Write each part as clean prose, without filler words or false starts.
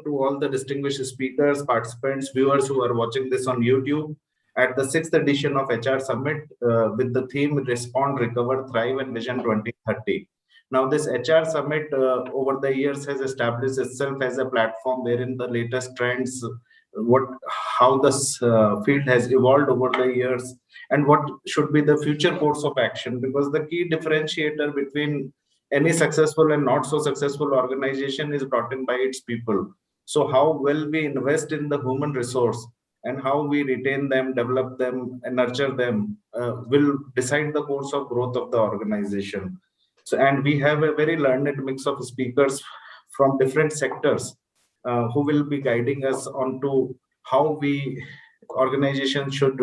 to all the distinguished speakers, participants, viewers who are watching this on YouTube at the sixth edition of HR Summit with the theme Respond, Recover, Thrive and Vision 2030. Now, this HR Summit over the years has established itself as a platform wherein the latest trends, what how this field has evolved over the years, and what should be the future course of action. Because the key differentiator between any successful and not so successful organization is brought in by its people. So how well we invest in the human resource and how we retain them, develop them, and nurture them will decide the course of growth of the organization. So, and we have a very learned mix of speakers from different sectors who will be guiding us on to how we organizations should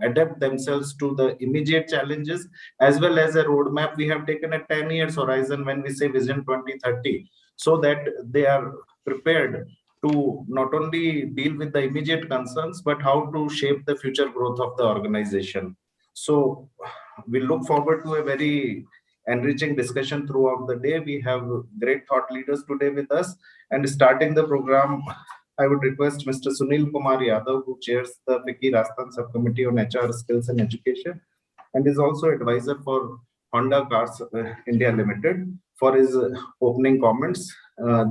adapt themselves to the immediate challenges, as well as a roadmap. We have taken a 10 years horizon when we say vision 2030, so that they are prepared to not only deal with the immediate concerns, but how to shape the future growth of the organization. So we look forward to a very enriching discussion throughout the day. We have great thought leaders today with us. And starting the program, I would request Mr. Sunil Kumar Yadav, who chairs the Vicky Rasthan Subcommittee on HR Skills and Education, and is also advisor for Honda Cars India Limited, for his opening comments.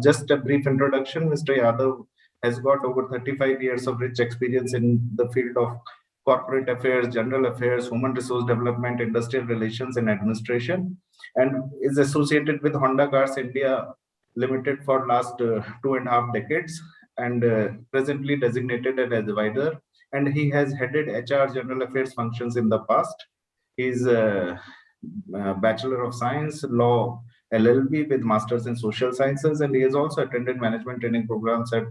Just a brief introduction: Mr. Yadav has got over 35 years of rich experience in the field of corporate affairs, general affairs, human resource development, industrial relations, and administration, and is associated with Honda Cars India Limited for last 2.5 decades, and presently designated as advisor. And he has headed HR general affairs functions in the past. He's a Bachelor of Science, Law LLB with Masters in Social Sciences, and he has also attended management training programs at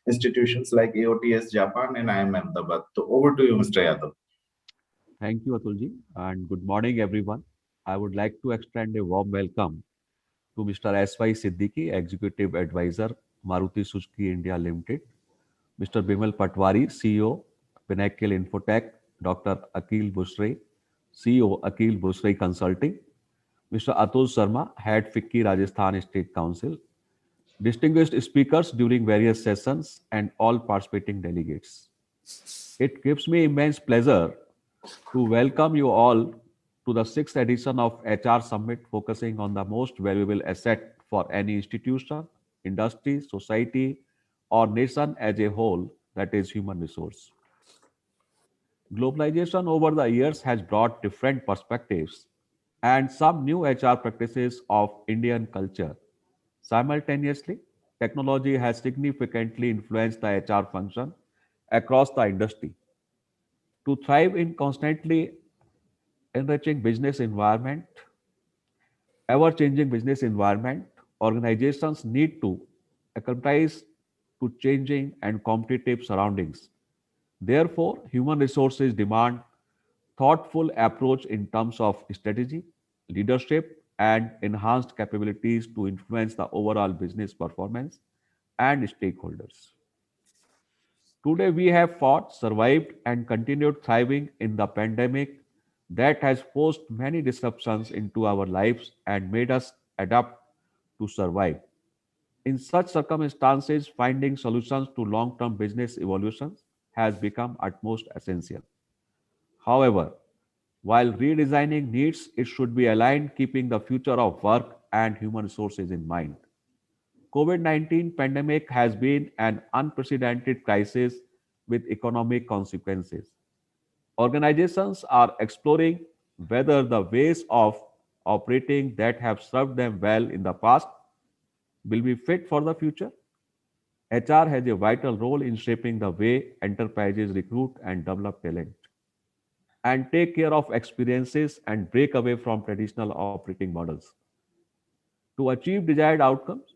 institutions like AOTS Japan and IIM Ahmedabad. So over to you, Mr. Yadav. Thank you, Atulji, and good morning, everyone. I would like to extend a warm welcome to Mr. S.Y. Siddiqui, Executive Advisor, Maruti Suzuki India Limited, Mr. Bimal Patwari, CEO, Pinnacle Infotech, Dr. Akil Busre, CEO, Akil Busre Consulting, Mr. Atul Sharma, Head FICCI Rajasthan State Council, distinguished speakers during various sessions, and all participating delegates. It gives me immense pleasure to welcome you all to the sixth edition of HR Summit, focusing on the most valuable asset for any institution, industry, society, or nation as a whole, that is human resource. Globalization over the years has brought different perspectives and some new HR practices of Indian culture. Simultaneously, technology has significantly influenced the HR function across the industry. To thrive in constantly enriching business environment, ever-changing business environment, organizations need to acclimatize to changing and competitive surroundings. Therefore, human resources demand thoughtful approach in terms of strategy, leadership, and enhanced capabilities to influence the overall business performance and stakeholders. Today, we have fought, survived, and continued thriving in the pandemic that has forced many disruptions into our lives and made us adapt to survive. In such circumstances, finding solutions to long term business evolutions has become utmost essential. However, while redesigning needs, it should be aligned keeping the future of work and human resources in mind. COVID-19 pandemic has been an unprecedented crisis with economic consequences. Organizations are exploring whether the ways of operating that have served them well in the past will be fit for the future. HR has a vital role in shaping the way enterprises recruit and develop talent and take care of experiences and break away from traditional operating models to achieve desired outcomes.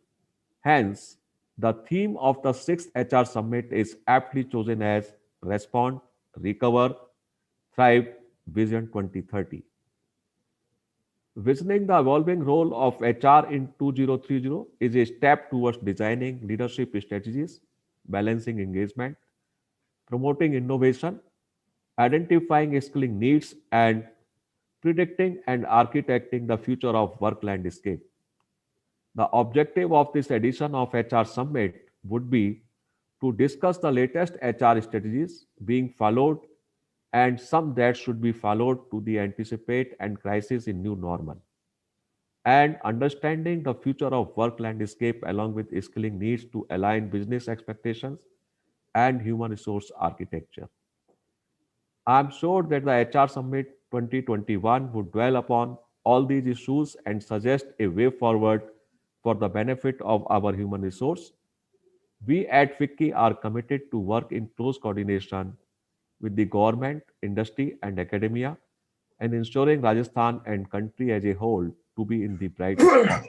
Hence, the theme of the sixth HR Summit is aptly chosen as Respond, Recover, Thrive Vision 2030. Visioning the evolving role of HR in 2030 is a step towards designing leadership strategies, balancing engagement, promoting innovation, identifying skilling needs, and predicting and architecting the future of work landscape. The objective of this edition of HR Summit would be to discuss the latest HR strategies being followed and some that should be followed to the anticipate and crisis in new normal, and understanding the future of work landscape along with skilling needs to align business expectations and human resource architecture. I'm sure that the HR Summit 2021 would dwell upon all these issues and suggest a way forward for the benefit of our human resource. We at FICCI are committed to work in close coordination with the government, industry, and academia, and ensuring Rajasthan and country as a whole to be in the bright spot.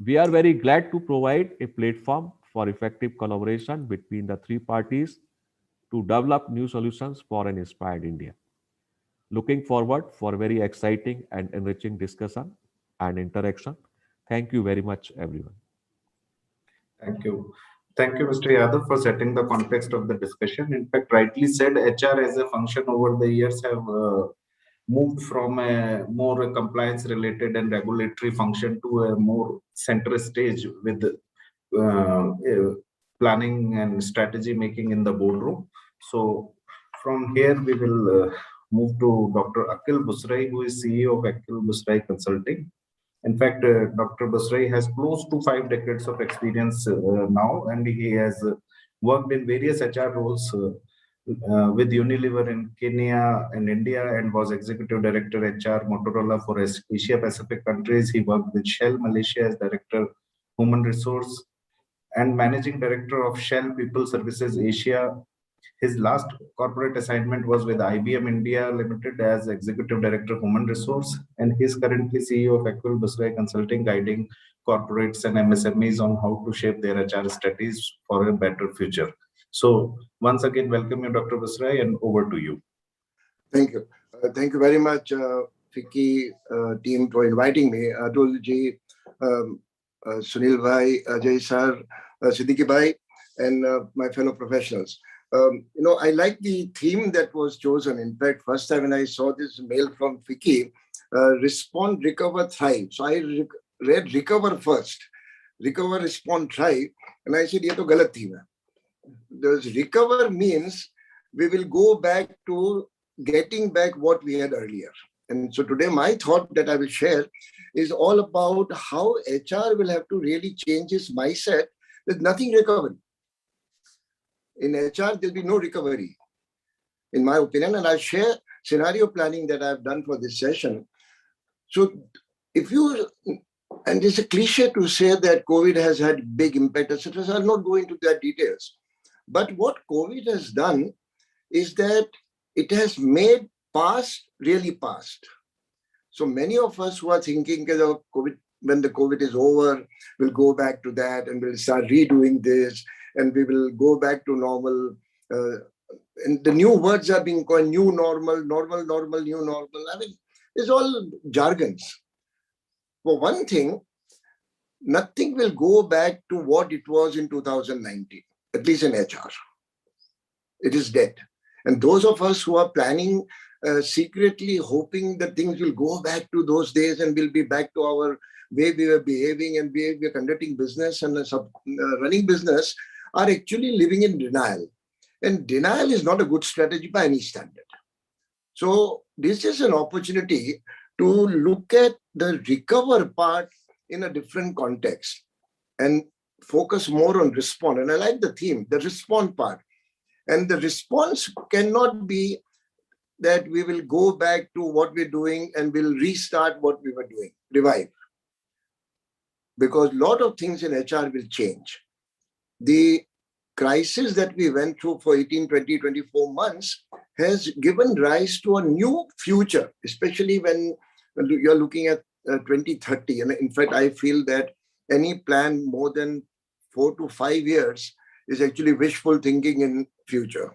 We are very glad to provide a platform for effective collaboration between the three parties to develop new solutions for an inspired India. Looking forward for a very exciting and enriching discussion and interaction. Thank you very much, everyone. Thank you. Thank you, Mr. Yadav, for setting the context of the discussion. In fact, rightly said, HR as a function over the years have moved from a more compliance related and regulatory function to a more center stage with planning and strategy making in the boardroom. So from here, we will move to Dr. Akil Busrai, who is CEO of Akil Busrai Consulting. In fact, Dr. Busrai has close to 5 decades of experience now, and he has worked in various HR roles with Unilever in Kenya and India, and was Executive Director HR Motorola for Asia Pacific countries. He worked with Shell Malaysia as Director Human Resource and Managing Director of Shell People Services Asia. His last corporate assignment was with IBM India Limited as Executive Director Human Resource, and he is currently CEO of Akil Busrai Consulting, guiding corporates and MSMEs on how to shape their HR strategies for a better future. So once again, welcome you, Dr. Busrai, and over to you. Thank you. Thank you very much, FICCI team, for inviting me. Atul ji, Sunil bhai, Ajay sir, Siddiqui bhai, and my fellow professionals. I like the theme that was chosen. In fact, first time when I saw this mail from FICCI, respond, recover, thrive. So I read recover first. Recover, respond, thrive. And I said, ये तो गलत theme है. Does recover means we will go back to getting back what we had earlier. And so today my thought that I will share is all about how HR will have to really change its mindset. There's nothing recovery. In HR, there'll be no recovery, in my opinion. And I'll share scenario planning that I've done for this session. So if you, and it's a cliche to say that COVID has had big impact, etc. So I'll not go into that details. But what COVID has done is that it has made past really past. So many of us who are thinking that COVID, when the COVID is over, we'll go back to that and we'll start redoing this and we will go back to normal. And the new words are being called new normal, normal, normal, new normal. I mean, it's all jargons. For one thing, nothing will go back to what it was in 2019, at least in HR. It is dead. And those of us who are planning secretly hoping that things will go back to those days and we'll be back to our way we were behaving and we are conducting business and running business are actually living in denial. And denial is not a good strategy by any standard. So this is an opportunity to look at the recover part in a different context and focus more on respond. And I like the theme, the respond part. And the response cannot be that we will go back to what we're doing and we'll restart what we were doing, revive. Because a lot of things in HR will change. The crisis that we went through for 18, 20, 24 months has given rise to a new future, especially when you're looking at 2030. And in fact, I feel that any plan more than 4 to 5 years is actually wishful thinking in future.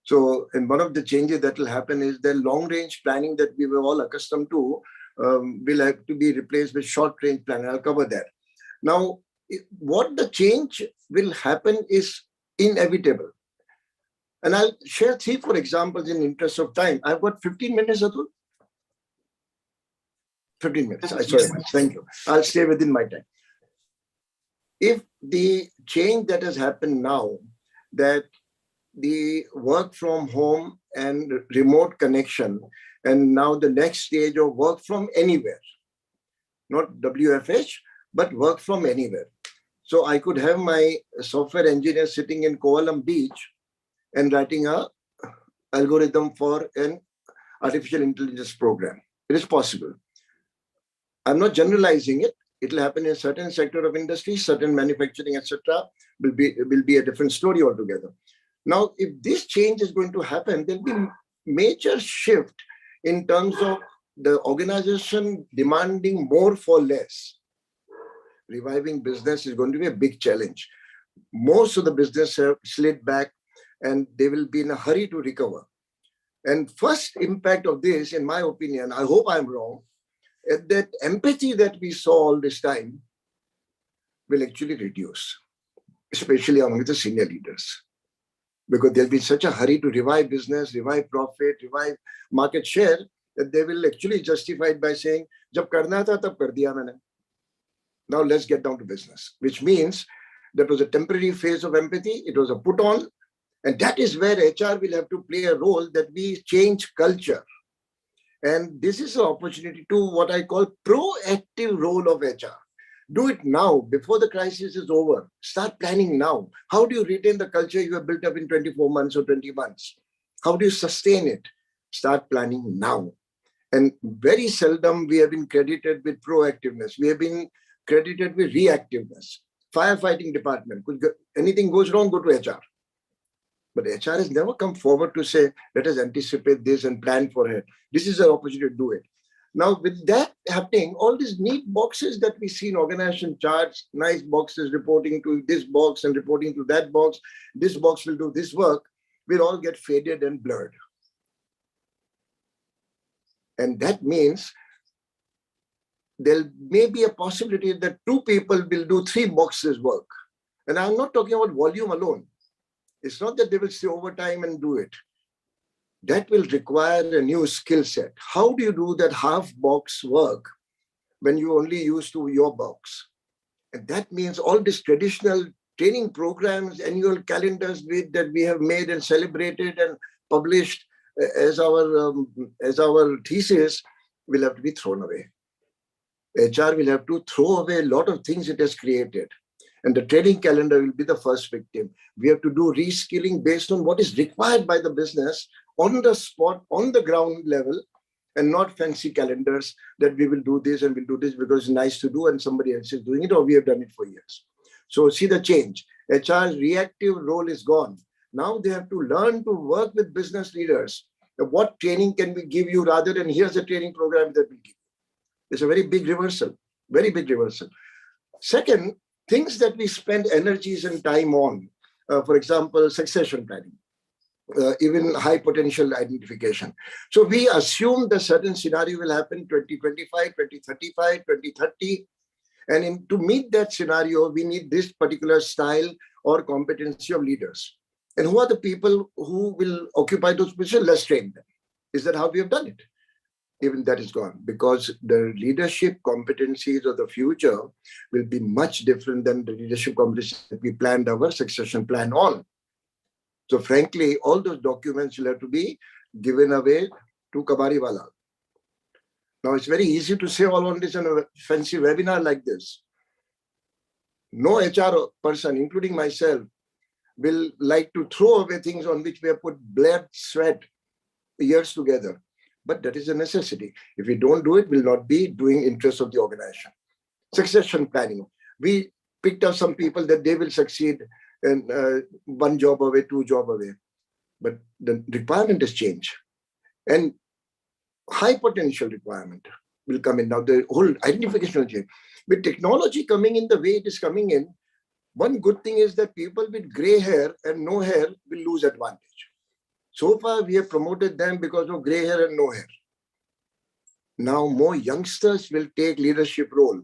So, and one of the changes that will happen is the long-range planning that we were all accustomed to will have to be replaced with short-range planning. I'll cover that. Now, what the change will happen is inevitable. And I'll share 3, 4 examples in interest of time. I've got 15 minutes, Atul. 15 minutes. Sorry, thank you. I'll stay within my time. If the change that has happened now, that the work from home and remote connection, and now the next stage of work from anywhere, not WFH, but work from anywhere. So I could have my software engineer sitting in Kovalam Beach and writing a algorithm for an artificial intelligence program. It is possible. I'm not generalizing it. It will happen in a certain sector of industry, certain manufacturing, etc. Will be a different story altogether. Now, if this change is going to happen, there'll be major shift in terms of the organization demanding more for less. Reviving business is going to be a big challenge. Most of the business have slid back and they will be in a hurry to recover. And first impact of this, in my opinion, I hope I'm wrong, is that empathy that we saw all this time will actually reduce, especially among the senior leaders. Because there'll be such a hurry to revive business, revive profit, revive market share, that they will actually justify it by saying, "Jab karna tha, tab kar diya maine. Now let's get down to business," which means that was a temporary phase of empathy. It was a put on. And that is where HR will have to play a role, that we change culture. And this is an opportunity to what I call proactive role of HR. Do it now, before the crisis is over. Start planning now. How do you retain the culture you have built up in 24 months or 20 months? How do you sustain it? Start planning now. And very seldom we have been credited with proactiveness. We have been credited with reactiveness. Firefighting department, anything goes wrong, go to HR. But HR has never come forward to say, let us anticipate this and plan for it. This is an opportunity to do it. Now, with that happening, all these neat boxes that we see in organization charts, nice boxes reporting to this box and reporting to that box, this box will do this work, will all get faded and blurred. And that means there may be a possibility that two people will do three boxes work. And I'm not talking about volume alone. It's not that they will stay overtime and do it. That will require a new skill set. How do you do that half box work when you only use to your box? And that means all these traditional training programs, annual calendars that we have made and celebrated and published as our thesis will have to be thrown away. HR will have to throw away a lot of things it has created. And the training calendar will be the first victim. We have to do reskilling based on what is required by the business on the spot, on the ground level, and not fancy calendars that we will do this and we'll do this because it's nice to do and somebody else is doing it or we have done it for years. So see the change. HR's reactive role is gone. Now they have to learn to work with business leaders. What training can we give you rather than here's a training program that we give you. It's a very big reversal, very big reversal. Second, things that we spend energies and time on, for example, succession planning, even high potential identification. So we assume the certain scenario will happen 2025, 2035, 2030. And to meet that scenario, we need this particular style or competency of leaders. And who are the people who will occupy those positions? Let's train them. Is that how we have done it? Even that is gone, because the leadership competencies of the future will be much different than the leadership competencies that we planned our succession plan on. So frankly, all those documents will have to be given away to Kabariwala. Now, it's very easy to say all on this in a fancy webinar like this. No HR person, including myself, will like to throw away things on which we have put blood, sweat, years together. But that is a necessity. If we don't do it, we'll not be doing interest of the organization. Succession planning. We picked up some people that they will succeed in one job away, two job away. But the requirement has changed. And high potential requirement will come in. Now the whole identification will change. With technology coming in the way it is coming in, one good thing is that people with gray hair and no hair will lose advantage. So far, we have promoted them because of gray hair and no hair. Now, more youngsters will take leadership role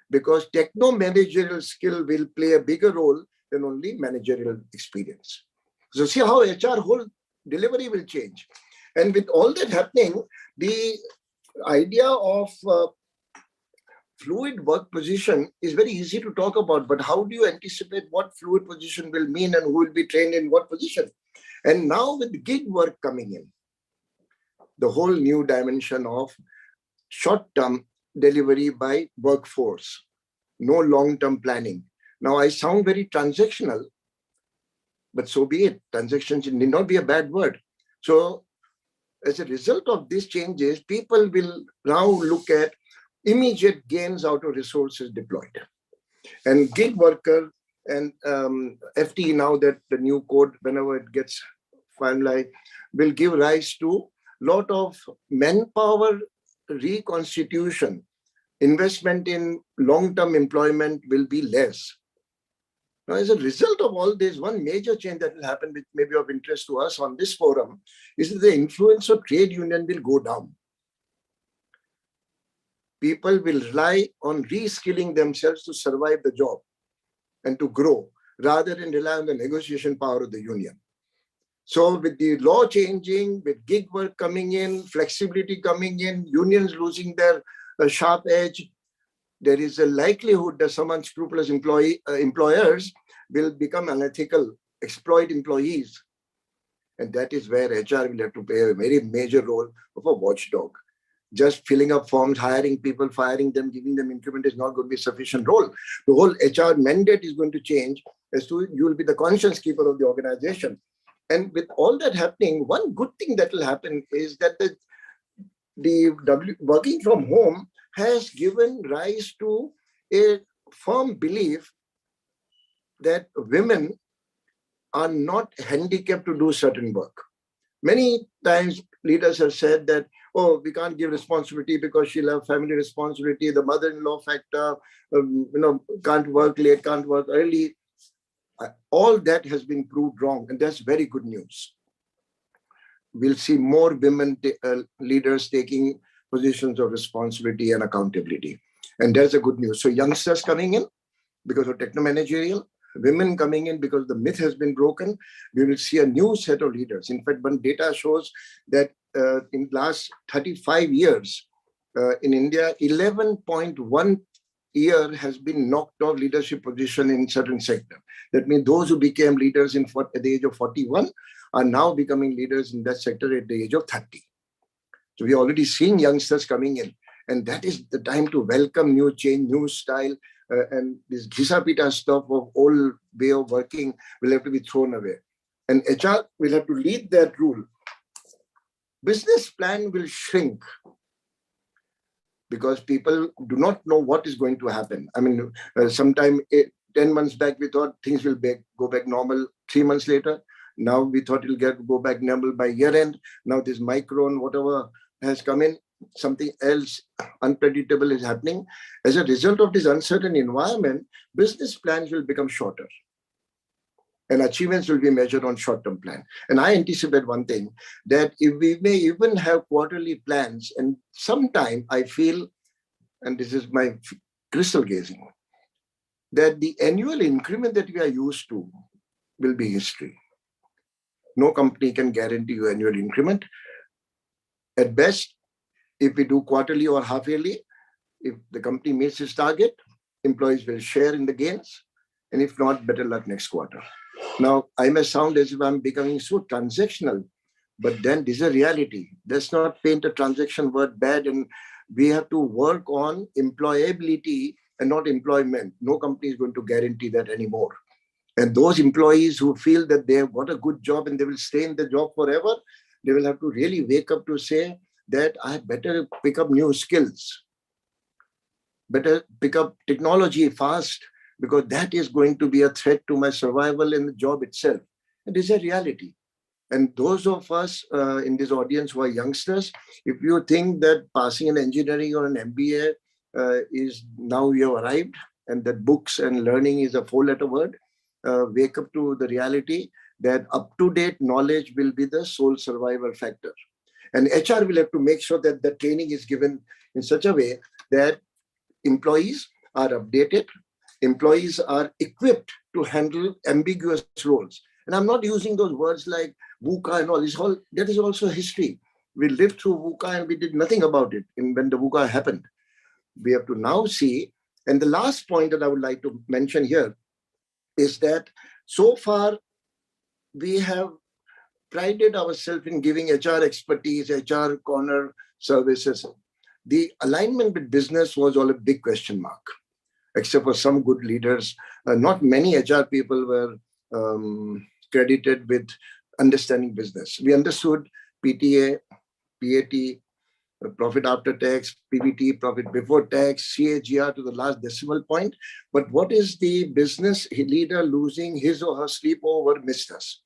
because techno-managerial skill will play a bigger role than only managerial experience. So see how HR whole delivery will change. And with all that happening, the idea of fluid work position is very easy to talk about, but how do you anticipate what fluid position will mean and who will be trained in what position? And now with gig work coming in, the whole new dimension of short-term delivery by workforce, no long-term planning. Now I sound very transactional, but so be it. Transactions need not be a bad word. So as a result of these changes, people will now look at immediate gains out of resources deployed. And gig worker and FT, now that the new code, whenever it gets finalized, will give rise to lot of manpower reconstitution. Investment in long-term employment will be less. Now, as a result of all this, one major change that will happen, which may be of interest to us on this forum, is that the influence of trade union will go down. People will rely on reskilling themselves to survive the job and to grow, rather than rely on the negotiation power of the union. So with the law changing, with gig work coming in, flexibility coming in, unions losing their sharp edge, there is a likelihood that some unscrupulous employers will become unethical, exploit employees. And that is where HR will have to play a very major role of a watchdog. Just filling up forms, hiring people, firing them, giving them increment is not going to be a sufficient role. The whole HR mandate is going to change as to you will be the conscience keeper of the organization. And with all that happening, one good thing that will happen is that the working from home has given rise to a firm belief that women are not handicapped to do certain work. Many times leaders have said that, oh, we can't give responsibility because she'll have family responsibility, the mother-in-law factor, can't work late, can't work early. All that has been proved wrong, and that's very good news. We'll see more women leaders taking positions of responsibility and accountability. And that's a good news. So youngsters coming in because of techno-managerial, women coming in because the myth has been broken, we will see a new set of leaders. In fact, one data shows that in the last 35 years, in India, 11.1 year has been knocked off leadership position in certain sector. That means those who became leaders at the age of 41 are now becoming leaders in that sector at the age of 30. So we're already seeing youngsters coming in. And that is the time to welcome new change, new style, and this ghisa-pita stuff of old way of working will have to be thrown away. And HR will have to lead that rule. Business plan will shrink because people do not know what is going to happen. I mean, sometime 10 months back, we thought things will go back normal 3 months later. Now we thought it'll go back normal by year end. Now this micron, whatever has come in, something else unpredictable is happening. As a result of this uncertain environment, business plans will become shorter. And achievements will be measured on short-term plan. And I anticipate one thing, that if we may even have quarterly plans, and sometime I feel, and this is my crystal gazing, that the annual increment that we are used to will be history. No company can guarantee you annual increment. At best, if we do quarterly or half yearly, if the company meets its target, employees will share in the gains. And if not, better luck next quarter. Now, I may sound as if I'm becoming so transactional, but then this is a reality. Let's not paint a transaction word bad, and we have to work on employability and not employment. No company is going to guarantee that anymore. And those employees who feel that they have got a good job and they will stay in the job forever, they will have to really wake up to say that I better pick up new skills, better pick up technology fast, because that is going to be a threat to my survival in the job itself. And this is a reality. And those of us in this audience who are youngsters, if you think that passing an engineering or an MBA is now you have arrived, and that books and learning is a four-letter word, wake up to the reality that up-to-date knowledge will be the sole survival factor. And HR will have to make sure that the training is given in such a way that employees are updated, employees are equipped to handle ambiguous roles. And I'm not using those words like VUCA and all. That is also history. We lived through VUCA and we did nothing about it when the VUCA happened. We have to now see, and the last point that I would like to mention here is that so far we have prided ourselves in giving HR expertise, HR corner services. The alignment with business was all a big question mark, except for some good leaders. Not many HR people were credited with understanding business. We understood PTA, PAT, profit after tax, PBT, profit before tax, CAGR to the last decimal point. But what is the business leader losing his or her sleep over missed us?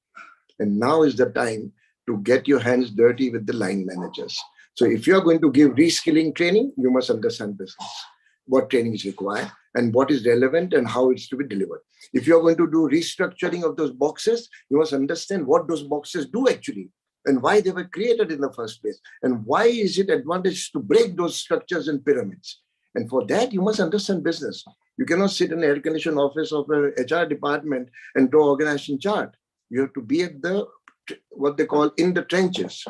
And now is the time to get your hands dirty with the line managers. So if you're going to give reskilling training, you must understand business, what training is required and what is relevant and how it's to be delivered. If you're going to do restructuring of those boxes, you must understand what those boxes do actually and why they were created in the first place. And why is it advantageous to break those structures and pyramids? And for that, you must understand business. You cannot sit in an air-conditioned office of an HR department and draw organization chart. You have to be at the, what they call, in the trenches.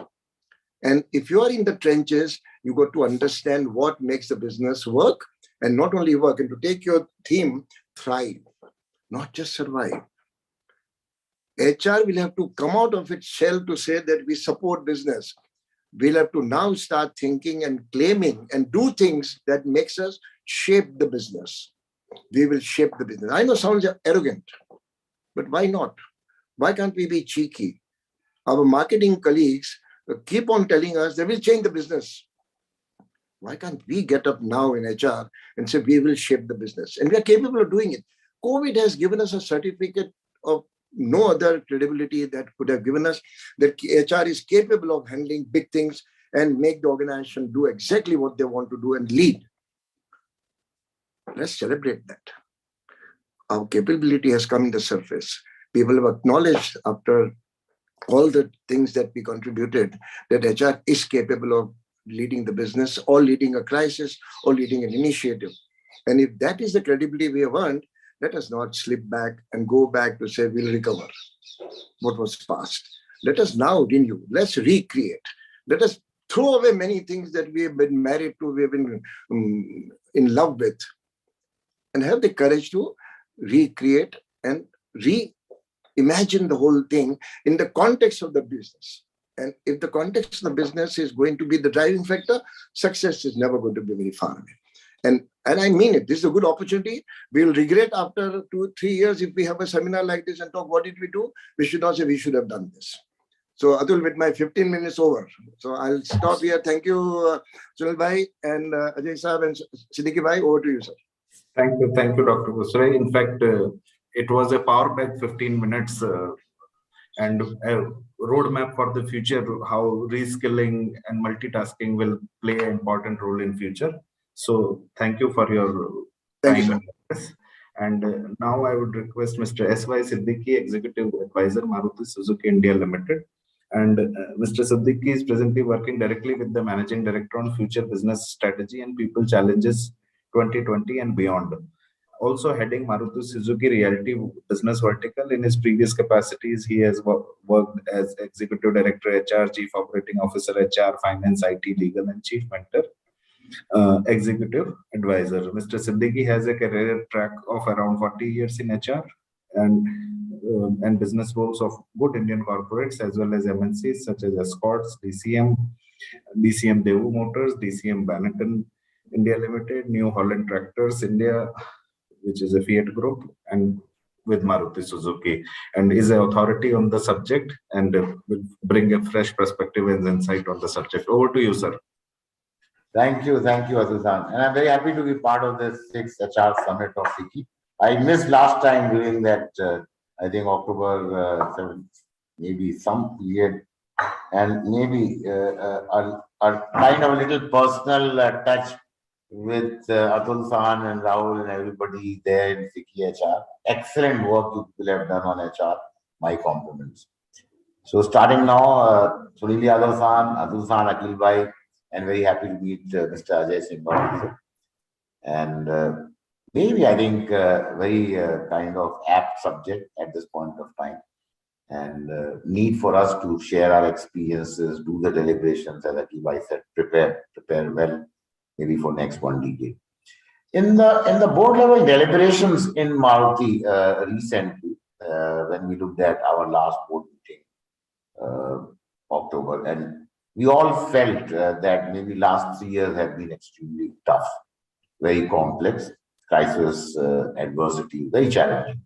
And if you are in the trenches, you got to understand what makes the business work, and not only work, and to take your theme, thrive, not just survive. HR will have to come out of its shell to say that we support business. We'll have to now start thinking and claiming and do things that makes us shape the business. We will shape the business. I know it sounds arrogant, but why not? Why can't we be cheeky? Our marketing colleagues keep on telling us they will change the business. Why can't we get up now in HR and say we will shape the business? And we are capable of doing it. COVID has given us a certificate of no other credibility that could have given us that HR is capable of handling big things and make the organization do exactly what they want to do and lead. Let's celebrate that. Our capability has come in the surface. People have acknowledged after all the things that we contributed that HR is capable of leading the business or leading a crisis or leading an initiative. And if that is the credibility we have earned, let us not slip back and go back to say we'll recover what was past. Let us now renew. Let's recreate. Let us throw away many things that we have been married to, we have been in love with, and have the courage to recreate and reimagine the whole thing in the context of the business. And if the context of the business is going to be the driving factor, success is never going to be very far away. And I mean it. This is a good opportunity. We will regret after 2-3 years if we have a seminar like this and talk, what did we do? We should not say we should have done this. So Atul, with my 15 minutes over. So I'll stop here. Thank you, Sunil Bhai and Ajay Saab and Siddiqui Bhai. Over to you, sir. Thank you, Dr. Kusrai. In fact, it was a power-packed 15 minutes and a roadmap for the future, how reskilling and multitasking will play an important role in future. So thank you for your time. And now I would request Mr. S.Y. Siddiqui, Executive Advisor, Maruti Suzuki India Limited. And Mr. Siddiqui is presently working directly with the Managing Director on future business strategy and people challenges 2020 and beyond. Also heading Maruti Suzuki Realty business vertical. In his previous capacities, he has worked as Executive Director HR, Chief Operating Officer HR, Finance, IT, Legal, and Chief Mentor, Executive Advisor. Mr. Siddiqui has a career track of around 40 years in HR and business roles of good Indian corporates as well as MNCs such as Escorts, DCM Daewoo Motors, DCM Benetton India Limited, New Holland Tractors India, which is a Fiat group, and with Maruti Suzuki, and is an authority on the subject and will bring a fresh perspective and insight on the subject. Over to you, sir. Thank you, Azizan. And I'm very happy to be part of this 6th HR Summit of FICCI. I missed last time during that, I think October 7th, maybe some period, and maybe a kind of a little personal touch with Atul Sahan and Rahul and everybody there in FICCI HR. Excellent work you people have done on HR. My compliments. So starting now, Sunil Yadav Sahan, Atul Sahan, Akil Bhai, and very happy to meet Mr. Ajay Singh also. And maybe I think very kind of apt subject at this point of time, and need for us to share our experiences, do the deliberations, as Akil Bhai said, prepare well, maybe for next 1 decade. In the board level deliberations in Maruti recently, when we looked at our last board meeting, uh, October, and we all felt that maybe last 3 years have been extremely tough, very complex, crisis, adversity, very challenging.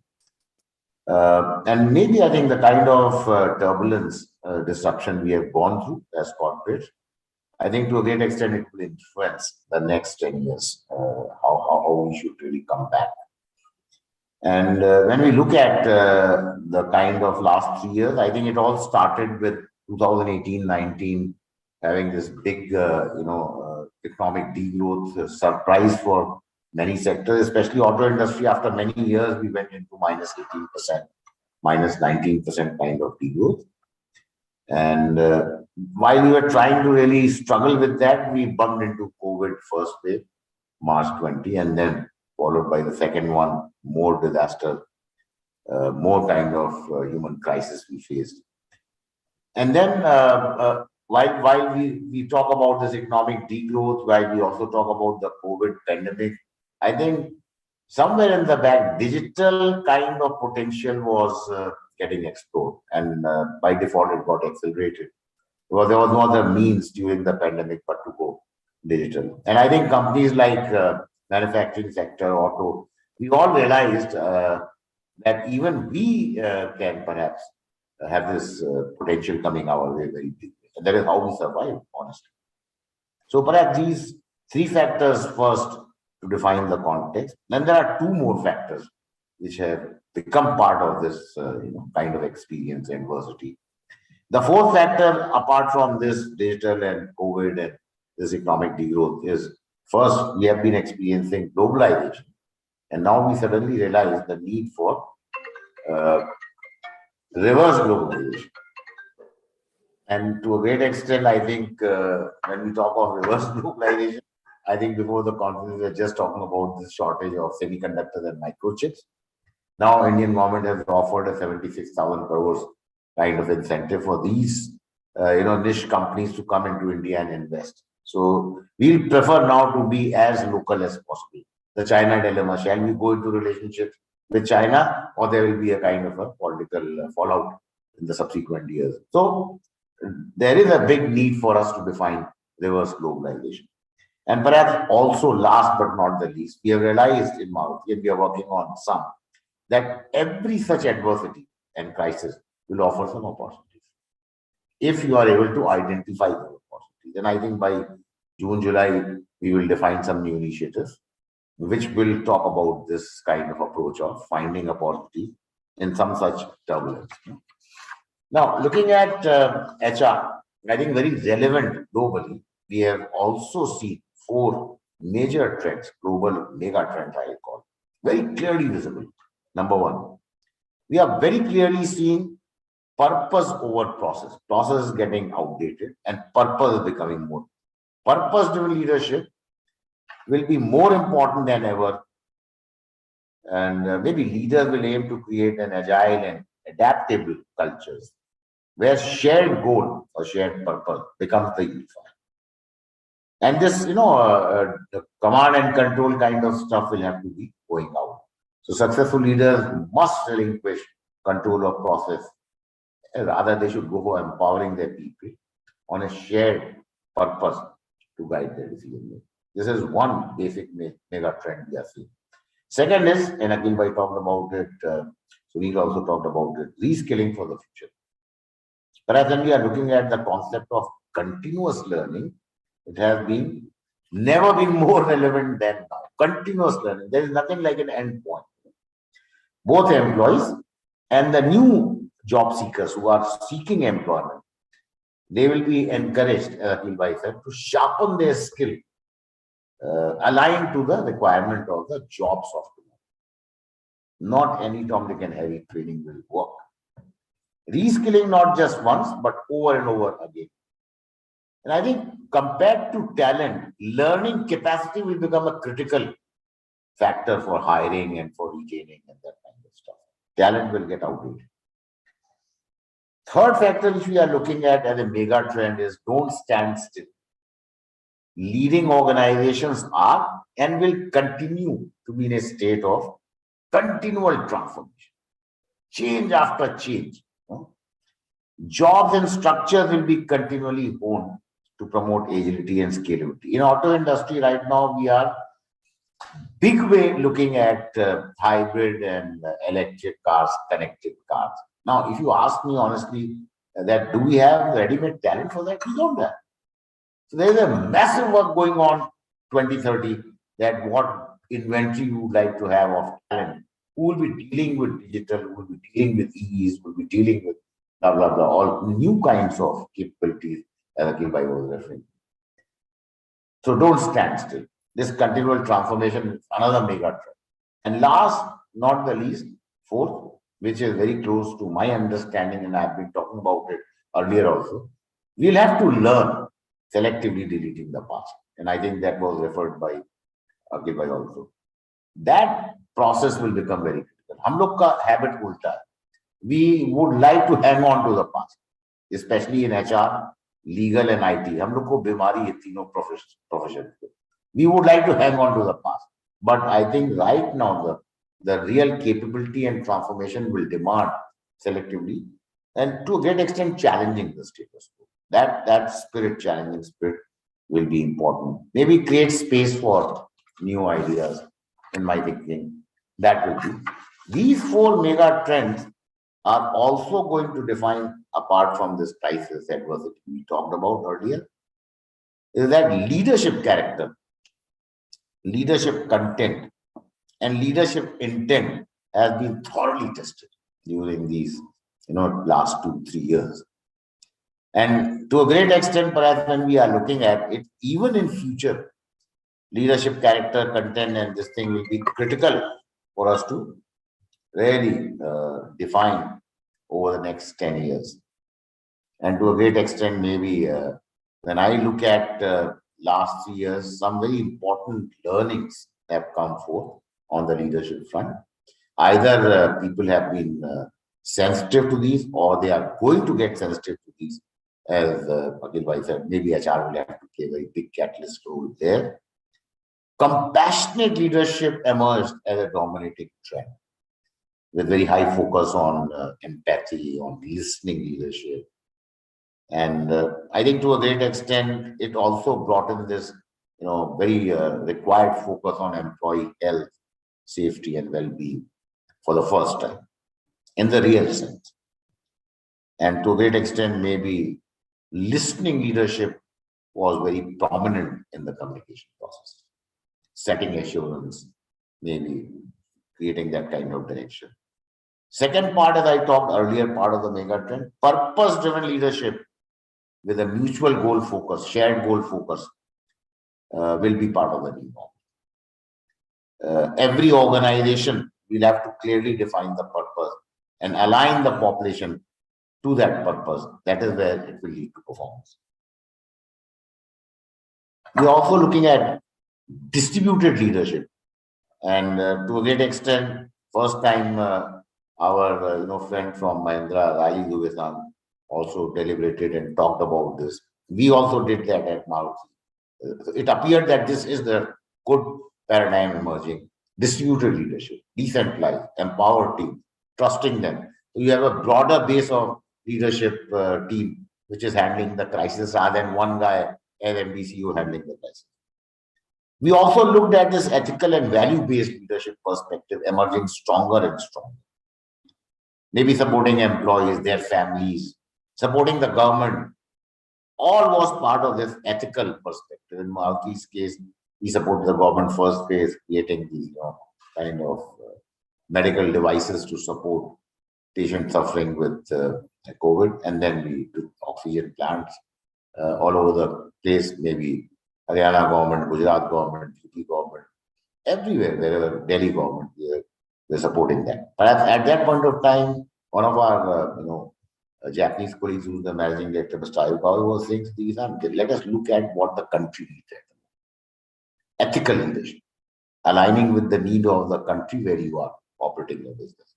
And maybe I think the kind of turbulence, disruption we have gone through as corporates, I think to a great extent it will influence the next 10 years, how we should really come back. And when we look at the kind of last 3 years, I think it all started with 2018-19 having this big, economic degrowth, surprise for many sectors, especially auto industry. After many years, we went into minus 18%, minus 19% kind of degrowth. And while we were trying to really struggle with that, we bumped into COVID first wave, March 20, and then followed by the second one, more disaster, more kind of human crisis we faced. And then while we talk about this economic degrowth, while we also talk about the COVID pandemic, I think somewhere in the back, digital kind of potential was getting explored, and by default, it got accelerated. Because there was no other means during the pandemic but to go digital. And I think companies like manufacturing sector, auto, we all realized that even we can perhaps have this potential coming our way very big. And that is how we survive, honestly. So perhaps these three factors first to define the context. Then there are two more factors which have become part of this kind of experience adversity. The fourth factor, apart from this digital and COVID and this economic degrowth, is first we have been experiencing globalization, and now we suddenly realize the need for uh, reverse globalization. And to a great extent, I think when we talk of reverse globalization, I think before the conference we were just talking about the shortage of semiconductors and microchips. Now, Indian government has offered a 76,000 crores kind of incentive for these, niche companies to come into India and invest. So we'll prefer now to be as local as possible. The China dilemma: shall we go into relationships with China, or there will be a kind of a political fallout in the subsequent years? So there is a big need for us to define reverse globalization. And perhaps also, last but not the least, we have realized in Maruti, and we are working on some, that every such adversity and crisis will offer some opportunities. If you are able to identify the opportunities, then I think by June, July, we will define some new initiatives which will talk about this kind of approach of finding opportunity in some such turbulence. Now, looking at HR, I think very relevant globally, we have also seen four major trends, global mega trends, I call, very clearly visible. Number one, we are very clearly seeing purpose over process. Process is getting outdated and purpose is becoming more. Purpose-driven leadership will be more important than ever. And maybe leaders will aim to create an agile and adaptable cultures where shared goal or shared purpose becomes the unifier. And this, the command and control kind of stuff will have to be going out. So successful leaders must relinquish control of process. Rather, they should go for empowering their people on a shared purpose to guide their decision making. This is one basic mega trend we are seeing. Second is, and Akhil Bhai talked about it, Sunil also talked about it, reskilling for the future. Perhaps when we are looking at the concept of continuous learning, it has been never been more relevant than now. Continuous learning. There is nothing like an end point. Both employees and the new job seekers who are seeking employment, they will be encouraged, as Akhil Bhai said, to sharpen their skill, aligned to the requirement of the jobs of tomorrow. Not any Tom, Dick and Harry training will work. Reskilling not just once, but over and over again. And I think compared to talent, learning capacity will become a critical factor for hiring and for retaining and that kind of stuff. Talent will get outdated. Third factor which we are looking at as a mega trend is don't stand still. leading organizations are and will continue to be in a state of continual transformation, change after change. Jobs and structures will be continually honed to promote agility and scalability. In auto industry right now, we are big way looking at hybrid and electric cars, connected cars. Now, if you ask me honestly, that do we have ready-made talent for that? We don't have. So there is a massive work going on 2030 that what inventory you would like to have of talent, who will be dealing with digital, who will be dealing with EVs, who will be dealing with blah, blah, blah, all new kinds of capabilities as Akilbhai was referring. So don't stand still. This continual transformation is another mega trend. And last, not the least, fourth, which is very close to my understanding, and I've been talking about it earlier also, we'll have to learn selectively deleting the past. And I think that was referred by Akilbhai also. That process will become very critical. हम लोग का habit उल्टा है. We would like to hang on to the past, especially in HR, legal and IT. हम लोग को बीमारी है तीनों profession. We would like to hang on to the past. But I think right now the real capability and transformation will demand selectively and to a great extent challenging the status quo. That spirit, challenging spirit, will be important. Maybe create space for new ideas, in my thinking. That will be. These four mega trends are also going to define, apart from this crisis adversity we talked about earlier, is that leadership character, leadership content, and leadership intent has been thoroughly tested during these last 2-3 years. And to a great extent, perhaps when we are looking at it, even in future, leadership character, content, and this thing will be critical for us to really define over the next 10 years. And to a great extent, maybe when I look at last 3 years, some very important learnings have come forth on the leadership front. Either people have been sensitive to these, or they are going to get sensitive to these. As Akilbhai said, maybe HR will have to play a very big catalyst role there. Compassionate leadership emerged as a dominating trend, with very high focus on empathy, on listening leadership. And I think to a great extent, it also brought in this, very required focus on employee health, safety, and well-being for the first time, in the real sense. And to a great extent, maybe listening leadership was very prominent in the communication process, setting assurance, maybe creating that kind of direction. Second part, as I talked earlier, part of the mega trend, purpose-driven leadership with a mutual goal focus, shared goal focus, will be part of the new norm. Every organization will have to clearly define the purpose and align the population to that purpose. That is where it will lead to performance. We are also looking at distributed leadership, and to a great extent, first time our friend from Mahindra, Rai Duvesan, also deliberated and talked about this. We also did that at Maruti. It appeared that this is the good paradigm emerging. Distributed leadership, decentralized, empowered team, trusting them. So you have a broader base of leadership team which is handling the crisis rather than one guy as MDCU handling the crisis. We also looked at this ethical and value-based leadership perspective emerging stronger and stronger. Maybe supporting employees, their families, supporting the government, all was part of this ethical perspective. In Maruti's case, we supported the government first phase, creating these kind of medical devices to support patients suffering with COVID, and then we took oxygen plants all over the place, maybe Haryana government, Gujarat government, UP government, everywhere, wherever Delhi government, we're supporting that. Perhaps at that point of time, one of our Japanese colleagues, who's the managing director, Mr. Ayukawa, was saying, let us look at what the country needs. Ethical leadership, aligning with the need of the country where you are operating your business.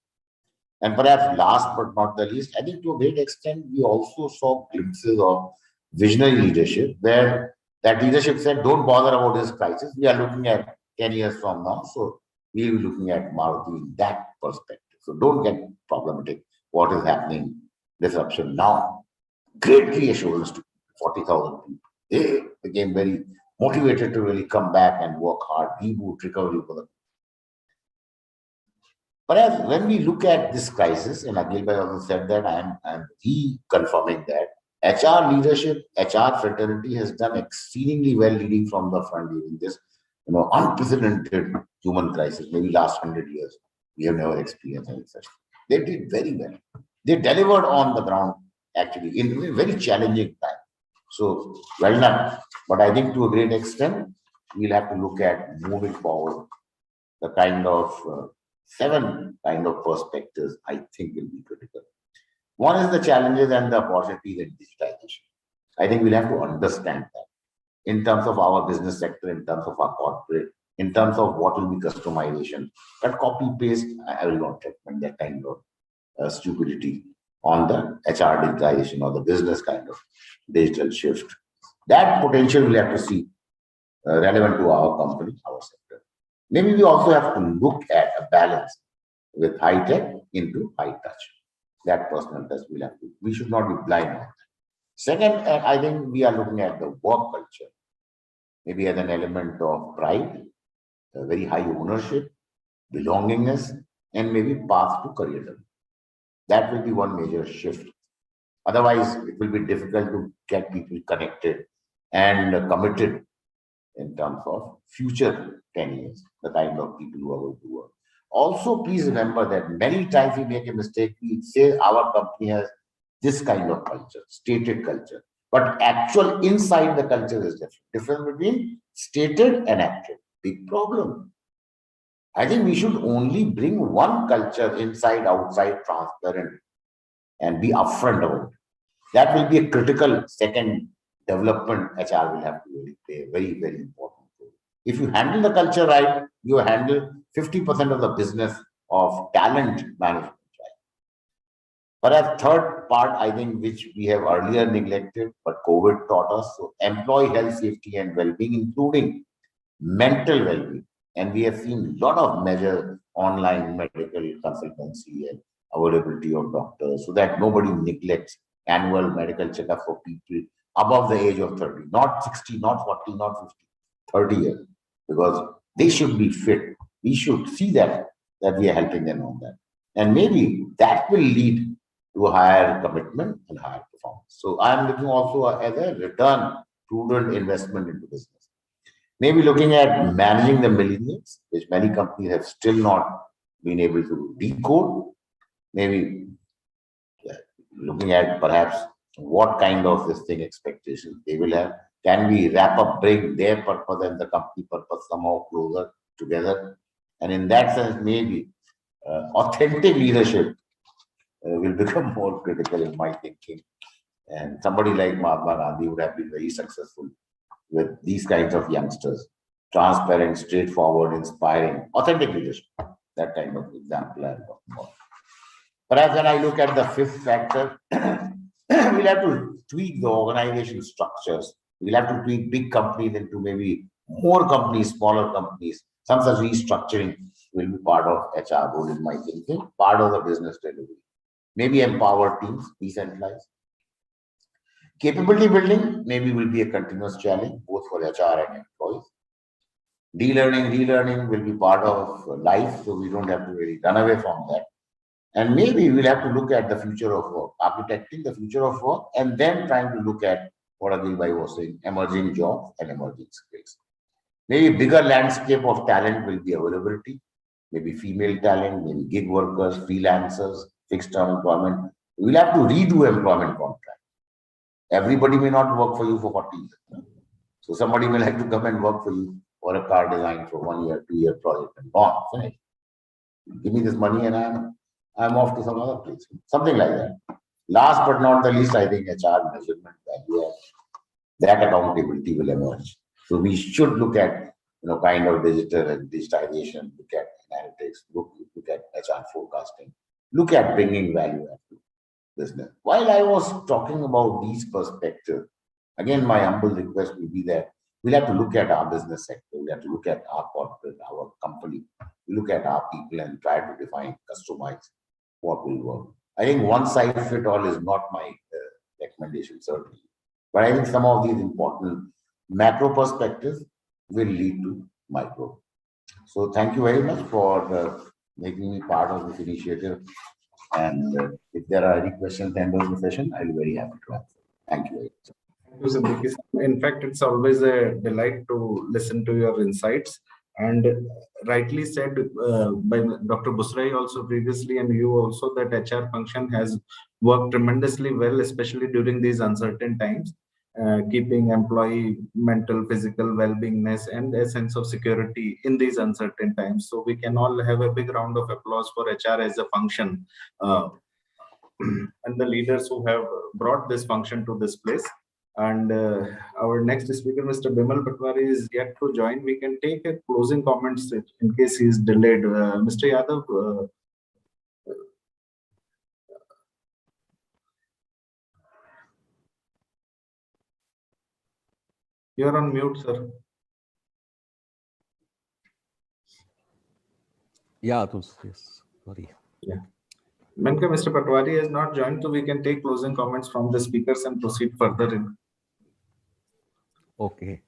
And perhaps last but not the least, I think to a great extent, we also saw glimpses of visionary leadership, where That leadership said, don't bother about this crisis. We are looking at 10 years from now. So we'll be looking at Maruti in that perspective. So don't get problematic. What is happening, disruption now. Great reassurance to 40,000 people. They became very motivated to really come back and work hard, reboot, recovery for them. But as when we look at this crisis, and Akhil Bhai also said that, I'm reconfirming that HR leadership, HR fraternity has done exceedingly well leading from the front during this, unprecedented human crisis. Maybe last 100 years, we have never experienced any such. They did very well. They delivered on the ground actually in a very challenging time. So well done. But I think to a great extent, we'll have to look at moving forward the kind of 7 kind of perspectives I think will be critical. One is the challenges and the opportunities in digitization. I think we'll have to understand that in terms of our business sector, in terms of our corporate, in terms of what will be customization. But copy paste, I will not recommend that kind of stupidity on the HR digitization or the business kind of digital shift. That potential we'll have to see relevant to our company, our sector. Maybe we also have to look at a balance with high tech into high touch. That personal touch we'll have to. We should not be blind on that. Second, I think we are looking at the work culture, maybe as an element of pride, very high ownership, belongingness, and maybe path to career development. That will be one major shift. Otherwise, it will be difficult to get people connected and committed in terms of future 10 years, the kind of people who are going to work. Also, please remember that many times we make a mistake. We say our company has this kind of culture, stated culture, but actual inside the culture is different. Difference between stated and actual. Big problem. I think we should only bring one culture inside, outside, transparent, and be upfront about it. That will be a critical second development HR will have to really play a very, very important role. If you handle the culture right, you handle 50% of the business of talent management. But a third part, I think, which we have earlier neglected, but COVID taught us, so employee health, safety, and well-being, including mental well-being. And we have seen a lot of measures online medical consultancy and availability of doctors so that nobody neglects annual medical checkup for people above the age of 30, not 60, not 40, not 50, 30 years, because they should be fit. We should see that we are helping them on that. And maybe that will lead to a higher commitment and higher performance. So I'm looking also as a return, prudent investment into business. Maybe looking at managing the millennials, which many companies have still not been able to decode. Maybe looking at perhaps what kind of this thing expectations they will have. Can we wrap up, bring their purpose and the company purpose somehow closer together? And in that sense, maybe authentic leadership will become more critical in my thinking. And somebody like Mahatma Gandhi would have been very successful with these kinds of youngsters. Transparent, straightforward, inspiring, authentic leadership. That kind of example I'm talking about. Perhaps when I look at the fifth factor, we'll have to tweak the organization structures. We'll have to tweak big companies into maybe more companies, smaller companies. Some such restructuring will be part of HR role in my thinking, part of the business delivery. Maybe empower teams, decentralize. Capability building maybe will be a continuous challenge, both for HR and employees. Relearning will be part of life, so we don't have to really run away from that. And maybe we'll have to look at the future of work, architecting the future of work, and then trying to look at what Ajit was saying, emerging jobs and emerging skills. Maybe bigger landscape of talent will be availability, maybe female talent, maybe gig workers, freelancers, fixed term employment. We'll have to redo employment contract. Everybody may not work for you for 40 years. So somebody may like to come and work for you for a car design for 1 year, 2 year project and gone. Finish. Give me this money and I'm off to some other place. Something like that. Last but not the least, I think HR measurement value, that accountability will emerge. So we should look at kind of digital and digitization, look at analytics, look at HR forecasting, look at bringing value to business. While I was talking about these perspectives, again, my humble request will be that We'll have to look at our business sector. We have to look at our corporate, our company. We look at our people and try to define, customize what will work. I think one size fit all is not my recommendation, certainly. But I think some of these important macro perspectives will lead to micro. So thank you very much for making me part of this initiative. And if there are any questions at the end of the session, I'll be very happy to answer. Thank you very much. Thank you, Siddiqui. In fact, it's always a delight to listen to your insights. And rightly said by Dr. Busrai also previously, and you also, that HR function has worked tremendously well, especially during these uncertain times, keeping employee mental, physical well-beingness and a sense of security in these uncertain times. So we can all have a big round of applause for HR as a function and the leaders who have brought this function to this place. And our next speaker, Mr. Bimal Patwari, is yet to join. We can take a closing comments in case he is delayed. Mr. Yadav, you are on mute, sir. Yeah, yes, sorry. Yeah. Menka, Mr. Patwari has not joined, so we can take closing comments from the speakers and proceed further in. Okay.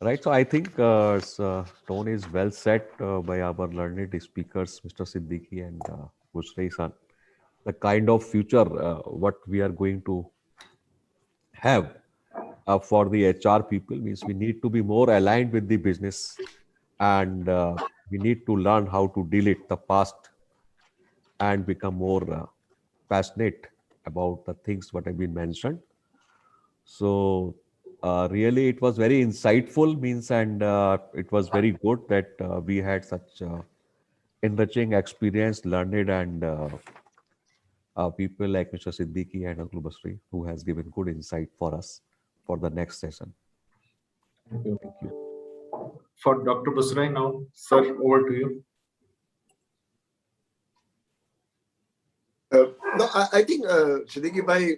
Right. So I think tone is well set by our learned speakers, Mr. Siddiqui and Busrai San. The kind of future what we are going to have for the HR people means we need to be more aligned with the business, and we need to learn how to delete the past and become more passionate about the things what have been mentioned. So really it was very insightful means, and it was very good that we had such enriching experience, learned and people like Mr. Siddiqui and Uncle Basri, who has given good insight for us for the next session. Thank you. For Dr. Busrai now, sir, over to you. No, I think Siddiqui Bhai,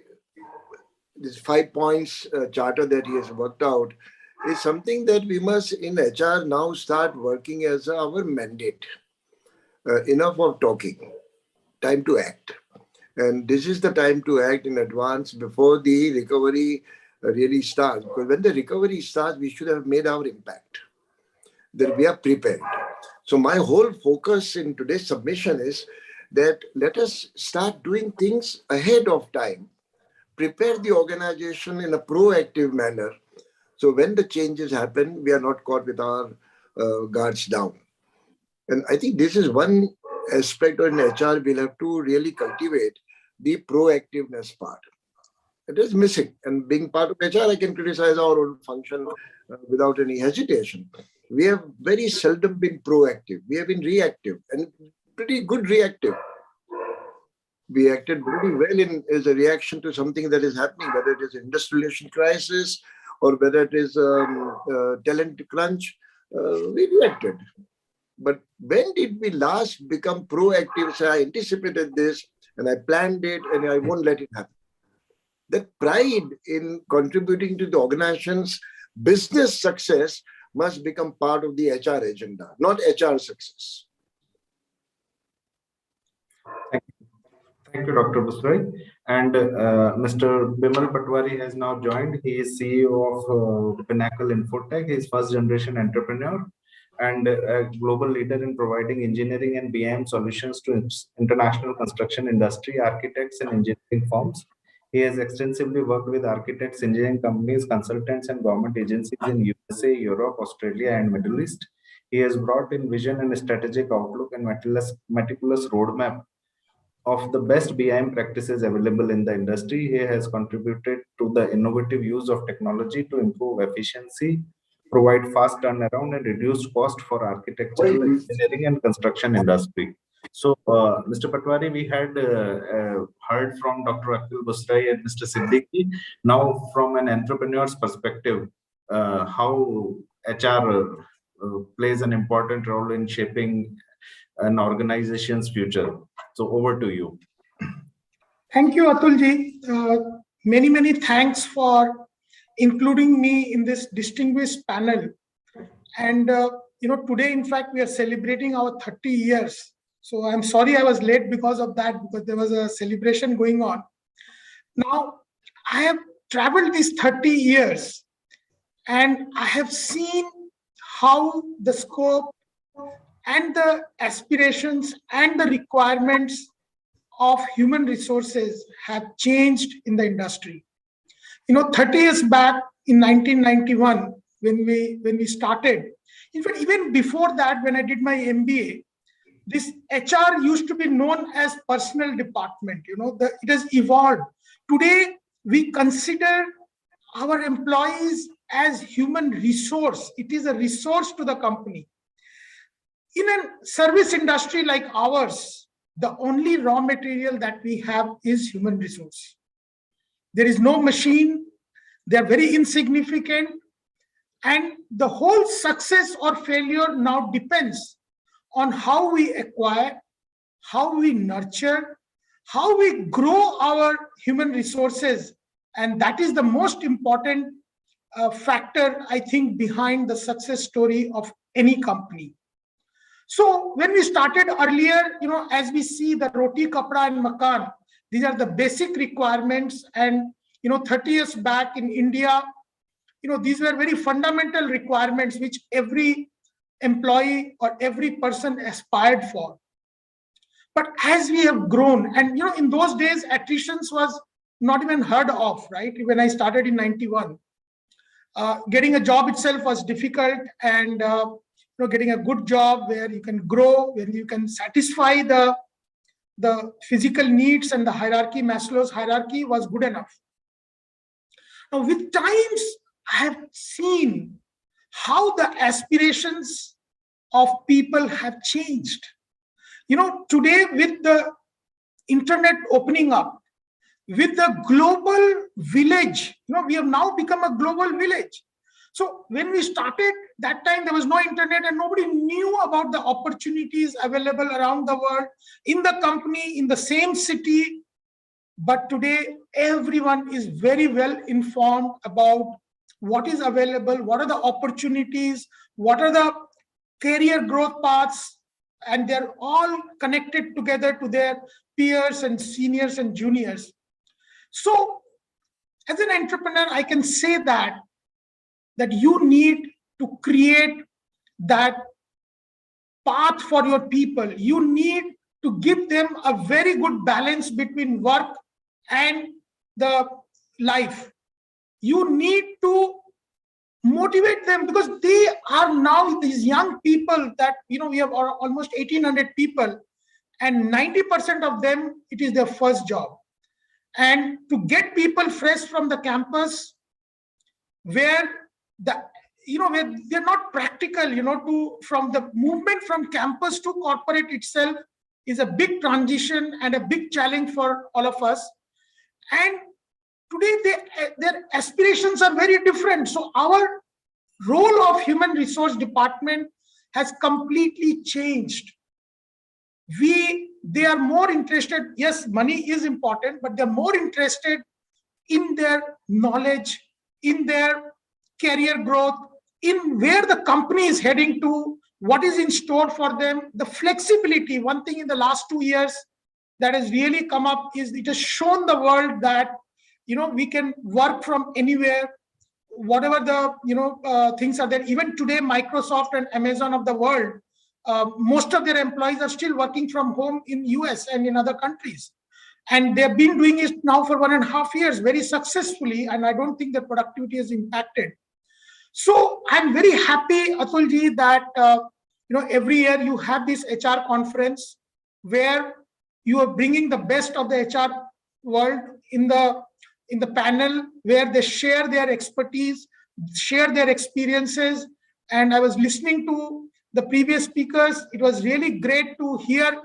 this 5 points charter that he has worked out is something that we must in HR now start working as our mandate. Enough of talking, time to act. And this is the time to act in advance before the recovery really starts. Because when the recovery starts, we should have made our impact, that we are prepared. So my whole focus in today's submission is that let us start doing things ahead of time, prepare the organization in a proactive manner. So when the changes happen, we are not caught with our guards down. And I think this is one aspect in HR we'll have to really cultivate, the proactiveness part. It is missing. And being part of HR, I can criticize our own function without any hesitation. We have very seldom been proactive. We have been reactive and pretty good reactive. We acted pretty well as a reaction to something that is happening, whether it is industrialization crisis or whether it is talent crunch. We reacted. But when did we last become proactive? Say, I anticipated this and I planned it and I won't let it happen. That pride in contributing to the organization's business success must become part of the HR agenda, not HR success. Thank you, Dr. Busrai. And Mr. Bimal Patwari has now joined. He is CEO of Pinnacle Infotech. He is first generation entrepreneur and a global leader in providing engineering and BIM solutions to international construction industry, architects and engineering firms. He has extensively worked with architects, engineering companies, consultants and government agencies in USA, Europe, Australia and Middle East. He has brought in vision and strategic outlook and meticulous roadmap of the best BIM practices available in the industry. He has contributed to the innovative use of technology to improve efficiency, provide fast turnaround and reduce cost for architectural, engineering and construction industry. So, Mr. Patwari, we had heard from Dr. Akhil Busrai and Mr. Siddiqui. Now, from an entrepreneur's perspective, how HR plays an important role in shaping an organization's future. So, over to you. Thank you, Atulji. Many thanks for including me in this distinguished panel. And today, in fact, we are celebrating our 30 years. So I'm sorry I was late because of that, because there was a celebration going on. Now, I have traveled these 30 years and I have seen how the scope and the aspirations and the requirements of human resources have changed in the industry. 30 years back in 1991, when we started, in fact, even before that, when I did my MBA, this HR used to be known as personal department. It has evolved. Today, we consider our employees as human resource. It is a resource to the company. In a service industry like ours, the only raw material that we have is human resource. There is no machine. They are very insignificant. And the whole success or failure now depends on how we acquire, how we nurture, how we grow our human resources. And that is the most important factor, I think, behind the success story of any company. So when we started earlier, as we see the roti, kapra and makan, these are the basic requirements. And 30 years back in India, these were very fundamental requirements which every employee or every person aspired for. But as we have grown, and in those days, attrition was not even heard of, right? When I started in 91, getting a job itself was difficult, and getting a good job where you can grow, where you can satisfy the physical needs and the hierarchy, Maslow's hierarchy, was good enough. Now, with times, I have seen how the aspirations of people have changed. Today, with the internet opening up, with the global village, we have now become a global village. So when we started, that time there was no internet and nobody knew about the opportunities available around the world, in the company, in the same city. But today, everyone is very well informed about what is available, what are the opportunities, what are the career growth paths, and they're all connected together to their peers and seniors and juniors. So as an entrepreneur, I can say that you need to create that path for your people. You need to give them a very good balance between work and the life. You need to motivate them, because they are now these young people that, we have almost 1,800 people, and 90% of them, it is their first job. And to get people fresh from the campus, where where they're not practical, from the movement from campus to corporate itself is a big transition and a big challenge for all of us. And today, their aspirations are very different. So our role of human resource department has completely changed. They are more interested. Yes, money is important, but they're more interested in their knowledge, in their career growth, in where the company is heading to, what is in store for them, the flexibility. One thing in the last 2 years that has really come up is it has shown the world that we can work from anywhere, whatever the things are there. Even today, Microsoft and Amazon of the world, most of their employees are still working from home in US and in other countries, and they've been doing it now for 1.5 years very successfully, and I don't think the productivity is impacted. So I'm very happy, Atulji, that every year you have this HR conference where you are bringing the best of the HR world in the panel, where they share their expertise, share their experiences. And I was listening to the previous speakers. It was really great to hear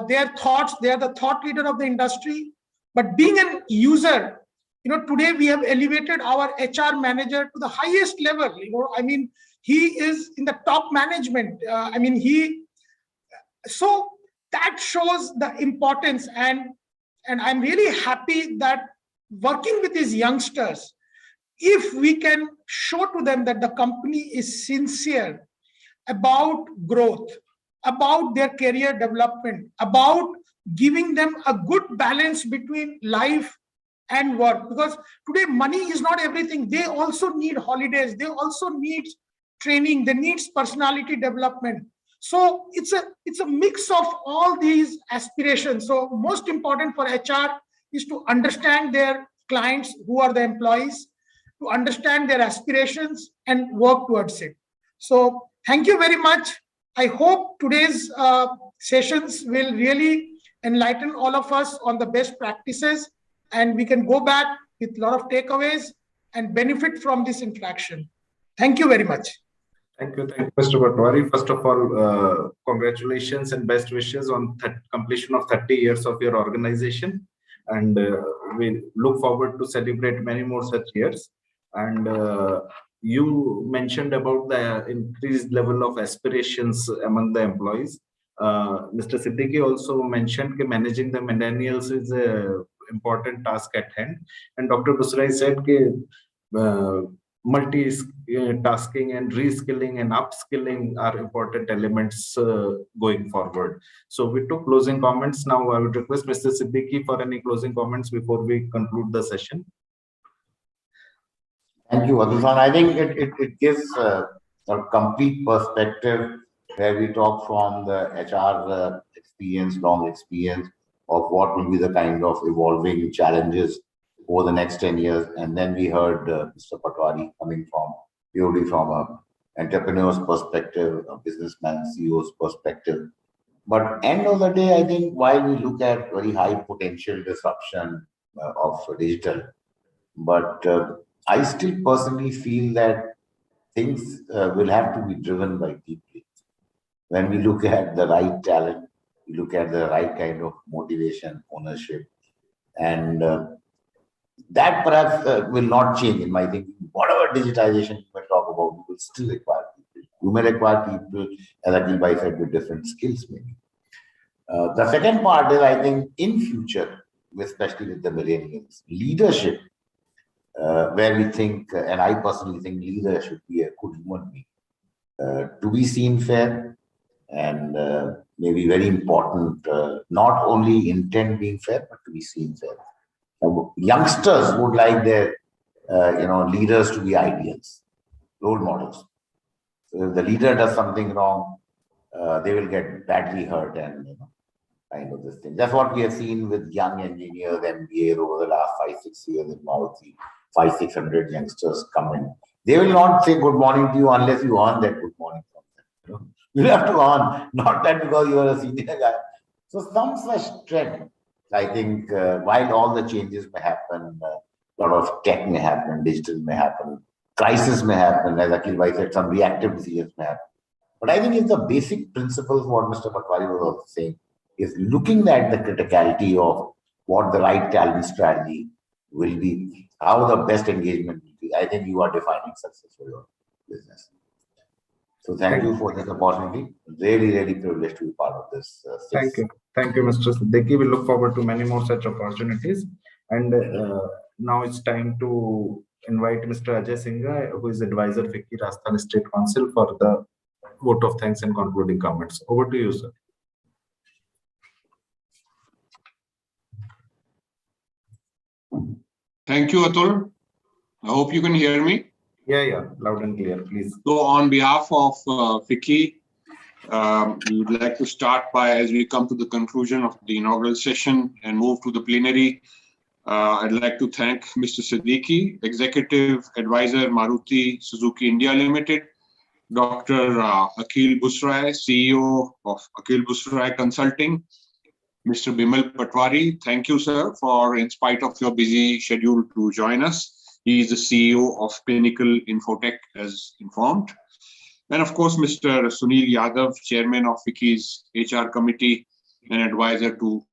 their thoughts. They are the thought leader of the industry. But being an user, today we have elevated our HR manager to the highest level. He is in the top management. So that shows the importance, and I'm really happy that working with these youngsters, if we can show to them that the company is sincere about growth, about their career development, about giving them a good balance between life and work, because today money is not everything. They also need holidays, they also need training, they need personality development. So it's a mix of all these aspirations. So most important for HR is to understand their clients, who are the employees, to understand their aspirations and work towards it. So thank you very much. I hope today's sessions will really enlighten all of us on the best practices, and we can go back with a lot of takeaways and benefit from this interaction. Thank you very much. Thank you, Mr. Patwari. First of all, congratulations and best wishes on completion of 30 years of your organization. And we look forward to celebrate many more such years. And you mentioned about the increased level of aspirations among the employees. Mr. Siddiqui also mentioned that managing the millennials is an important task at hand. And Dr. Busrai said that multitasking and reskilling and upskilling are important elements going forward. So we took closing comments. Now I would request Mr. Siddiqui for any closing comments before we conclude the session. Thank you, Adushan. I think it gives a complete perspective where we talk from the HR experience, long experience of what will be the kind of evolving challenges over the next 10 years. And then we heard Mr. Patwari coming from purely from an entrepreneur's perspective, a businessman, CEO's perspective. But end of the day, I think while we look at very high potential disruption of digital, but I still personally feel that things will have to be driven by people. When we look at the right talent, we look at the right kind of motivation, ownership, and that perhaps will not change in my thinking. Whatever digitization you may talk about, you will still require people. You may require people, as Ajay said, with different skills maybe. The second part is, I think, in future, especially with the millennials, leadership, where we think, and I personally think leader should be a good human being, to be seen fair, and maybe very important, not only intent being fair, but to be seen fair. Youngsters would like their leaders to be ideals, role models. So if the leader does something wrong, they will get badly hurt, and kind of this thing. That's what we have seen with young engineers, MBAs over the last 5-6 years in Maruti. 500-600 youngsters come in. They will not say good morning to you unless you earn that good morning from them. You have to earn, not that because you are a senior guy. So some such trend. I think while all the changes may happen, a lot of tech may happen, digital may happen, crisis may happen, as Akhil Bhai said, some reactive decisions may happen. But I think it's the basic principles what Mr. Patwari was also saying, is looking at the criticality of what the right talent strategy will be, how the best engagement will be. I think you are defining success for your business. So thank you for this opportunity. Really, really privileged to be part of this. Thank you. Thank you, Mr. Siddiqui. We look forward to many more such opportunities. And now it's time to invite Mr. Ajay Singh, who is advisor FICCI Rajasthan State Council, for the vote of thanks and concluding comments. Over to you, sir. Thank you, Atul. I hope you can hear me. Yeah, loud and clear, please. So on behalf of FICCI, we would like to start by, as we come to the conclusion of the inaugural session and move to the plenary, I'd like to thank Mr. Siddiqui, Executive Advisor, Maruti Suzuki India Limited, Dr. Akhil Busrai, CEO of Akhil Busrai Consulting, Mr. Bimal Patwari. Thank you, sir, for, in spite of your busy schedule, to join us. He is the CEO of Pinnacle Infotech, as informed. And of course, Mr. Sunil Yadav, Chairman of FICCI's HR Committee and advisor to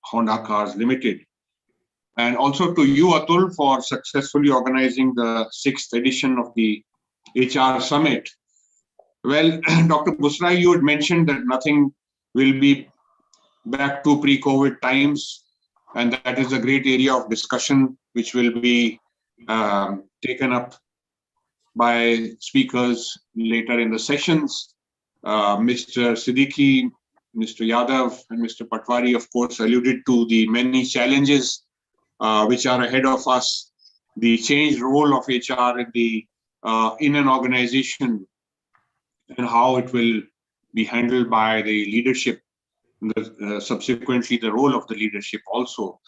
Honda Cars Limited. And also to you, Atul, for successfully organizing the 6th edition of the HR Summit. Well, Dr. Busrai, you had mentioned that nothing will be back to pre-COVID times, and that is a great area of discussion which will be taken up by speakers later in the sessions. Mr. Siddiqui, Mr. Yadav, and Mr. Patwari, of course, alluded to the many challenges which are ahead of us, the changed role of HR in an organization, and how it will be handled by the leadership, subsequently the role of the leadership also.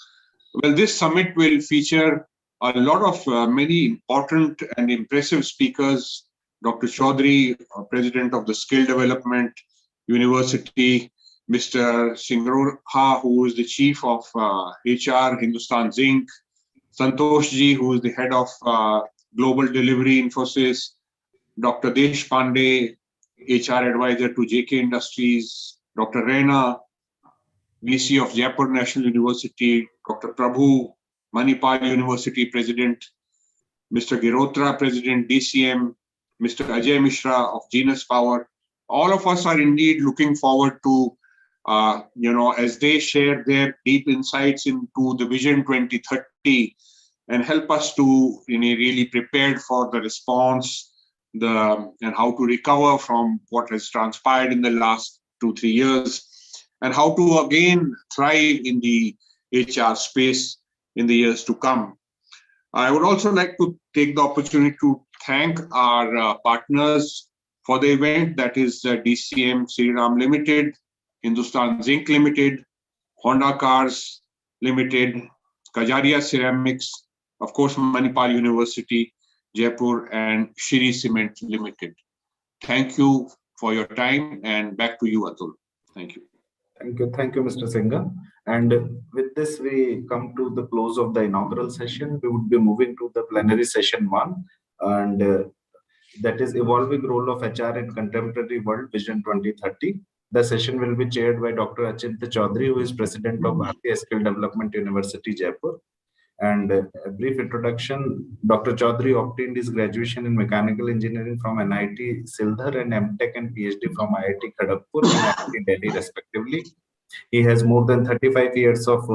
Well, this summit will feature a lot of many important and impressive speakers. Dr. Chaudhary, President of the Skill Development University, Mr. Singh, who is the Chief of HR, Hindustan Zinc, Santosh Ji, who is the Head of Global Delivery, Infosys, Dr. Deshpande, HR Advisor to JK Industries, Dr. Reina, VC of Jaipur National University, Dr. Prabhu, Manipal University President, Mr. Girotra, President, DCM, Mr. Ajay Mishra of Genus Power. All of us are indeed looking forward to, as they share their deep insights into the Vision 2030 and help us to really prepared for the response, and how to recover from what has transpired in the last 2-3 years, and how to again thrive in the HR space in the years to come. I would also like to take the opportunity to thank our partners for the event, that is DCM Sriram Limited, Hindustan Zinc Limited, Honda Cars Limited, Kajaria Ceramics, of course, Manipal University, Jaipur, and Shri Cement Limited. Thank you for your time, and back to you, Atul. Thank you. Thank you, Mr. Singh. And with this, we come to the close of the inaugural session. We would be moving to the plenary session 1, and that is Evolving Role of HR in Contemporary World Vision 2030. The session will be chaired by Dr. Ajit Chaudhary, who is President of Bharatiya Skill Development University, Jaipur. And a brief introduction, Dr. Chaudhary obtained his graduation in mechanical engineering from NIT Sildhar and MTech and PhD from IIT Kharagpur and IIT Delhi, respectively. He has more than 35 years of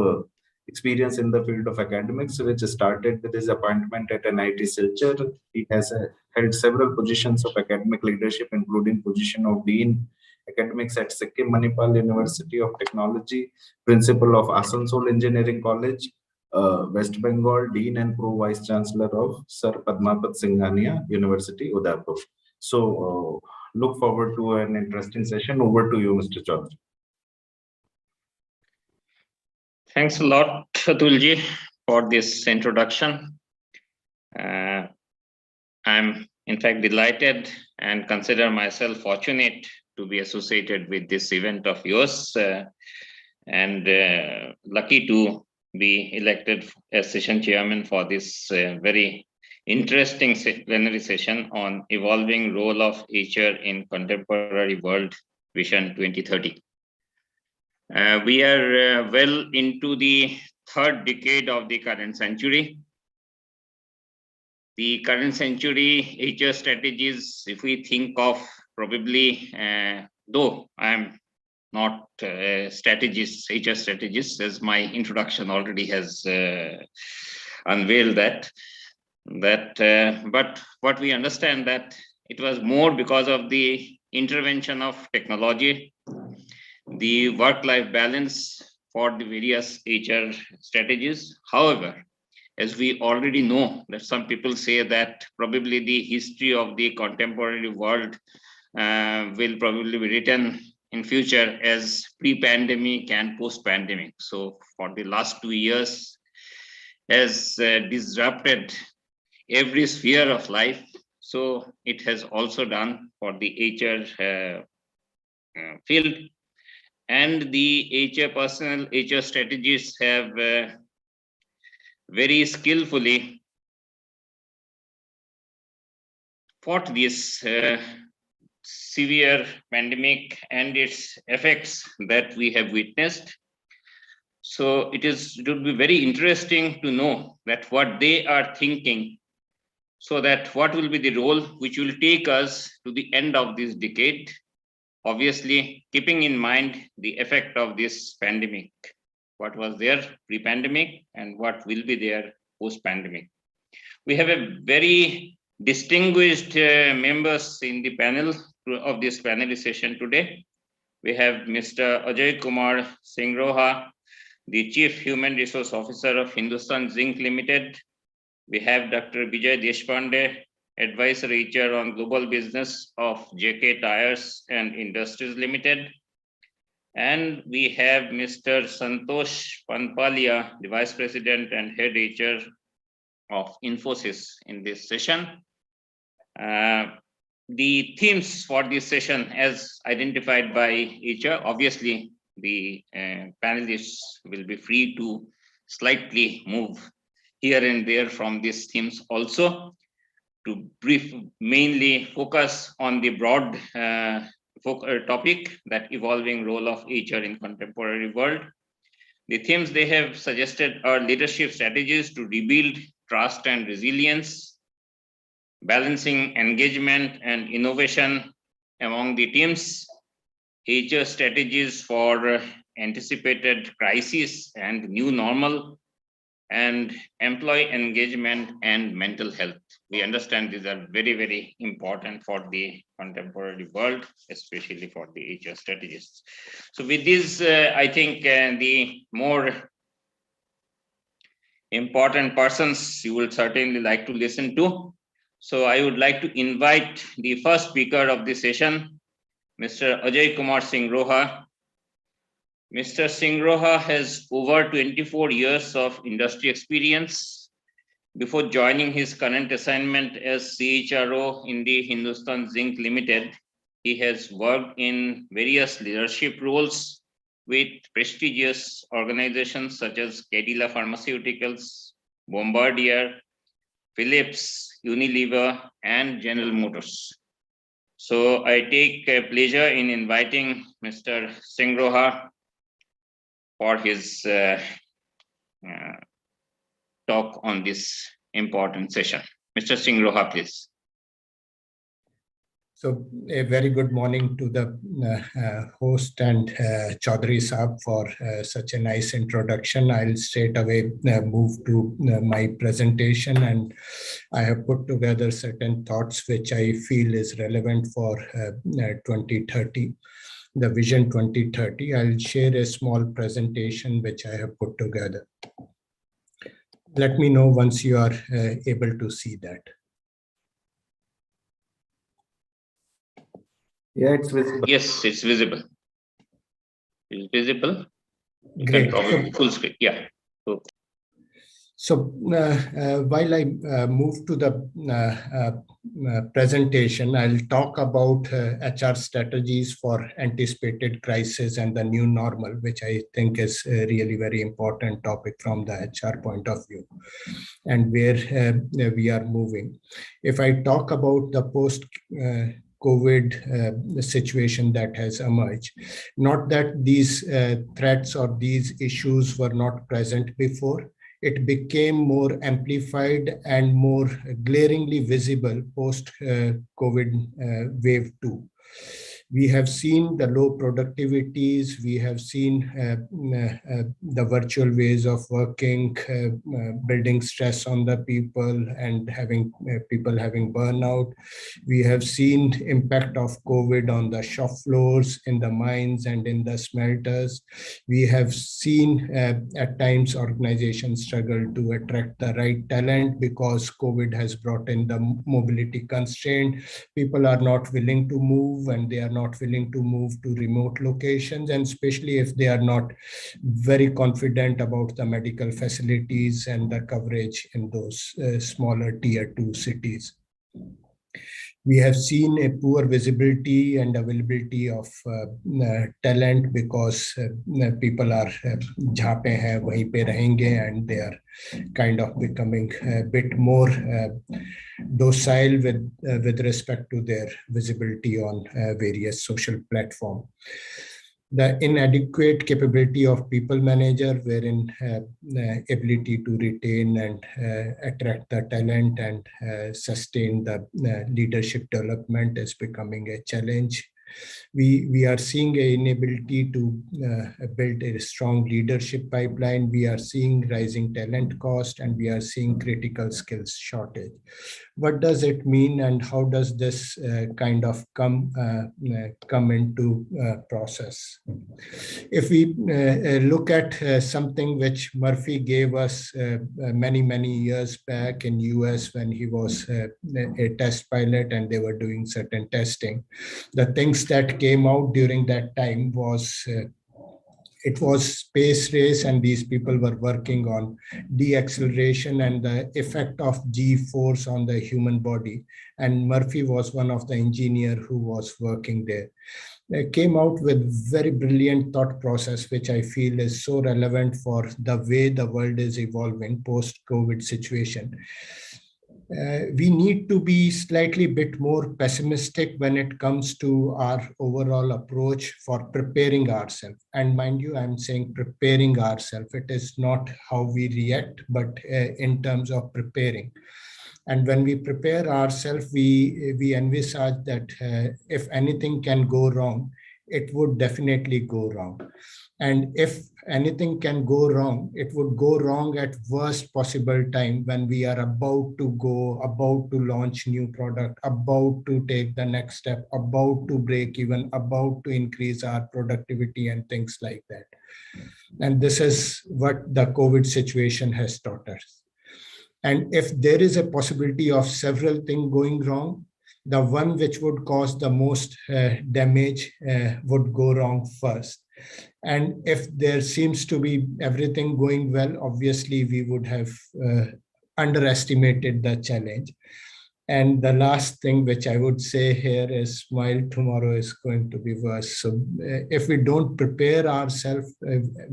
experience in the field of academics, which started with his appointment at NIT Silchar. He has held several positions of academic leadership, including position of Dean Academics at Sikkim Manipal University of Technology, Principal of Asansol Engineering College, West Bengal, Dean and Pro Vice Chancellor of Sir Padmapat Singhania University, Udaipur. So look forward to an interesting session. Over to you, Mr. Chaudhary. Thanks a lot, Atulji, for this introduction. I'm in fact delighted and consider myself fortunate to be associated with this event of yours, and lucky to be elected as session chairman for this very interesting plenary session on evolving role of HR in contemporary world Vision 2030. We are well into the third decade of the current century. The current century HR strategies, if we think of probably, though I'm not strategist, HR strategist, as my introduction already has unveiled that. But what we understand that it was more because of the intervention of technology, the work-life balance for the various HR strategies. However, as we already know that some people say that probably the history of the contemporary world will probably be written in future as pre-pandemic and post-pandemic. So for the last 2 years has disrupted every sphere of life. So it has also done for the HR field, and the HR personnel, HR strategists have very skillfully fought this severe pandemic and its effects that we have witnessed. So it would be very interesting to know that what they are thinking, so that what will be the role which will take us to the end of this decade, obviously keeping in mind the effect of this pandemic. What was there pre-pandemic and what will be there post-pandemic. We have a very distinguished members in the panel of this panel session today. We have Mr. Ajay Kumar Singh Roha, the Chief Human Resource Officer of Hindustan Zinc Limited. We have Dr. Vijay Deshpande, Advisory HR on Global Business of JK Tires and Industries Limited. And we have Mr. Santosh Panpalia, the Vice President and Head HR of Infosys in this session. The themes for this session, as identified by HR, obviously the panelists will be free to slightly move here and there from these themes also, to mainly focus on the broad topic, that evolving role of HR in contemporary world. The themes they have suggested are leadership strategies to rebuild trust and resilience, balancing engagement and innovation among the teams, HR strategies for anticipated crisis and new normal, and employee engagement and mental health. We understand these are very, very important for the contemporary world, especially for the HR strategists. So with this, I think the more important persons you will certainly like to listen to. So I would like to invite the first speaker of this session, Mr. Ajay Kumar Singh Roha. Mr. Singh Roha has over 24 years of industry experience. Before joining his current assignment as CHRO in the Hindustan Zinc Limited, he has worked in various leadership roles with prestigious organizations such as Cadila Pharmaceuticals, Bombardier, Philips, Unilever, and General Motors. So I take pleasure in inviting Mr. Singh Roha for his talk on this important session. Mr. Singh Roha, please. So a very good morning to the host and Chaudhary Saab for such a nice introduction. I'll straight away move to my presentation, and I have put together certain thoughts which I feel is relevant for 2030. The Vision 2030. I'll share a small presentation which I have put together. Let me know once you are able to see that. Yeah, it's visible. Yes, it's visible. It's visible. You Great. can probably full screen. Yeah. So while I move to the presentation, I'll talk about HR strategies for anticipated crisis and the new normal, which I think is a really very important topic from the HR point of view, and where we are moving. If I talk about the post-COVID situation that has emerged, not that these threats or these issues were not present before, it became more amplified and more glaringly visible post-COVID wave 2. We have seen the low productivities, we have seen the virtual ways of working, building stress on the people and having people having burnout. We have seen impact of COVID on the shop floors, in the mines and in the smelters. We have seen at times organizations struggle to attract the right talent because COVID has brought in the mobility constraint. People are not willing to move, and they are not willing to move to remote locations, and especially if they are not very confident about the medical facilities and the coverage in those smaller tier 2 cities. We have seen a poor visibility and availability of talent because people are jahan pe hai wahin pe rahenge, and they are kind of becoming a bit more docile with respect to their visibility on various social platforms. The inadequate capability of people manager, wherein ability to retain and attract the talent and sustain the leadership development is becoming a challenge We are seeing an inability to build a strong leadership pipeline. We are seeing rising talent cost, and we are seeing critical skills shortage. What does it mean, and how does this kind of come into process? If we look at something which Murphy gave us many years back in US when he was a test pilot and they were doing certain testing, the things that came out during that time was it was space race, and these people were working on deacceleration and the effect of G-force on the human body. And Murphy was one of the engineers who was working there. They came out with very brilliant thought process, which I feel is so relevant for the way the world is evolving post-COVID situation. We need to be slightly bit more pessimistic when it comes to our overall approach for preparing ourselves. And mind you, I'm saying preparing ourselves. It is not how we react, but in terms of preparing. And when we prepare ourselves, we envisage that if anything can go wrong, it would definitely go wrong. And if anything can go wrong, it would go wrong at worst possible time when we are about to launch new product, about to take the next step, about to break even, about to increase our productivity and things like that. And this is what the COVID situation has taught us. And if there is a possibility of several things going wrong, the one which would cause the most damage would go wrong first. And if there seems to be everything going well, obviously we would have underestimated the challenge. And the last thing which I would say here is, smile, tomorrow is going to be worse. So if we don't prepare ourselves,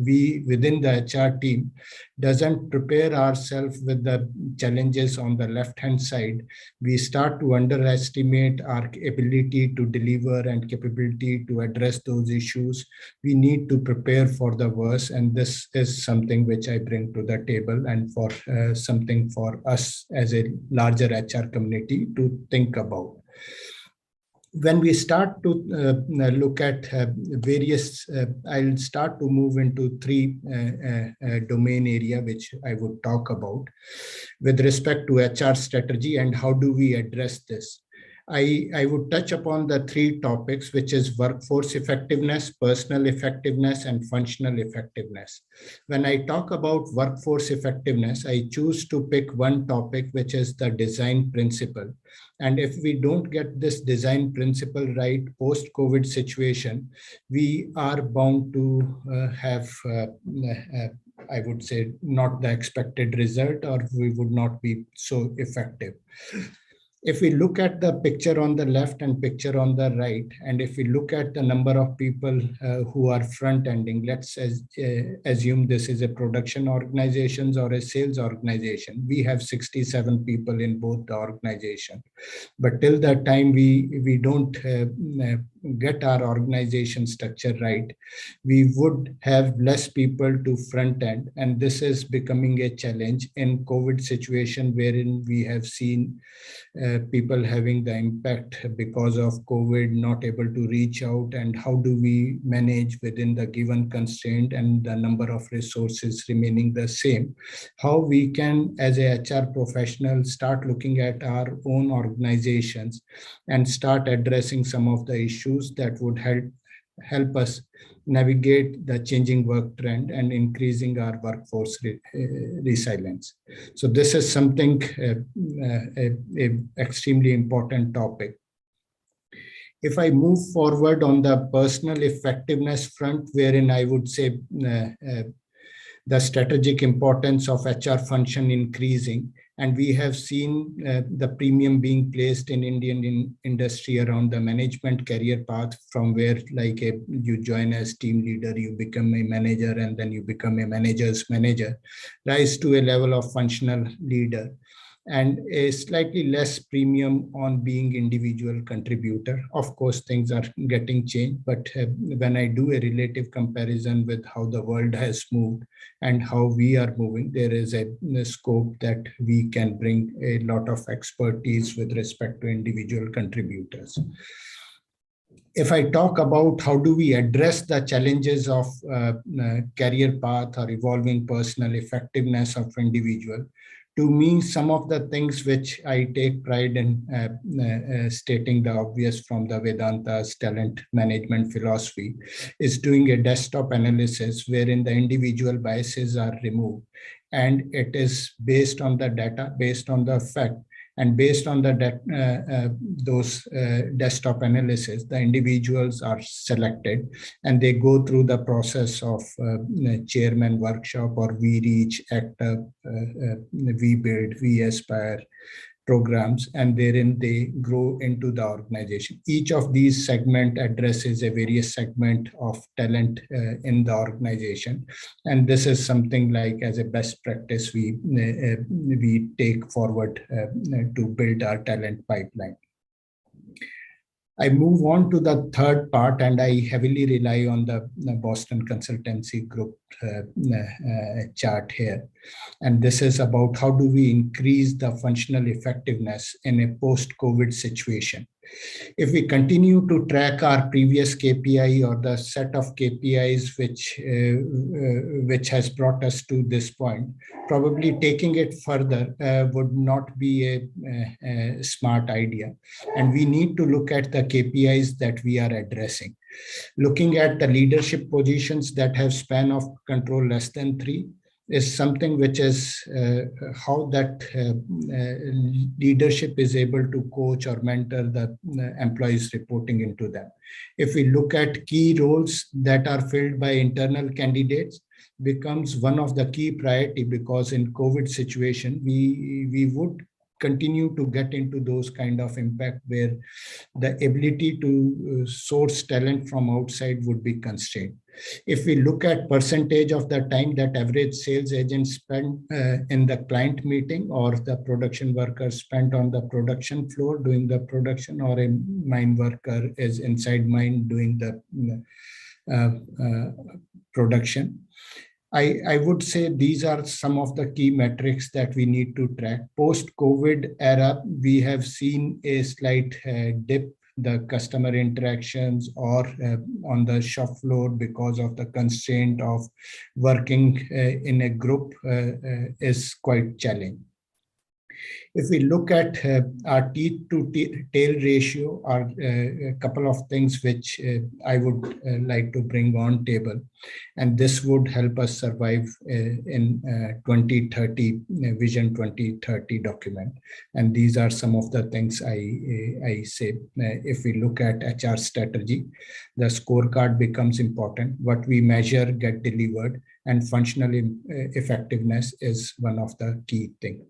we within the HR team doesn't prepare ourselves with the challenges on the left-hand side, we start to underestimate our ability to deliver and capability to address those issues. We need to prepare for the worst. And this is something which I bring to the table, and for something for us as a larger HR community to think about. When we start to look at various, I'll start to move into three domain area which I would talk about with respect to HR strategy and how do we address this. I would touch upon the three topics, which is workforce effectiveness, personal effectiveness, and functional effectiveness. When I talk about workforce effectiveness, I choose to pick one topic, which is the design principle. And if we don't get this design principle right post-COVID situation, we are bound to have I would say not the expected result, or we would not be so effective. If we look at the picture on the left and picture on the right, and if we look at the number of people who are front-ending, let's assume this is a production organization or a sales organization. We have 67 people in both the organization. But till that time we don't get our organization structure right, we would have less people to front end. And this is becoming a challenge in COVID situation, wherein we have seen people having the impact because of COVID, not able to reach out, and how do we manage within the given constraint and the number of resources remaining the same, how we can as a HR professional start looking at our own organizations and start addressing some of the issues that would help us navigate the changing work trend and increasing our workforce resilience. So this is something a extremely important topic. If I move forward on the personal effectiveness front, wherein I would say the strategic importance of HR function increasing, and we have seen the premium being placed in Indian industry around the management career path, from where you join as team leader, you become a manager, and then you become a manager's manager, rise to a level of functional leader, and a slightly less premium on being individual contributor. Of course, things are getting changed, but when I do a relative comparison with how the world has moved and how we are moving, there is a scope that we can bring a lot of expertise with respect to individual contributors. if I talk about how do we address the challenges of career path or evolving personal effectiveness of individual, to me, some of the things which I take pride in stating the obvious from the Vedanta's talent management philosophy is doing a desktop analysis wherein the individual biases are removed. And it is based on the data, based on the fact, and based on the those desktop analysis, the individuals are selected and they go through the process of chairman workshop or we reach, act up, we build, we aspire programs, and therein they grow into the organization. Each of these segment addresses a various segment of talent in the organization, and this is something like as a best practice we take forward to build our talent pipeline. I move on to the third part, and I heavily rely on the Boston Consultancy Group chart here. And this is about how do we increase the functional effectiveness in a post-COVID situation. If we continue to track our previous KPI or the set of KPIs which has brought us to this point, probably taking it further would not be a smart idea. And we need to look at the KPIs that we are addressing. Looking at the leadership positions that have span of control less than 3 is something which is how that leadership is able to coach or mentor the employees reporting into them. If we look at key roles that are filled by internal candidates, becomes one of the key priority, because in COVID situation, we would continue to get into those kind of impact where the ability to source talent from outside would be constrained. If we look at percentage of the time that average sales agent spent in the client meeting or the production worker spent on the production floor doing the production, or a mine worker is inside mine doing the production, I would say these are some of the key metrics that we need to track. Post-COVID era, we have seen a slight dip the customer interactions or on the shop floor because of the constraint of working in a group is quite challenging. If we look at our teeth to tail ratio, are a couple of things which I would like to bring on table, and this would help us survive in 2030 Vision 2030 document. And these are some of the things I say. If we look at HR strategy, the scorecard becomes important. What we measure get delivered, and functional effectiveness is one of the key things.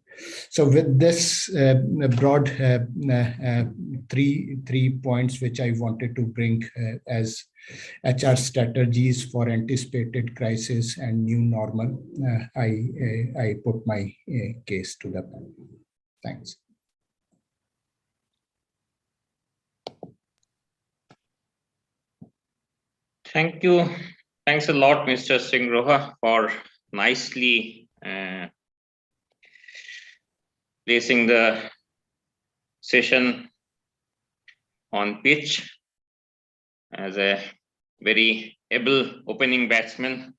So with this broad three points which I wanted to bring as HR strategies for anticipated crisis and new normal, I put my case to the panel. Thanks. Thank you. Thanks a lot, Mr. Singh Roha, for nicely placing the session on pitch. As a very able opening batsman,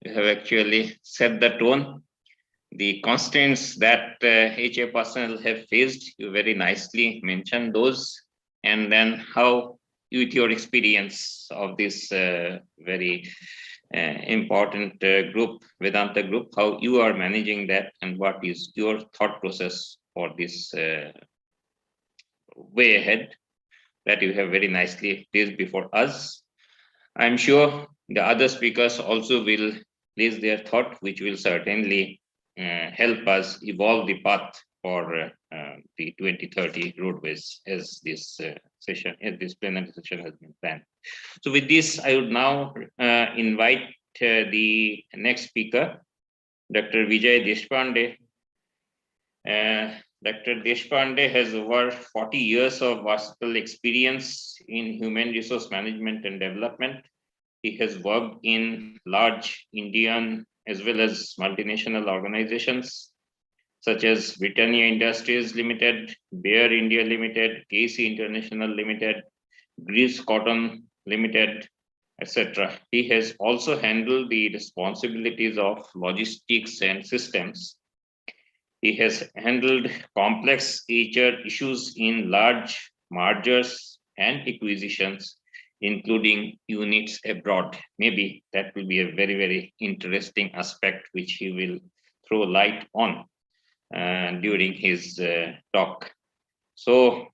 you have actually set the tone. The constraints that HR personnel have faced, you very nicely mentioned those, and then how, with your experience of this very important group, Vedanta group, how you are managing that, and what is your thought process for this way ahead that you have very nicely placed before us. I'm sure the other speakers also will place their thought, which will certainly help us evolve the path for the 2030 roadways as this session, as this plenary session has been planned. So with this, I would now invite the next speaker, Dr. Vijay Deshpande. Dr. Deshpande has over 40 years of versatile experience in human resource management and development. He has worked in large Indian as well as multinational organizations such as Britannia Industries Limited, Bayer India Limited, KC International Limited, Greece Cotton Limited, etc. He has also handled the responsibilities of logistics and systems. He has handled complex HR issues in large mergers and acquisitions, including units abroad. Maybe that will be a very, very interesting aspect which he will throw light on during his talk. So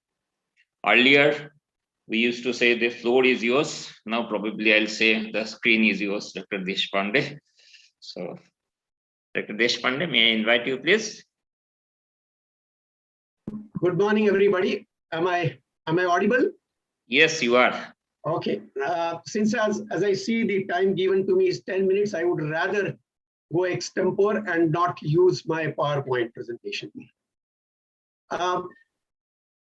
earlier, we used to say the floor is yours. Now probably I'll say the screen is yours, Dr. Deshpande. So, Dr. Deshpande, may I invite you, please? Good morning, everybody. Am I audible? Yes, you are. Okay. Since as I see the time given to me is 10 minutes, I would rather go extempore and not use my PowerPoint presentation.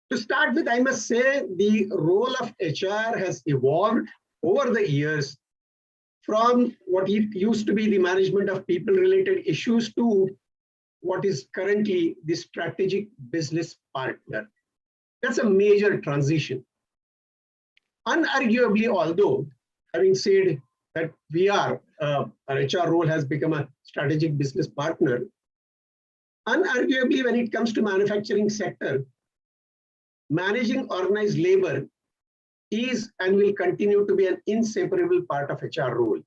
To start with, I must say the role of HR has evolved over the years from what it used to be the management of people-related issues to what is currently the strategic business partner. That's a major transition. Unarguably, although having said that our HR role has become a strategic business partner, unarguably when it comes to manufacturing sector, managing organized labor is and will continue to be an inseparable part of HR role.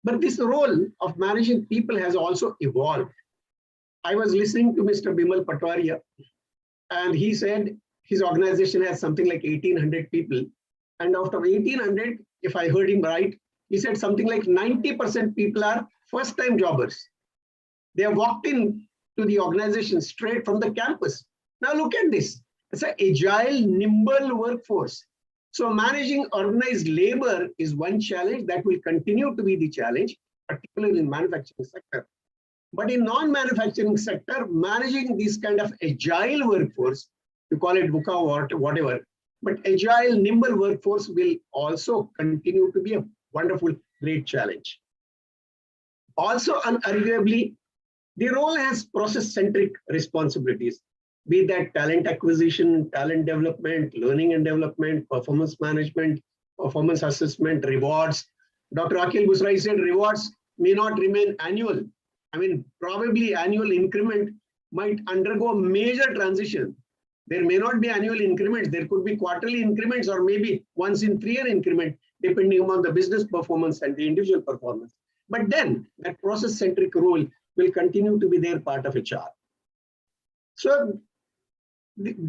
But this role of managing people has also evolved. I was listening to Mr. Bimal Patwaria, and he said his organization has something like 1,800 people. And out of 1,800, if I heard him right, he said something like 90% people are first-time jobbers. They have walked in to the organization straight from the campus. Now look at this. It's an agile, nimble workforce. So managing organized labor is one challenge that will continue to be the challenge, particularly in manufacturing sector. But in non-manufacturing sector, managing this kind of agile workforce, you call it VUCA or whatever, but agile, nimble workforce will also continue to be a wonderful, great challenge. Also, unarguably, the role has process-centric responsibilities, be that talent acquisition, talent development, learning and development, performance management, performance assessment, rewards. Dr. Akhil Busrai said rewards may not remain annual. I mean, probably annual increment might undergo major transition. There may not be annual increments. There could be quarterly increments or maybe once in 3-year increment, depending on the business performance and the individual performance. But then that process-centric role will continue to be their part of HR. So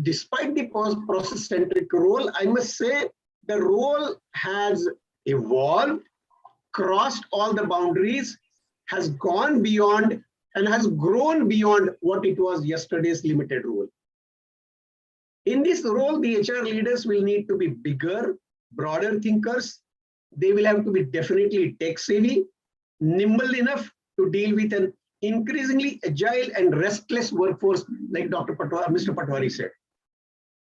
despite the process-centric role, I must say the role has evolved, crossed all the boundaries, has gone beyond and has grown beyond what it was yesterday's limited role. In this role, the HR leaders will need to be bigger, broader thinkers. They will have to be definitely tech savvy, nimble enough to deal with an increasingly agile and restless workforce, like Mr. Patwari said.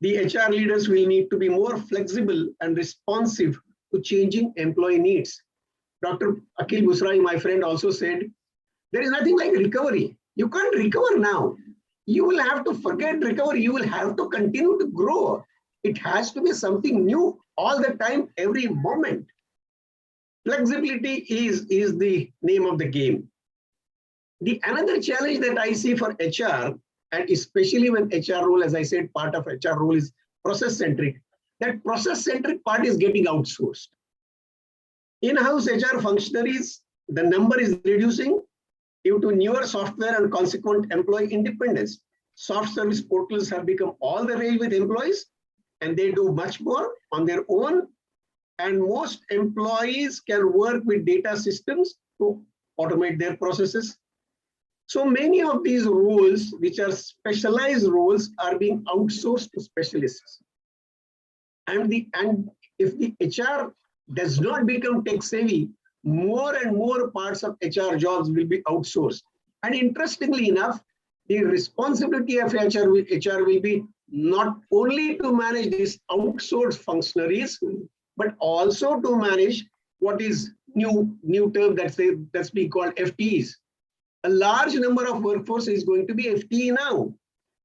The HR leaders will need to be more flexible and responsive to changing employee needs. Dr. Akhil Busrai, my friend, also said, there is nothing like recovery. You can't recover now. You will have to forget recovery. You will have to continue to grow. It has to be something new all the time, every moment. Flexibility is the name of the game. The another challenge that I see for HR, and especially when HR role, as I said, part of HR role is process-centric, that process-centric part is getting outsourced. In-house HR functionaries, the number is reducing due to newer software and consequent employee independence. Soft service portals have become all the rage with employees, and they do much more on their own. And most employees can work with data systems to automate their processes. So many of these roles, which are specialized roles, are being outsourced to specialists. And if the HR does not become tech savvy, more and more parts of HR jobs will be outsourced. And interestingly enough, the responsibility of HR will be not only to manage these outsourced functionaries, but also to manage what is new term that's being called FTEs. A large number of workforce is going to be FTE now,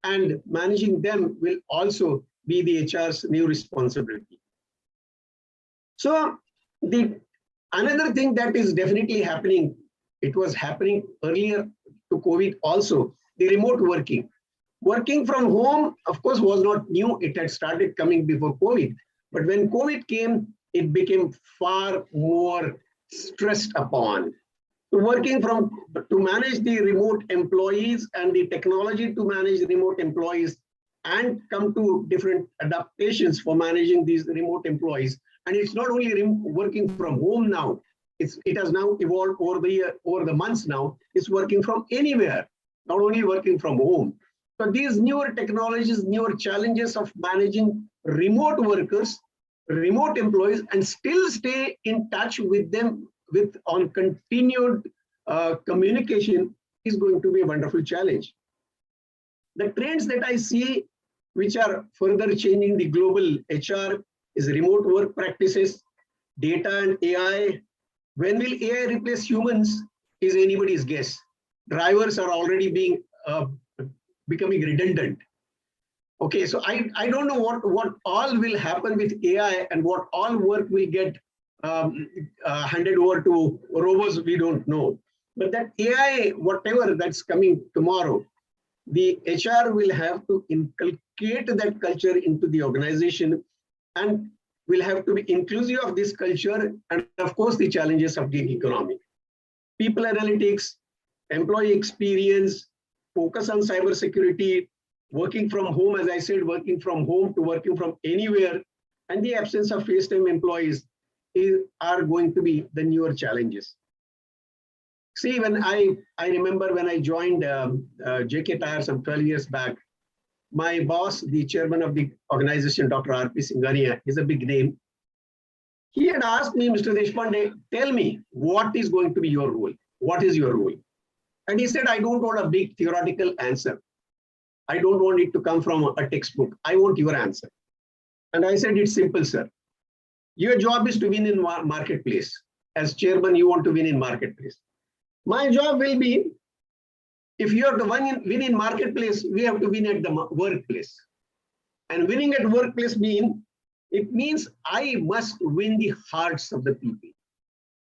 and managing them will also be the HR's new responsibility. So another thing that is definitely happening, it was happening earlier to COVID also, the remote working. Working from home, of course, was not new. It had started coming before COVID. But when COVID came, it became far more stressed upon. To manage the remote employees and the technology to manage remote employees and come to different adaptations for managing these remote employees. And it's not only working from home now, it has now evolved over the months now. It's working from anywhere, not only working from home. So these newer technologies, newer challenges of managing remote workers, remote employees, and still stay in touch with them on continued communication is going to be a wonderful challenge. The trends that I see, which are further changing the global HR, is remote work practices, data and AI. When will AI replace humans is anybody's guess. Drivers are already becoming redundant. Okay, so I don't know what all will happen with AI and what all work will get handed over to robots, we don't know. But that AI, whatever that's coming tomorrow, the HR will have to inculcate that culture into the organization and will have to be inclusive of this culture and of course the challenges of gig economy. People analytics, employee experience, focus on cybersecurity, working from home, as I said, working from home to working from anywhere, and the absence of face-time employees are going to be the newer challenges. See, when I remember when I joined JK Tyre some 12 years back, my boss, the chairman of the organization, Dr. R.P. Singh, is a big name. He had asked me, Mr. Deshpande, tell me, what is going to be your role? What is your role? And he said, I don't want a big theoretical answer. I don't want it to come from a textbook. I want your answer. And I said, it's simple, sir. Your job is to win in marketplace. As chairman, you want to win in marketplace. My job will be, if you have to win in marketplace, we have to win at the workplace. And winning at workplace means I must win the hearts of the people.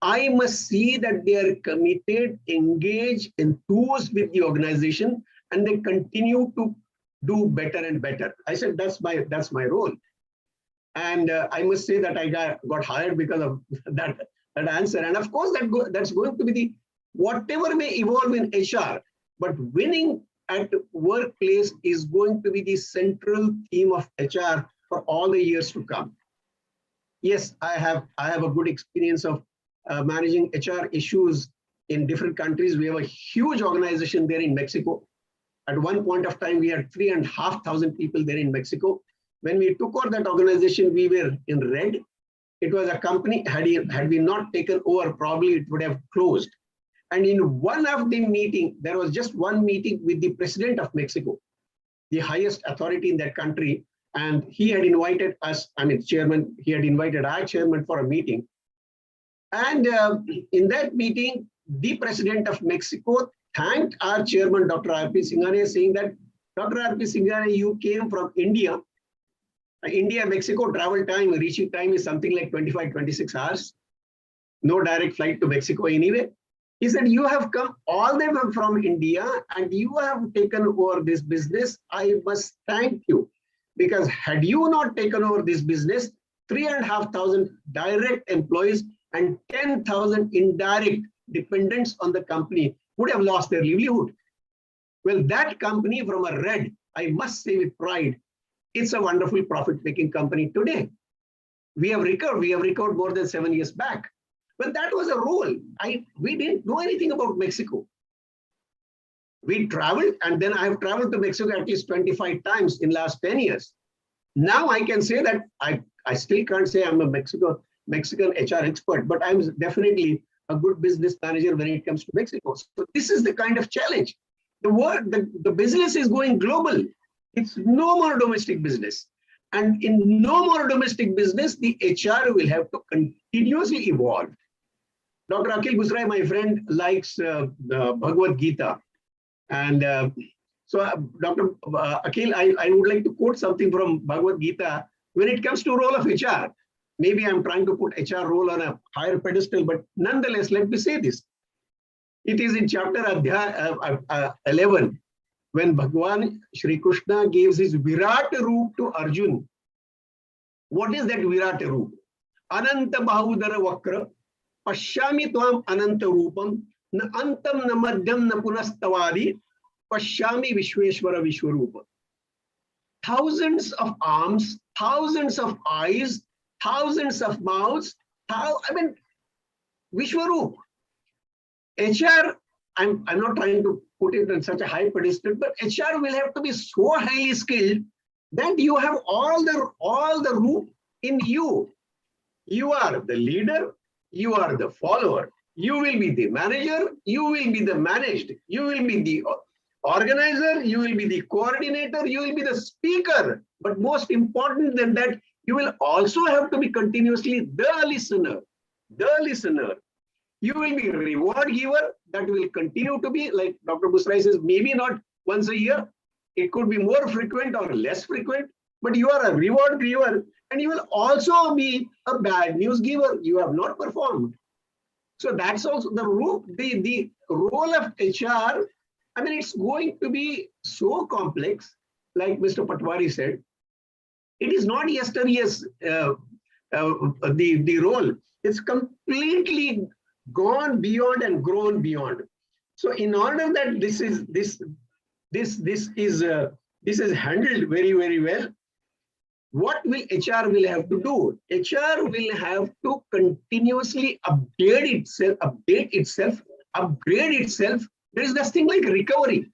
I must see that they are committed, engaged, enthused with the organization, and they continue to do better and better. I said, that's my role. And I must say that I got hired because of that answer. And of course, that's going to be the, whatever may evolve in HR, but winning at workplace is going to be the central theme of HR for all the years to come. Yes, I have a good experience of managing HR issues in different countries. We have a huge organization there in Mexico. At one point of time, we had 3,500 people there in Mexico. When we took over that organization, we were in red. It was a company, had we not taken over, probably it would have closed. And in one of the meeting, there was just one meeting with the president of Mexico, the highest authority in that country. And he had invited us, chairman, he had invited our chairman for a meeting. And in that meeting, the president of Mexico thanked our chairman, Dr. R.P. Singh, saying that, Dr. R.P. Singh, you came from India. Mexico travel time, reaching time is something like 25, 26 hours. No direct flight to Mexico anyway. He said, you have come all the way from India and you have taken over this business. I must thank you, because had you not taken over this business, 3,500 direct employees and 10,000 indirect dependents on the company would have lost their livelihood. Well, that company from a red, I must say with pride, it's a wonderful profit-making company today. We have recovered more than 7 years back. But that was a role. We didn't know anything about Mexico. We traveled, and then I have traveled to Mexico at least 25 times in the last 10 years. Now I can say that I still can't say I'm a Mexican HR expert, but I'm definitely a good business manager when it comes to Mexico. So this is the kind of challenge. The business is going global. It's no more domestic business. And in no more domestic business, the HR will have to continuously evolve. Dr. Akhil Gusrai, my friend, likes the Bhagavad Gita. And Dr. Akhil, I would like to quote something from Bhagavad Gita when it comes to role of HR. maybe I'm trying to put HR role on a higher pedestal, but nonetheless, let me say this. It is in chapter 11, when Bhagwan Shri Krishna gives his Virat Roop to Arjun. What is that Virat Roop? Ananta Bahudara Vakra, Pashyami Tvam Ananta Roopam, Na Antam Na Madhyam Na Punastavadi, Pashyami Vishweshwara Vishwarupa. Thousands of arms, thousands of eyes, thousands of mouths, Vishwarup. HR, I'm not trying to put it on such a high pedestal, but HR will have to be so highly skilled that you have all the root in you. You are the leader, you are the follower, you will be the manager, you will be the managed, you will be the organizer, you will be the coordinator, you will be the speaker. But most important than that, you will also have to be continuously the listener. You will be a reward giver. That will continue to be, like Dr. Busrai says, maybe not once a year. It could be more frequent or less frequent, but you are a reward giver, and you will also be a bad news giver. You have not performed. So that's also the role of HR. I mean, it's going to be so complex, like Mr. Patwari said. It is not yesterday's the role. It's completely gone beyond and grown beyond. So in order that this is handled very, very well, what will HR will have to do? HR will have to continuously upgrade itself. There is nothing like recovery.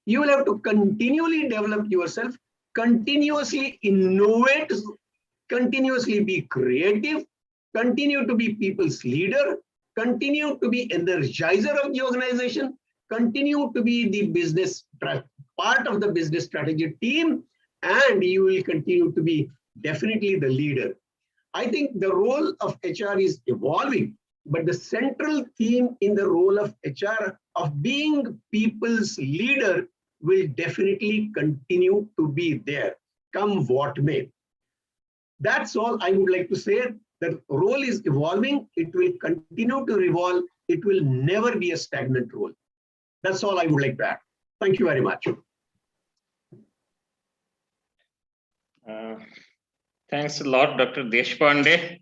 You will have to continually develop yourself, continuously innovate, continuously be creative, continue to be people's leader, continue to be energizer of the organization, continue to be the business part of the business strategy team, and you will continue to be definitely the leader. I think the role of HR is evolving, but the central theme in the role of HR of being people's leader will definitely continue to be there, come what may. That's all I would like to say. The role is evolving. It will continue to revolve. It will never be a stagnant role. That's all I would like to add. Thank you very much. Thanks a lot, Dr. Deshpande.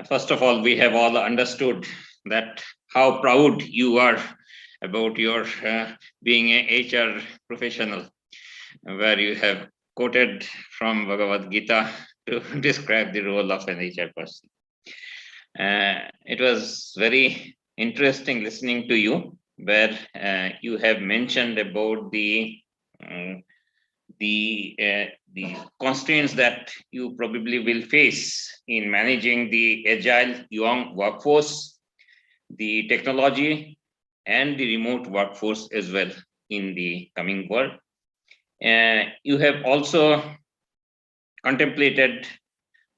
First of all, we have all understood that how proud you are about your being an HR professional, where you have quoted from Bhagavad Gita to describe the role of an HR person. It was very interesting listening to you, where you have mentioned about the constraints that you probably will face in managing the agile young workforce, the technology, and the remote workforce as well in the coming world. You have also contemplated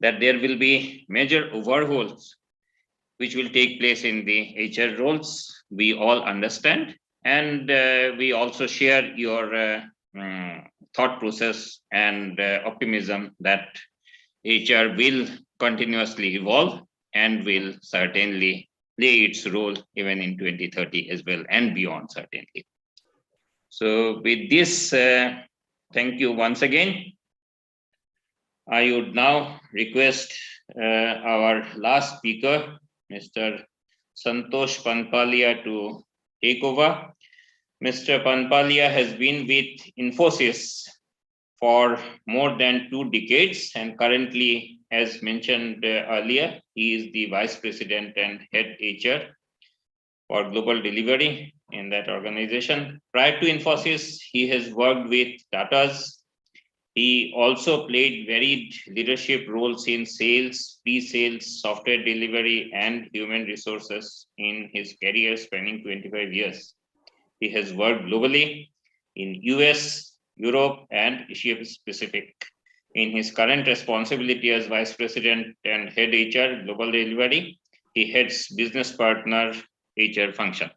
that there will be major overhauls which will take place in the HR roles. We all understand, and we also share your thought process and optimism that HR will continuously evolve and will certainly play its role even in 2030 as well and beyond, certainly. So with this, thank you once again. I would now request our last speaker, Mr. Santosh Panpalia, to take over. Mr. Panpalia has been with Infosys for more than 2 decades, and currently, as mentioned earlier, he is the Vice President and Head HR for Global Delivery in that organization. Prior to Infosys, he has worked with Tata's. He also played varied leadership roles in sales, pre-sales, software delivery, and human resources in his career spanning 25 years. He has worked globally in US, Europe, and Asia Pacific. In his current responsibility as Vice President and Head HR Global Delivery, he heads business partner HR function.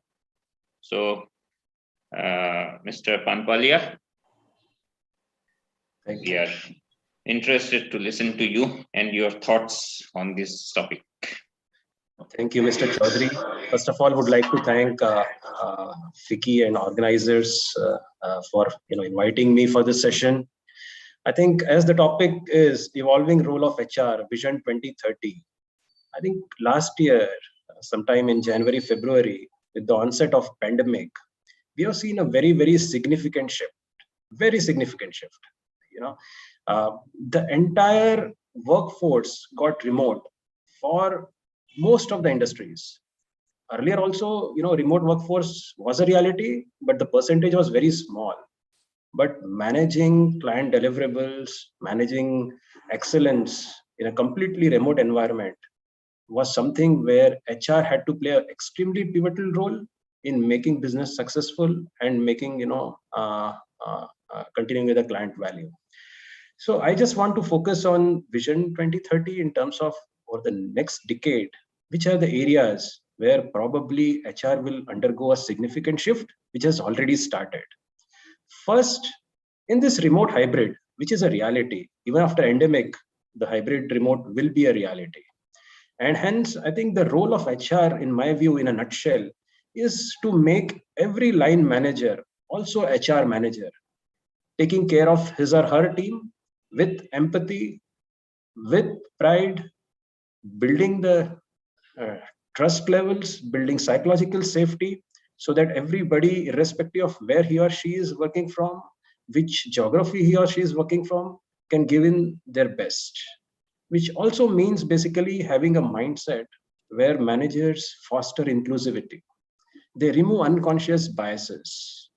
So, Mr. Panpalia, Thank we you. are interested to listen to you and your thoughts on this topic. Thank you, Mr. Chaudhary. First of all, would like to thank FICCI and organizers for inviting me for this session. I think as the topic is evolving role of HR, Vision 2030. I think last year, sometime in January, February, with the onset of pandemic, we have seen a very, very significant shift. Very significant shift. The entire workforce got remote for most of the industries. Earlier also, remote workforce was a reality, but the percentage was very small. But managing client deliverables, managing excellence in a completely remote environment was something where HR had to play an extremely pivotal role in making business successful and making, continuing with the client value. So I just want to focus on Vision 2030 in terms of for the next decade, which are the areas where probably HR will undergo a significant shift, which has already started. First, in this remote hybrid, which is a reality, even after endemic, the hybrid remote will be a reality. And hence, I think the role of HR, in my view, in a nutshell, is to make every line manager also HR manager, taking care of his or her team with empathy, with pride, building the trust levels, building psychological safety, so that everybody, irrespective of where he or she is working from, which geography he or she is working from, can give in their best. Which also means basically having a mindset where managers foster inclusivity. They remove unconscious biases.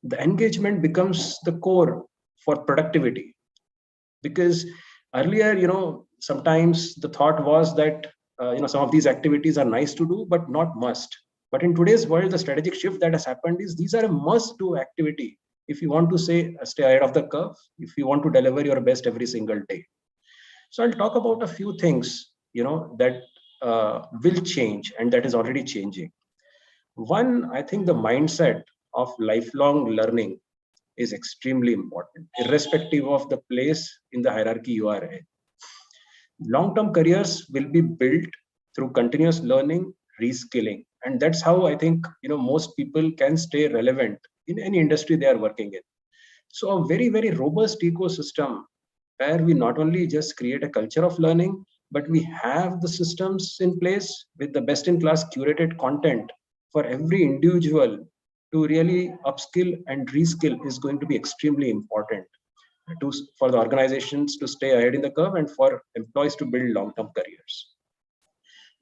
The engagement becomes the core for productivity. Because earlier, sometimes the thought was that some of these activities are nice to do, but not must. But in today's world, the strategic shift that has happened is these are a must-do activity if you want to stay ahead of the curve, if you want to deliver your best every single day. So I'll talk about a few things, that will change and that is already changing. One, I think the mindset of lifelong learning is extremely important, irrespective of the place in the hierarchy you are in. Long-term careers will be built through continuous learning, reskilling, and that's how I think most people can stay relevant in any industry they are working in. So a very, very robust ecosystem where we not only just create a culture of learning, but we have the systems in place with the best-in-class curated content for every individual to really upskill and reskill is going to be extremely important for the organizations to stay ahead in the curve and for employees to build long-term careers.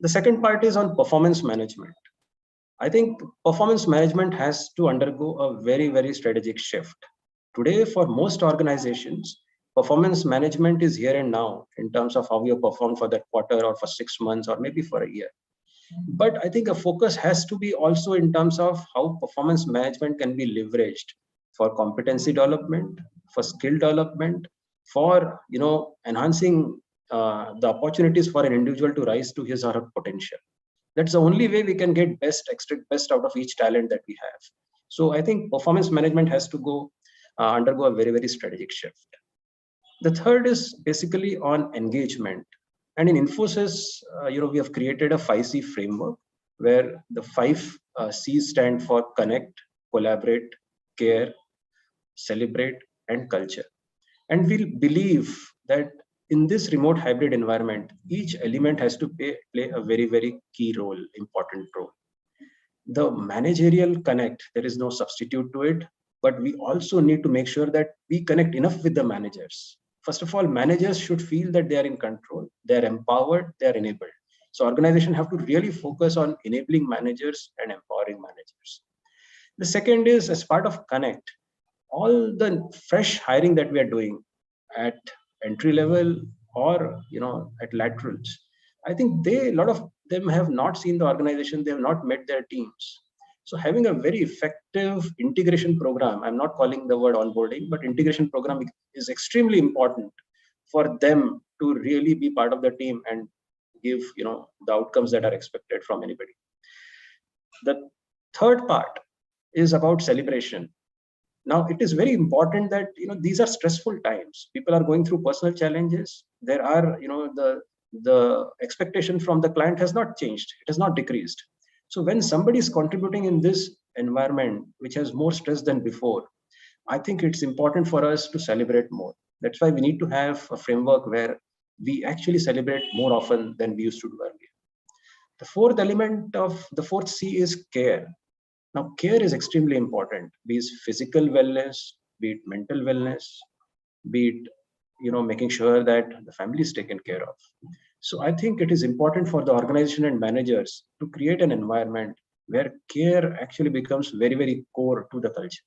The second part is on performance management. I think performance management has to undergo a very, very strategic shift. Today, for most organizations, performance management is here and now in terms of how you perform for that quarter or for 6 months or maybe for a year. But I think a focus has to be also in terms of how performance management can be leveraged for competency development, for skill development, for enhancing the opportunities for an individual to rise to his or her potential. That's the only way we can get extract best out of each talent that we have. So I think performance management has to undergo a very, very strategic shift. The third is basically on engagement. And in Infosys, we have created a 5C framework where the 5 C's stand for connect, collaborate, care, celebrate, and culture. And we believe that in this remote hybrid environment, each element has to play a very, very key role, important role. The managerial connect, there is no substitute to it, but we also need to make sure that we connect enough with the managers. First of all, managers should feel that they are in control, they are empowered, they are enabled. So organizations have to really focus on enabling managers and empowering managers. The second is, as part of Connect, all the fresh hiring that we are doing at entry level or at laterals, I think a lot of them have not seen the organization, they have not met their teams. So having a very effective integration program, I'm not calling the word onboarding, but integration program is extremely important for them to really be part of the team and give the outcomes that are expected from anybody. The third part is about celebration. Now, it is very important that these are stressful times. People are going through personal challenges. There are the expectation from the client has not changed. It has not decreased. So when somebody is contributing in this environment which has more stress than before, I think it's important for us to celebrate more. That's why we need to have a framework where we actually celebrate more often than we used to do earlier. The fourth element of the fourth C is care. Now, care is extremely important, be it physical wellness, be it mental wellness, be it making sure that the family is taken care of. So I think it is important for the organization and managers to create an environment where care actually becomes very, very core to the culture.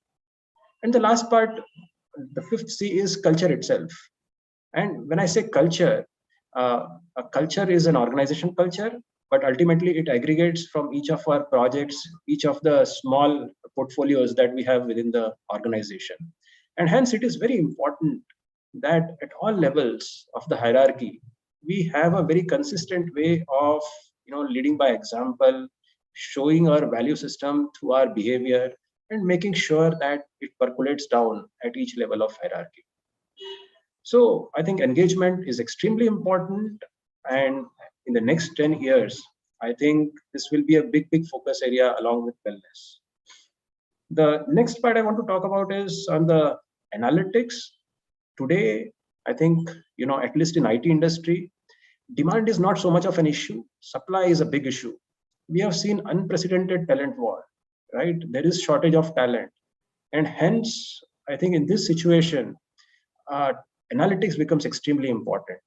And the last part, the fifth C is culture itself. And when I say culture, a culture is an organization culture, but ultimately it aggregates from each of our projects, each of the small portfolios that we have within the organization. And hence it is very important that at all levels of the hierarchy, we have a very consistent way of leading by example, showing our value system through our behavior, and making sure that it percolates down at each level of hierarchy. So I think engagement is extremely important. And in the next 10 years, I think this will be a big, big focus area along with wellness. The next part I want to talk about is on the analytics. Today, I think, at least in IT industry, demand is not so much of an issue. Supply is a big issue. We have seen unprecedented talent war, right? There is shortage of talent. And hence, I think in this situation, analytics becomes extremely important.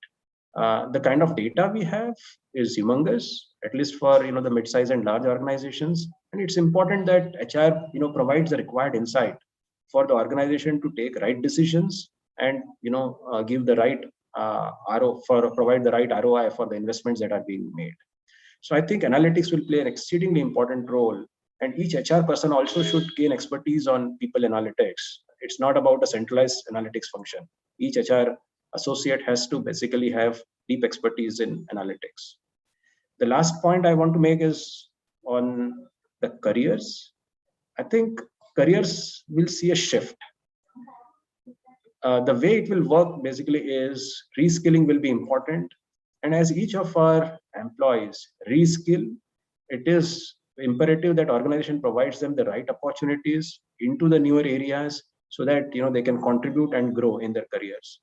The kind of data we have is humongous, at least for the mid-size and large organizations, and it's important that HR provides the required insight for the organization to take right decisions and give the right provide the right ROI for the investments that are being made. So I think analytics will play an exceedingly important role, and each HR person also should gain expertise on people analytics. It's not about a centralized analytics function. Each HR associate has to basically have deep expertise in analytics. The last point I want to make is on the careers. I think careers will see a shift. The way it will work basically is reskilling will be important. And as each of our employees reskill, it is imperative that organization provides them the right opportunities into the newer areas so that they can contribute and grow in their careers.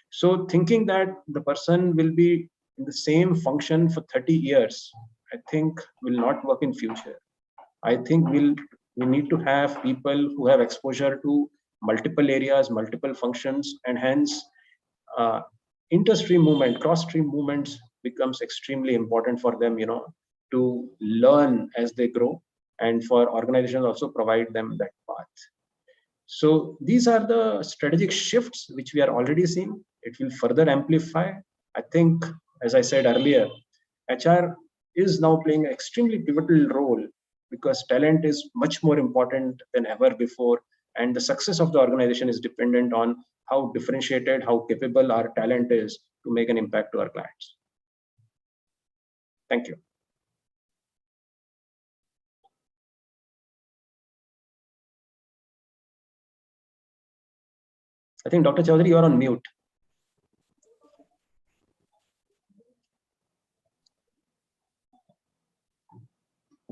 So thinking that the person will be in the same function for 30 years, I think will not work in future. I think we need to have people who have exposure to multiple areas, multiple functions, and hence inter-stream movement, cross-stream movements becomes extremely important for them, to learn as they grow, and for organizations also provide them that path. So these are the strategic shifts which we are already seeing. It will further amplify. I think, as I said earlier, HR is now playing an extremely pivotal role because talent is much more important than ever before. And the success of the organization is dependent on how differentiated, how capable our talent is to make an impact to our clients. Thank you. I think Dr. Chaudhary, you are on mute.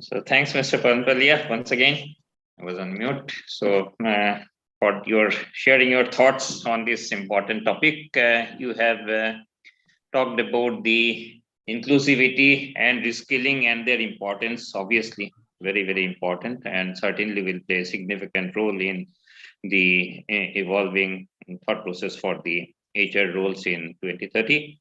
So thanks, Mr. Panpalia. Once again, I was on mute. So for your sharing your thoughts on this important topic, you have talked about the inclusivity and reskilling and their importance, obviously very, very important, and certainly will play a significant role in the evolving thought process for the HR roles in 2030.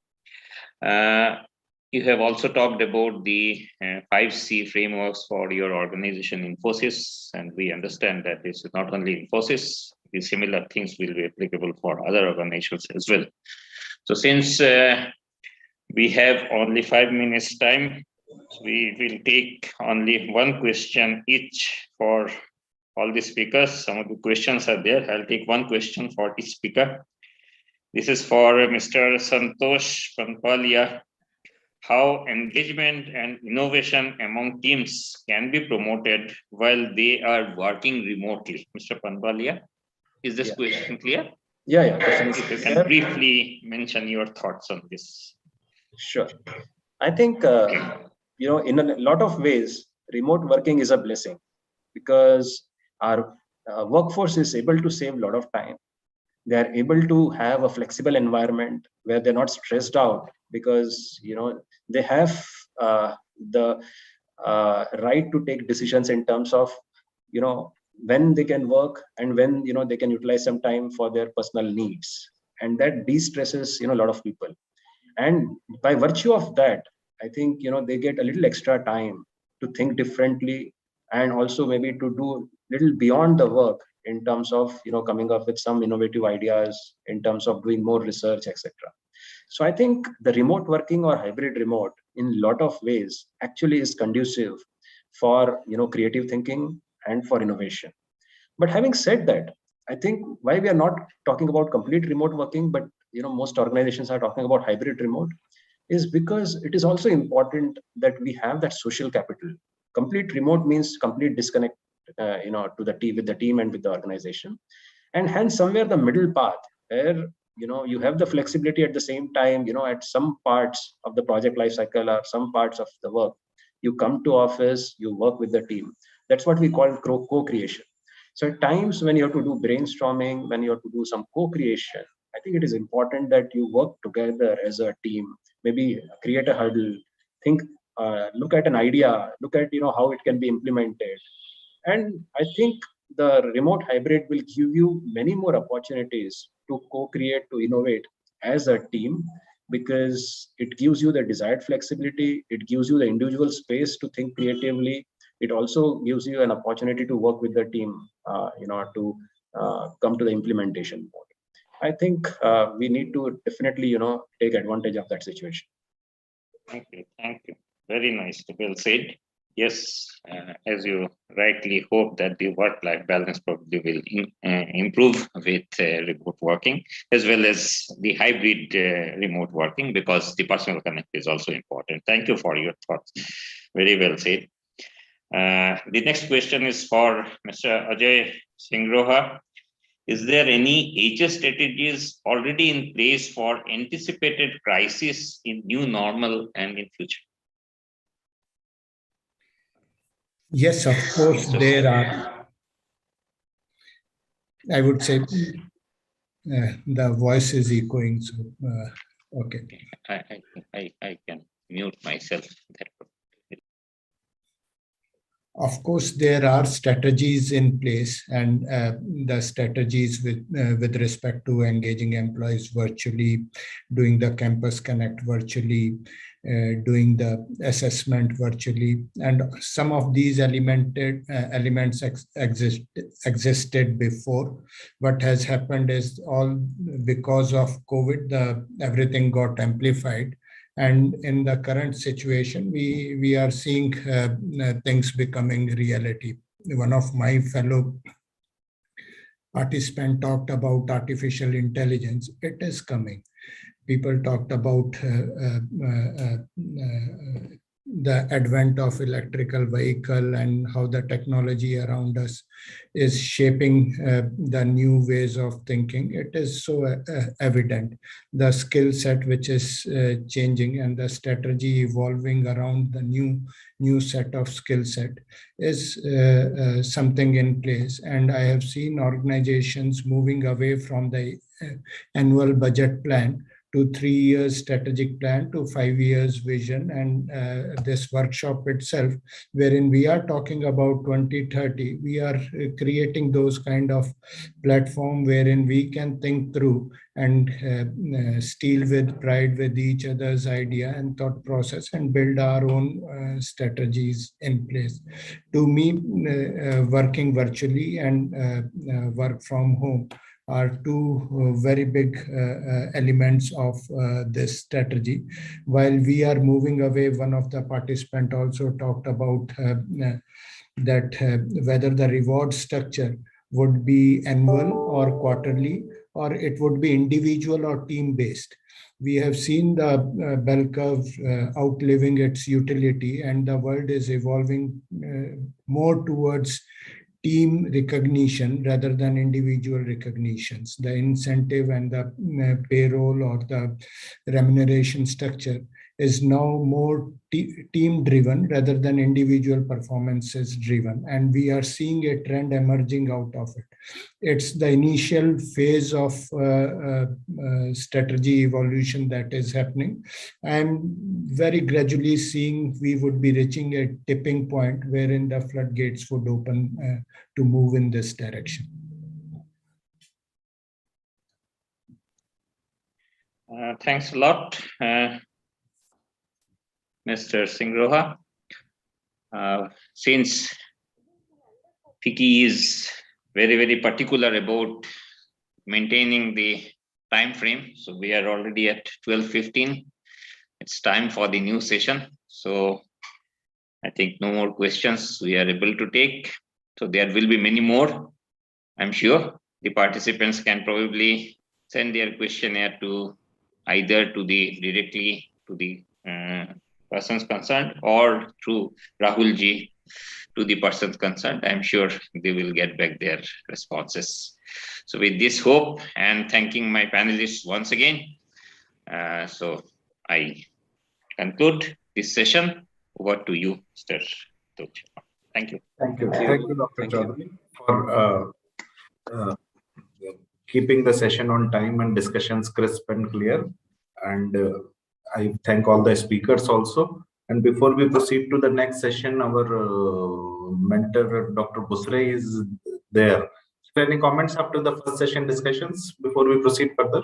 You have also talked about the 5C frameworks for your organization, Infosys, and we understand that this is not only Infosys, these similar things will be applicable for other organizations as well. So since we have only 5 minutes time, we will take only one question each for all the speakers. Some of the questions are there. I'll take one question for each speaker. This is for Mr. Santosh Panpalia. How engagement and innovation among teams can be promoted while they are working remotely? Mr. Panpalia. Is this question clear? Yeah, definitely. If you can briefly mention your thoughts on this. Sure. I think, in a lot of ways, remote working is a blessing because our workforce is able to save a lot of time. They are able to have a flexible environment where they're not stressed out because, they have the right to take decisions in terms of, when they can work and when, they can utilize some time for their personal needs. And that de-stresses, a lot of people. And by virtue of that, I think, they get a little extra time to think differently and also maybe to do little beyond the work in terms of, coming up with some innovative ideas, in terms of doing more research, etc. So I think the remote working or hybrid remote in a lot of ways actually is conducive for, creative thinking and for innovation. But having said that, I think why we are not talking about complete remote working, but most organizations are talking about hybrid remote, is because it is also important that we have that social capital. Complete remote means complete disconnect, to the team, with the team and with the organization, and hence somewhere the middle path where you have the flexibility at the same time. At some parts of the project life cycle or some parts of the work, you come to office, you work with the team. That's what we call co-creation. So at times when you have to do brainstorming, when you have to do some co-creation, I think it is important that you work together as a team, maybe create a hurdle, think, look at an idea, look at, how it can be implemented. And I think the remote hybrid will give you many more opportunities to co-create, to innovate as a team, because it gives you the desired flexibility, it gives you the individual space to think creatively. It also gives you an opportunity to work with the team, to come to the implementation mode. I think we need to definitely, take advantage of that situation. Thank you. Very nice. Well said. Yes, as you rightly hope that the work-life balance probably will improve with remote working, as well as the hybrid remote working, because the personal connect is also important. Thank you for your thoughts. Very well said. The next question is for Mr. Ajay Singh Roha. Is there any HR strategies already in place for anticipated crisis in new normal and in future? Yes, of course, there are. I would say the voice is echoing, so okay. I can mute myself. Of course, there are strategies in place, and the strategies with respect to engaging employees virtually, doing the campus connect virtually, doing the assessment virtually, and some of these elements existed before. What has happened is, all because of COVID, everything got amplified. And in the current situation, we are seeing things becoming reality. One of my fellow participants talked about artificial intelligence. It is coming. People talked about the advent of electrical vehicle and how the technology around us is shaping the new ways of thinking. It is so evident. The skill set which is changing and the strategy evolving around the new set of skill set is something in place. And I have seen organizations moving away from the annual budget plan to 3 years strategic plan to 5 years vision. And this workshop itself, wherein we are talking about 2030, we are creating those kind of platform wherein we can think through and steal with pride with each other's idea and thought process and build our own strategies in place. To me, working virtually and work from home are two very big elements of this strategy. While we are moving away, one of the participants also talked about that whether the reward structure would be annual or quarterly, or it would be individual or team-based. We have seen the bell curve outliving its utility, and the world is evolving more towards team recognition rather than individual recognitions. The incentive and the payroll or the remuneration structure is now more team driven rather than individual performances driven. And we are seeing a trend emerging out of it. It's the initial phase of strategy evolution that is happening. I'm very gradually seeing we would be reaching a tipping point wherein the floodgates would open to move in this direction. Thanks a lot, Mr. Singh Roha. Since Fiki is very, very particular about maintaining the time frame, so we are already at 12:15. It's time for the new session. So I think no more questions we are able to take. So there will be many more, I'm sure. The participants can probably send their questionnaire to either directly to the persons concerned or through Rahul ji to the persons concerned. I'm sure they will get back their responses. So with this hope and thanking my panelists once again, so I conclude this session. Over to you, Mr. Tulsi. Thank you. Thank you. Thank you, Dr. Chaudhary, for keeping the session on time and discussions crisp and clear. And I thank all the speakers also. And before we proceed to the next session, our mentor, Dr. Busre, is there. So any comments after the first session discussions before we proceed further?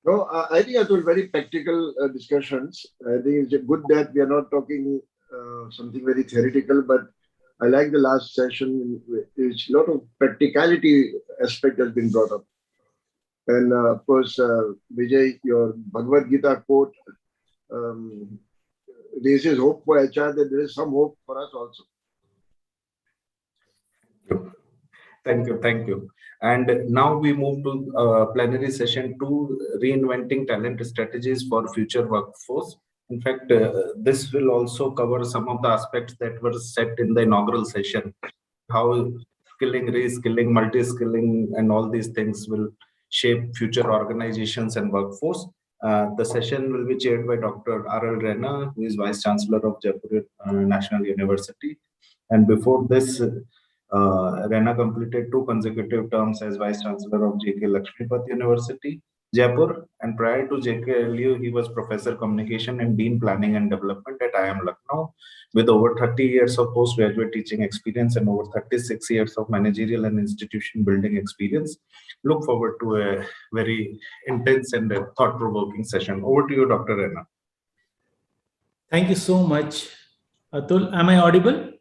No, I think it was very practical discussions. I think it's good that we are not talking something very theoretical, but I like the last session, which a lot of practicality aspect has been brought up. And of course, Vijay, your Bhagavad Gita quote, this is hope for HR, that there is some hope for us also. Thank you. Thank you. And now we move to plenary session 2, Reinventing Talent Strategies for Future Workforce. In fact, this will also cover some of the aspects that were set in the inaugural session, how skilling, reskilling, multi-skilling, and all these things will shape future organizations and workforce. The session will be chaired by Dr. R.L. Rena, who is Vice Chancellor of Jaipur National University. And before this, Rena completed 2 consecutive terms as Vice Chancellor of J.K. Lakshmipat University, Jaipur, and prior to JKLU, he was Professor Communication and Dean Planning and Development at IIM Lucknow, with over 30 years of postgraduate teaching experience and over 36 years of managerial and institution building experience. Look forward to a very intense and thought-provoking session. Over to you, Dr. Rena. Thank you so much, Atul. Am I audible?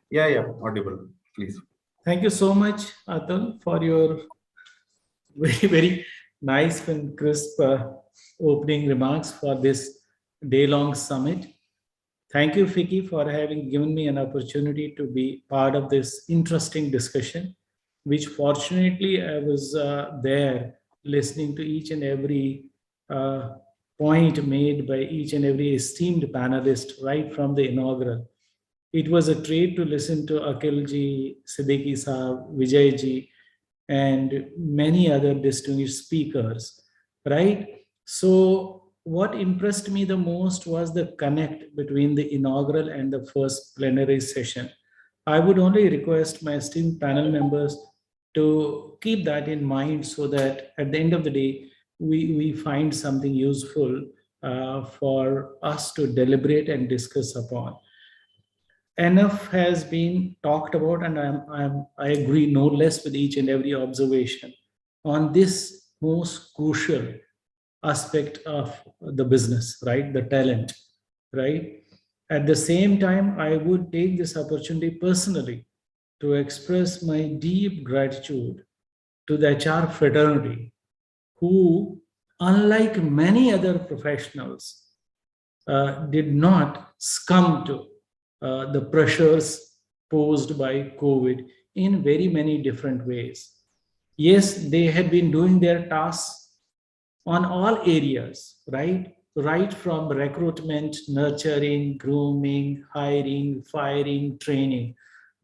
Yeah, audible. Please. Thank you so much, Atul, for your very, very nice and crisp opening remarks for this day-long summit. Thank you, Fiki, for having given me an opportunity to be part of this interesting discussion, which fortunately I was there listening to each and every point made by each and every esteemed panelist right from the inaugural. It was a treat to listen to Akhilji, Siddiqui Saab, Vijayji, and many other distinguished speakers, right? So what impressed me the most was the connect between the inaugural and the first plenary session. I would only request my esteemed panel members to keep that in mind so that at the end of the day, we find something useful for us to deliberate and discuss upon. Enough has been talked about, and I agree no less with each and every observation on this most crucial aspect of the business, right? The talent, right? At the same time, I would take this opportunity personally to express my deep gratitude to the HR fraternity, who, unlike many other professionals, did not succumb to the pressures posed by COVID in very many different ways. Yes, they had been doing their tasks on all areas, right? Right from recruitment, nurturing, grooming, hiring, firing, training.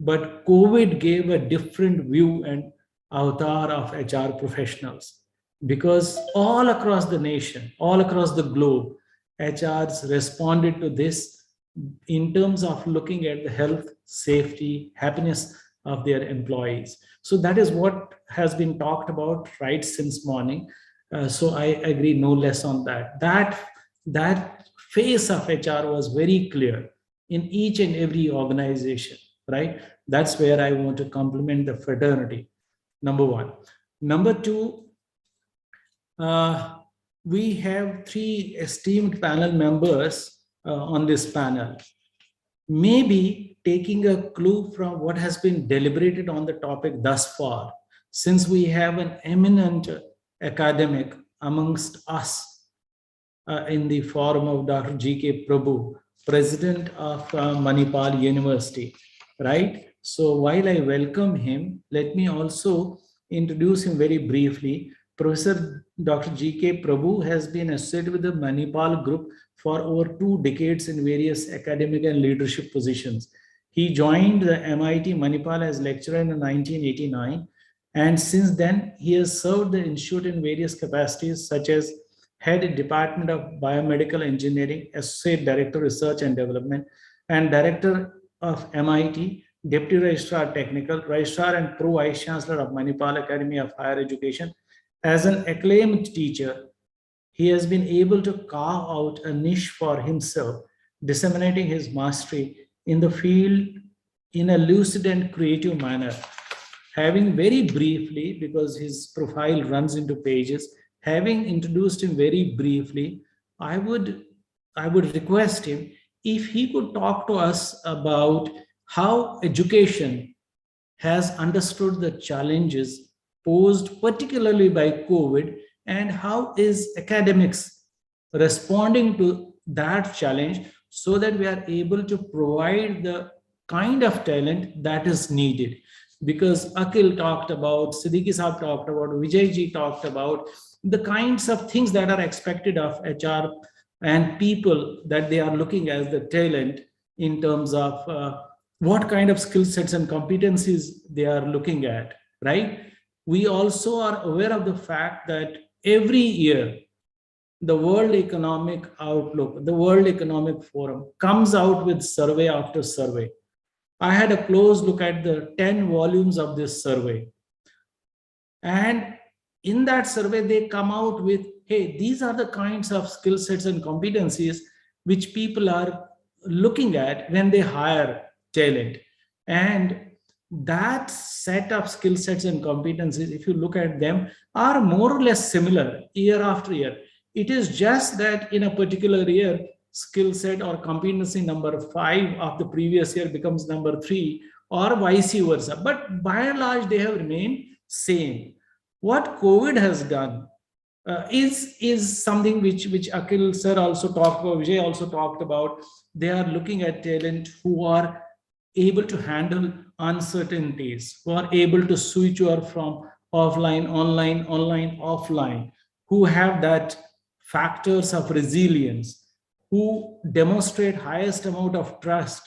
but COVID gave a different view and avatar of HR professionals, because all across the nation, all across the globe, HRs responded to this in terms of looking at the health, safety, happiness of their employees. So that is what has been talked about right since morning. So I agree no less on that. That face of HR was very clear in each and every organization, right? That's where I want to compliment the fraternity, number one. Number two, we have three esteemed panel members on this panel. Maybe taking a clue from what has been deliberated on the topic thus far, since we have an eminent academic amongst us in the form of Dr. G.K. Prabhu, president of Manipal University, right? So while I welcome him, let me also introduce him very briefly. Professor Dr. G.K. Prabhu has been associated with the Manipal group for over 2 decades in various academic and leadership positions. He joined the MIT Manipal as lecturer in 1989, and since then he has served the institute in various capacities such as Head Department of Biomedical Engineering, Associate Director Research and Development, and Director of MIT, Deputy Registrar Technical, Registrar and Pro Vice Chancellor of Manipal Academy of Higher Education. As an acclaimed teacher, he has been able to carve out a niche for himself, disseminating his mastery in the field in a lucid and creative manner. Having very briefly, because his profile runs into pages, having introduced him very briefly, I would request him if he could talk to us about how education has understood the challenges posed particularly by COVID, and how is academics responding to that challenge so that we are able to provide the kind of talent that is needed. Because Akhil talked about, Siddiqui Saab talked about, Vijay ji talked about the kinds of things that are expected of HR and people that they are looking as the talent in terms of what kind of skill sets and competencies they are looking at, right? We also are aware of the fact that every year, the World Economic Outlook, the World Economic Forum comes out with survey after survey. I had a close look at the 10 volumes of this survey. And in that survey, they come out with, hey, these are the kinds of skill sets and competencies which people are looking at when they hire talent. And that set of skill sets and competencies, if you look at them, are more or less similar year after year. It is just that in a particular year, skill set or competency number 5 of the previous year becomes number 3, or vice versa. But by and large, they have remained same. What COVID has done is something which Akhil sir also talked about, Vijay also talked about. They are looking at talent who are able to handle uncertainties, who are able to switch over from offline, online, online, offline, who have that factors of resilience, who demonstrate highest amount of trust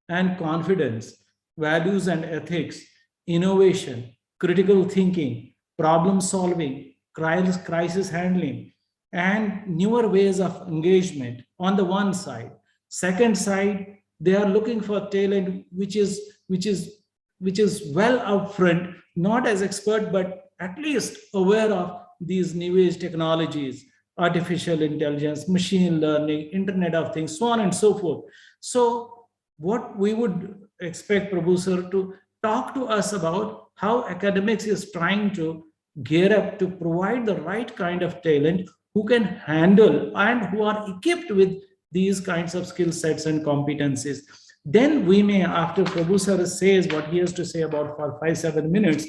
and confidence, values and ethics, innovation, critical thinking, problem solving, crisis handling, and newer ways of engagement on the one side. Second side, they are looking for talent which is well upfront, not as expert, but at least aware of these new age technologies, artificial intelligence, machine learning, Internet of Things, so on and so forth. So what we would expect Prabhu sir to talk to us about how academics is trying to gear up to provide the right kind of talent who can handle and who are equipped with these kinds of skill sets and competencies. Then we may, after Prabhu sir says what he has to say about for 5-7 minutes,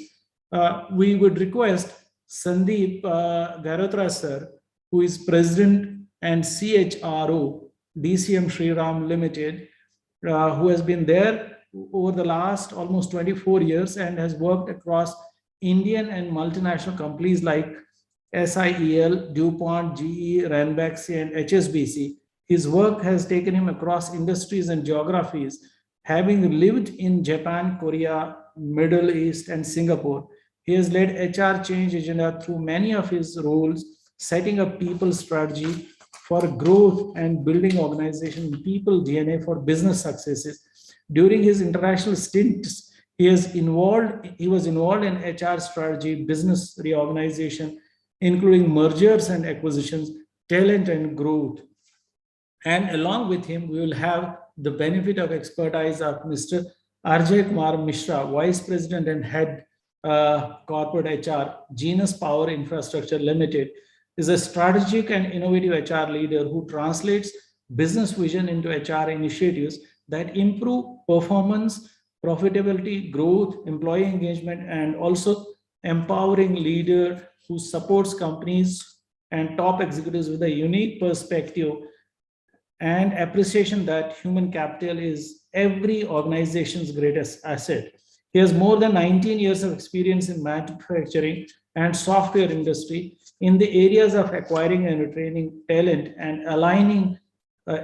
we would request Sandeep Garotra sir, who is president and CHRO, DCM Shriram Limited, who has been there over the last almost 24 years and has worked across Indian and multinational companies like SIEL, DuPont, GE, Ranbaxy, and HSBC. His work has taken him across industries and geographies Having lived in Japan, Korea, Middle East, and Singapore, he has led HR change agenda through many of his roles, setting up people strategy for growth and building organization people DNA for business successes. During his international stints, he was involved in HR strategy, business reorganization, including mergers and acquisitions, talent and growth. And along with him, we will have the benefit of expertise of Mr. Ajay Kumar Mishra, Vice President and Head Corporate HR, Genus Power Infrastructure Limited, is a strategic and innovative HR leader who translates business vision into HR initiatives that improve performance, profitability, growth, employee engagement, and also empowering leader who supports companies and top executives with a unique perspective and appreciation that human capital is every organization's greatest asset. He has more than 19 years of experience in manufacturing and software industry in the areas of acquiring and retaining talent and aligning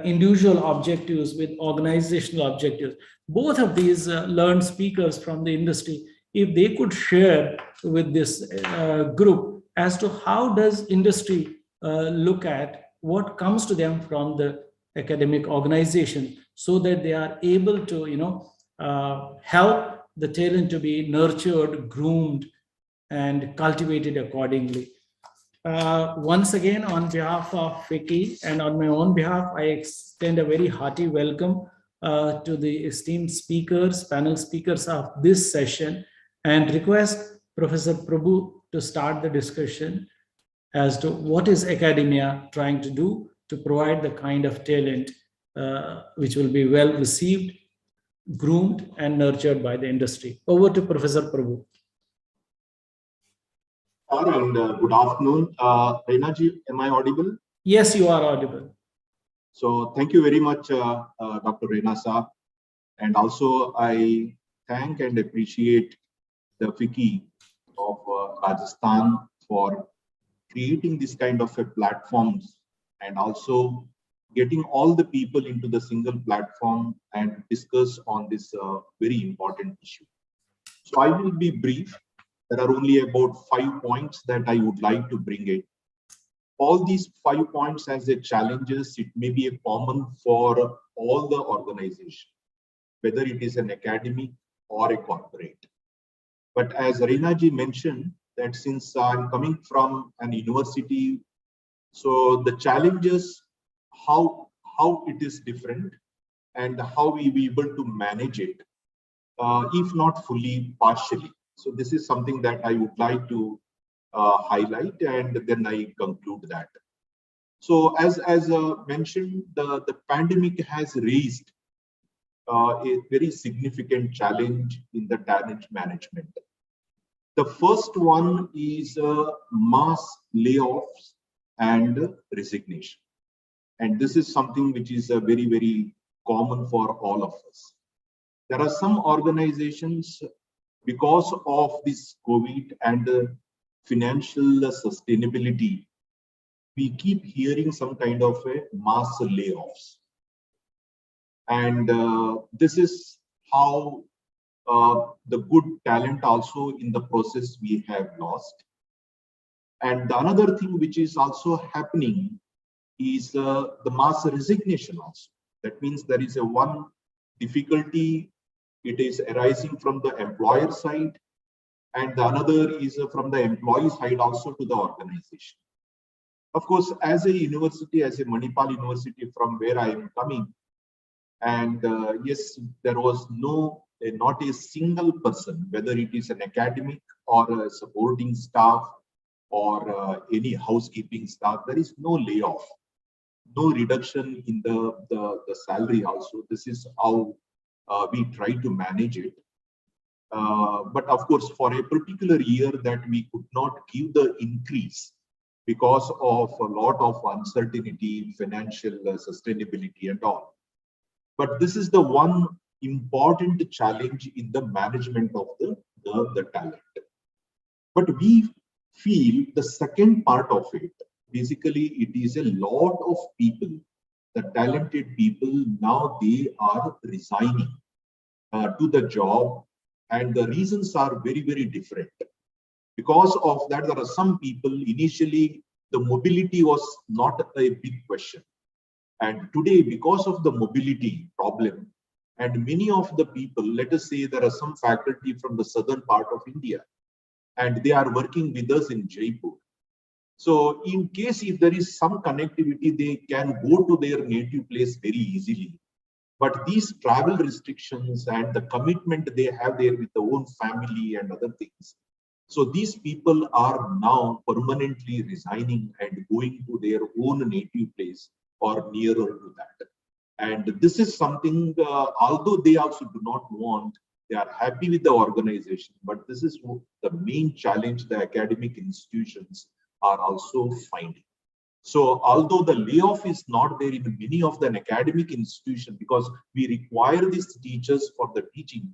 individual objectives with organizational objectives. Both of these learned speakers from the industry, if they could share with this group as to how does industry look at what comes to them from the academic organization, so that they are able to help the talent to be nurtured, groomed, and cultivated accordingly. Once again, on behalf of Vicky and on my own behalf, I extend a very hearty welcome to the esteemed speakers, panel speakers of this session, and request Professor Prabhu to start the discussion as to what is academia trying to do to provide the kind of talent which will be well received, groomed, and nurtured by the industry. Over to Professor Prabhu. And good afternoon. Reina ji, am I audible? Yes, you are audible. So thank you very much, Dr. Reina Saab. And also I thank and appreciate the FICCI of Rajasthan for creating this kind of a platforms and also getting all the people into the single platform and discuss on this very important issue. So I will be brief. There are only about 5 points that I would like to bring in. All these 5 points as a challenges, it may be a common for all the organization, whether it is an academy or a corporate. But as Reina ji mentioned, that since I'm coming from an university, so the challenges, how it is different and how we be able to manage it, if not fully, partially. So this is something that I would like to highlight, and then I conclude that. So as mentioned, the pandemic has raised a very significant challenge in the talent management. The first one is mass layoffs and resignation. And this is something which is very, very common for all of us. There are some organizations, because of this COVID and financial sustainability, we keep hearing some kind of a mass layoffs. And this is how the good talent also in the process we have lost. And the another thing which is also happening is the mass resignation also. That means there is a one difficulty, it is arising from the employer side, and the another is from the employee side also to the organization. Of course, as a university, as a Manipal University from where I am coming, and yes, there was not a single person, whether it is an academic or a supporting staff or any housekeeping staff, there is no layoff, no reduction in the salary also. This is how we try to manage it. But of course, for a particular year that we could not give the increase because of a lot of uncertainty, financial sustainability and all. But this is the one important challenge in the management of the talent. But we feel the second part of it, basically it is a lot of people, the talented people, now they are resigning. to the job, and the reasons are very, very different. Because of that, there are some people initially the mobility was not a big question. And today, because of the mobility problem, and many of the people, let us say there are some faculty from the southern part of India, and they are working with us in Jaipur. So in case if there is some connectivity, they can go to their native place very easily. But these travel restrictions and the commitment they have there with their own family and other things. So these people are now permanently resigning and going to their own native place or nearer to that. And this is something, although they also do not want, they are happy with the organization, but this is the main challenge the academic institutions are also finding. So although the layoff is not there in many of the academic institutions, because we require these teachers for the teaching,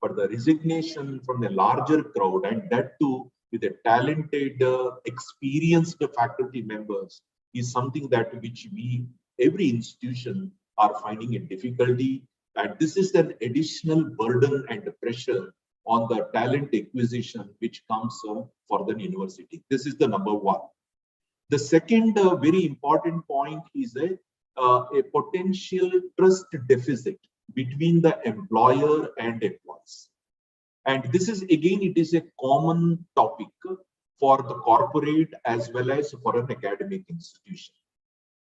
but the resignation from the larger crowd, and that too with the talented, experienced faculty members, is something that which we, every institution, are finding a difficulty. And this is an additional burden and pressure on the talent acquisition which comes for the university. This is the number one. The second very important point is a potential trust deficit between the employer and employees. And this is, again, it is a common topic for the corporate as well as for an academic institution.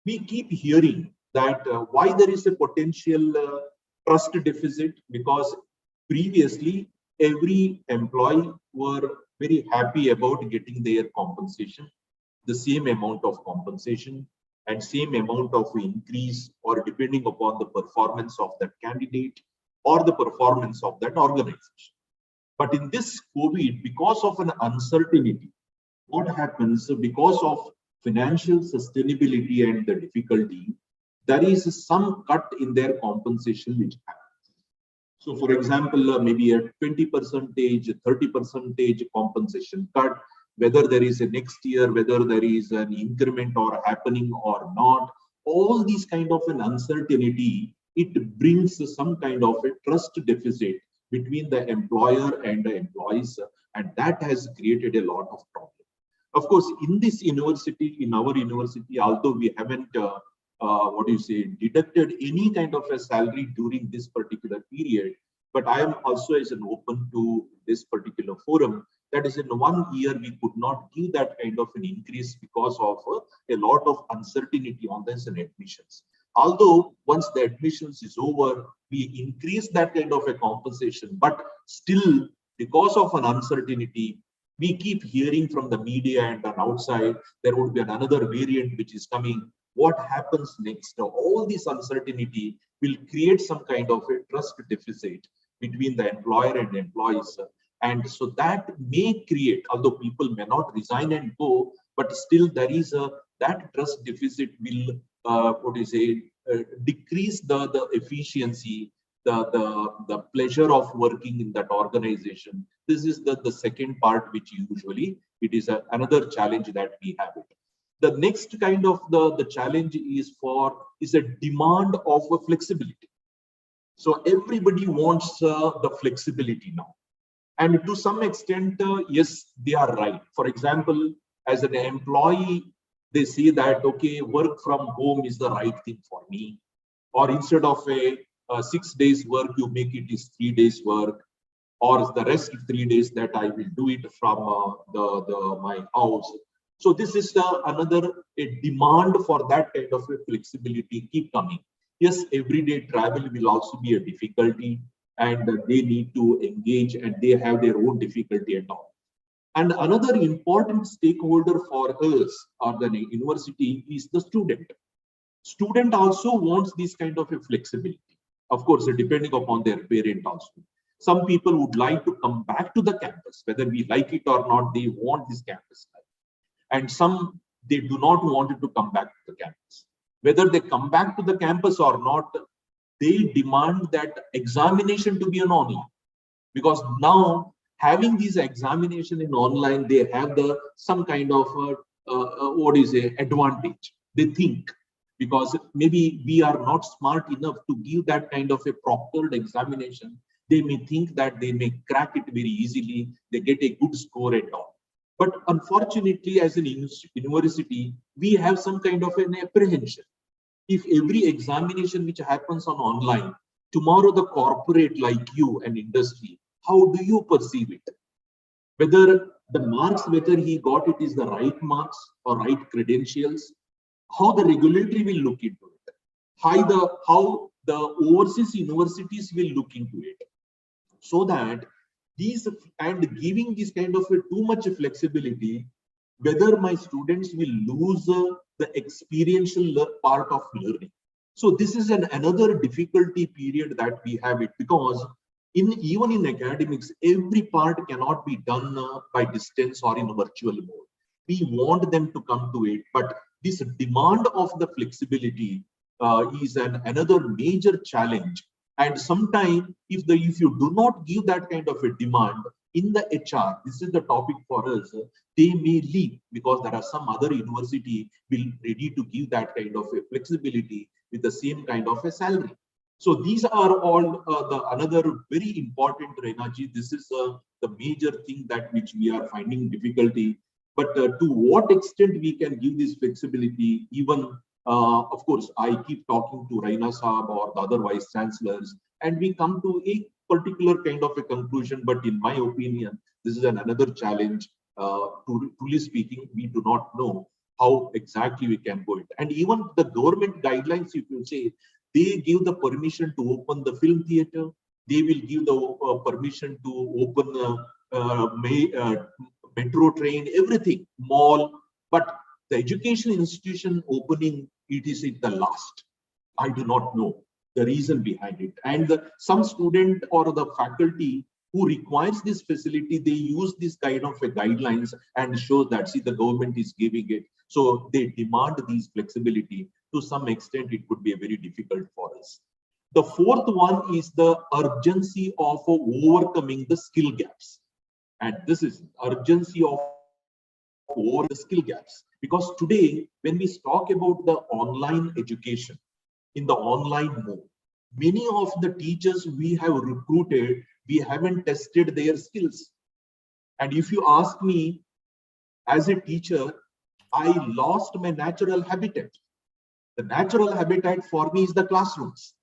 We keep hearing that why there is a potential trust deficit, because previously every employee were very happy about getting their compensation, the same amount of compensation and same amount of increase, or depending upon the performance of that candidate or the performance of that organization. But in this COVID, because of an uncertainty, what happens because of financial sustainability and the difficulty, there is some cut in their compensation which happens. So for example, maybe a 20%, 30% compensation cut, whether there is a next year, whether there is an increment or happening or not, all these kind of an uncertainty, it brings some kind of a trust deficit between the employer and the employees, and that has created a lot of problems. Of course, in this university, in our university, although we haven't, deducted any kind of a salary during this particular period, but I am also as an open to this particular forum. That is, in 1 year, we could not give that kind of an increase because of a lot of uncertainty on this and admissions. Although once the admissions is over, we increase that kind of a compensation, but still, because of an uncertainty, we keep hearing from the media and on outside, there would be another variant which is coming. What happens next? All this uncertainty will create some kind of a trust deficit between the employer and employees. And so that may create, although people may not resign and go, but still there is that trust deficit will, decrease the efficiency, the pleasure of working in that organization. This is the second part, which usually it is another challenge that we have it. The next kind of the challenge is a demand of a flexibility. So everybody wants the flexibility now. And to some extent, yes, they are right. For example, as an employee, they say that, okay, work from home is the right thing for me. Or instead of a 6 days work, you make it is 3 days work. Or the rest 3 days that I will do it from my house. So this is another demand for that kind of a flexibility keep coming. Yes, everyday travel will also be a difficulty, and they need to engage, and they have their own difficulty and all. And another important stakeholder for us or the university is the student. Student also wants this kind of a flexibility. Of course, depending upon their parent also. Some people would like to come back to the campus, whether we like it or not, they want this campus life. And some, they do not want it to come back to the campus. Whether they come back to the campus or not, they demand that examination to be an online. Because now, having these examination in online, they have some kind of advantage. They think, because maybe we are not smart enough to give that kind of a proctored examination. They may think that they may crack it very easily, they get a good score and all. But unfortunately, as an university, we have some kind of an apprehension. If every examination which happens on online, tomorrow the corporate like you and industry, how do you perceive it? Whether the marks, whether he got it is the right marks or right credentials, how the regulatory will look into it, how the overseas universities will look into it, so that these and giving this kind of a too much flexibility, whether my students will lose the experiential part of learning. So this is another difficulty period that we have it, because even in academics, every part cannot be done by distance or in a virtual mode. We want them to come to it, but this demand of the flexibility is another major challenge. And sometimes if you do not give that kind of a demand in the HR, this is the topic for us, they may leave because there are some other university will ready to give that kind of a flexibility with the same kind of a salary. So these are all the another very important, Renaji. This is the major thing that which we are finding difficulty. But to what extent we can give this flexibility, even of course, I keep talking to Raina Saab or the other vice chancellors, and we come to a particular kind of a conclusion. But in my opinion, this is another challenge. Truly speaking, we do not know how exactly we can go it. And even the government guidelines, if you say, they give the permission to open the film theater, they will give the permission to open metro train, everything, mall, but the education institution opening, it is at the last. I do not know the reason behind it. And some student or the faculty who requires this facility, they use this kind of a guidelines and show that, see, the government is giving it. So they demand these flexibility. To some extent, it could be a very difficult for us. The fourth one is the urgency of overcoming the skill gaps. And this is urgency of over the skill gaps. Because today, when we talk about the online education, in the online mode, many of the teachers we have recruited, we haven't tested their skills. And if you ask me, as a teacher, I lost my natural habitat. The natural habitat for me is the classrooms.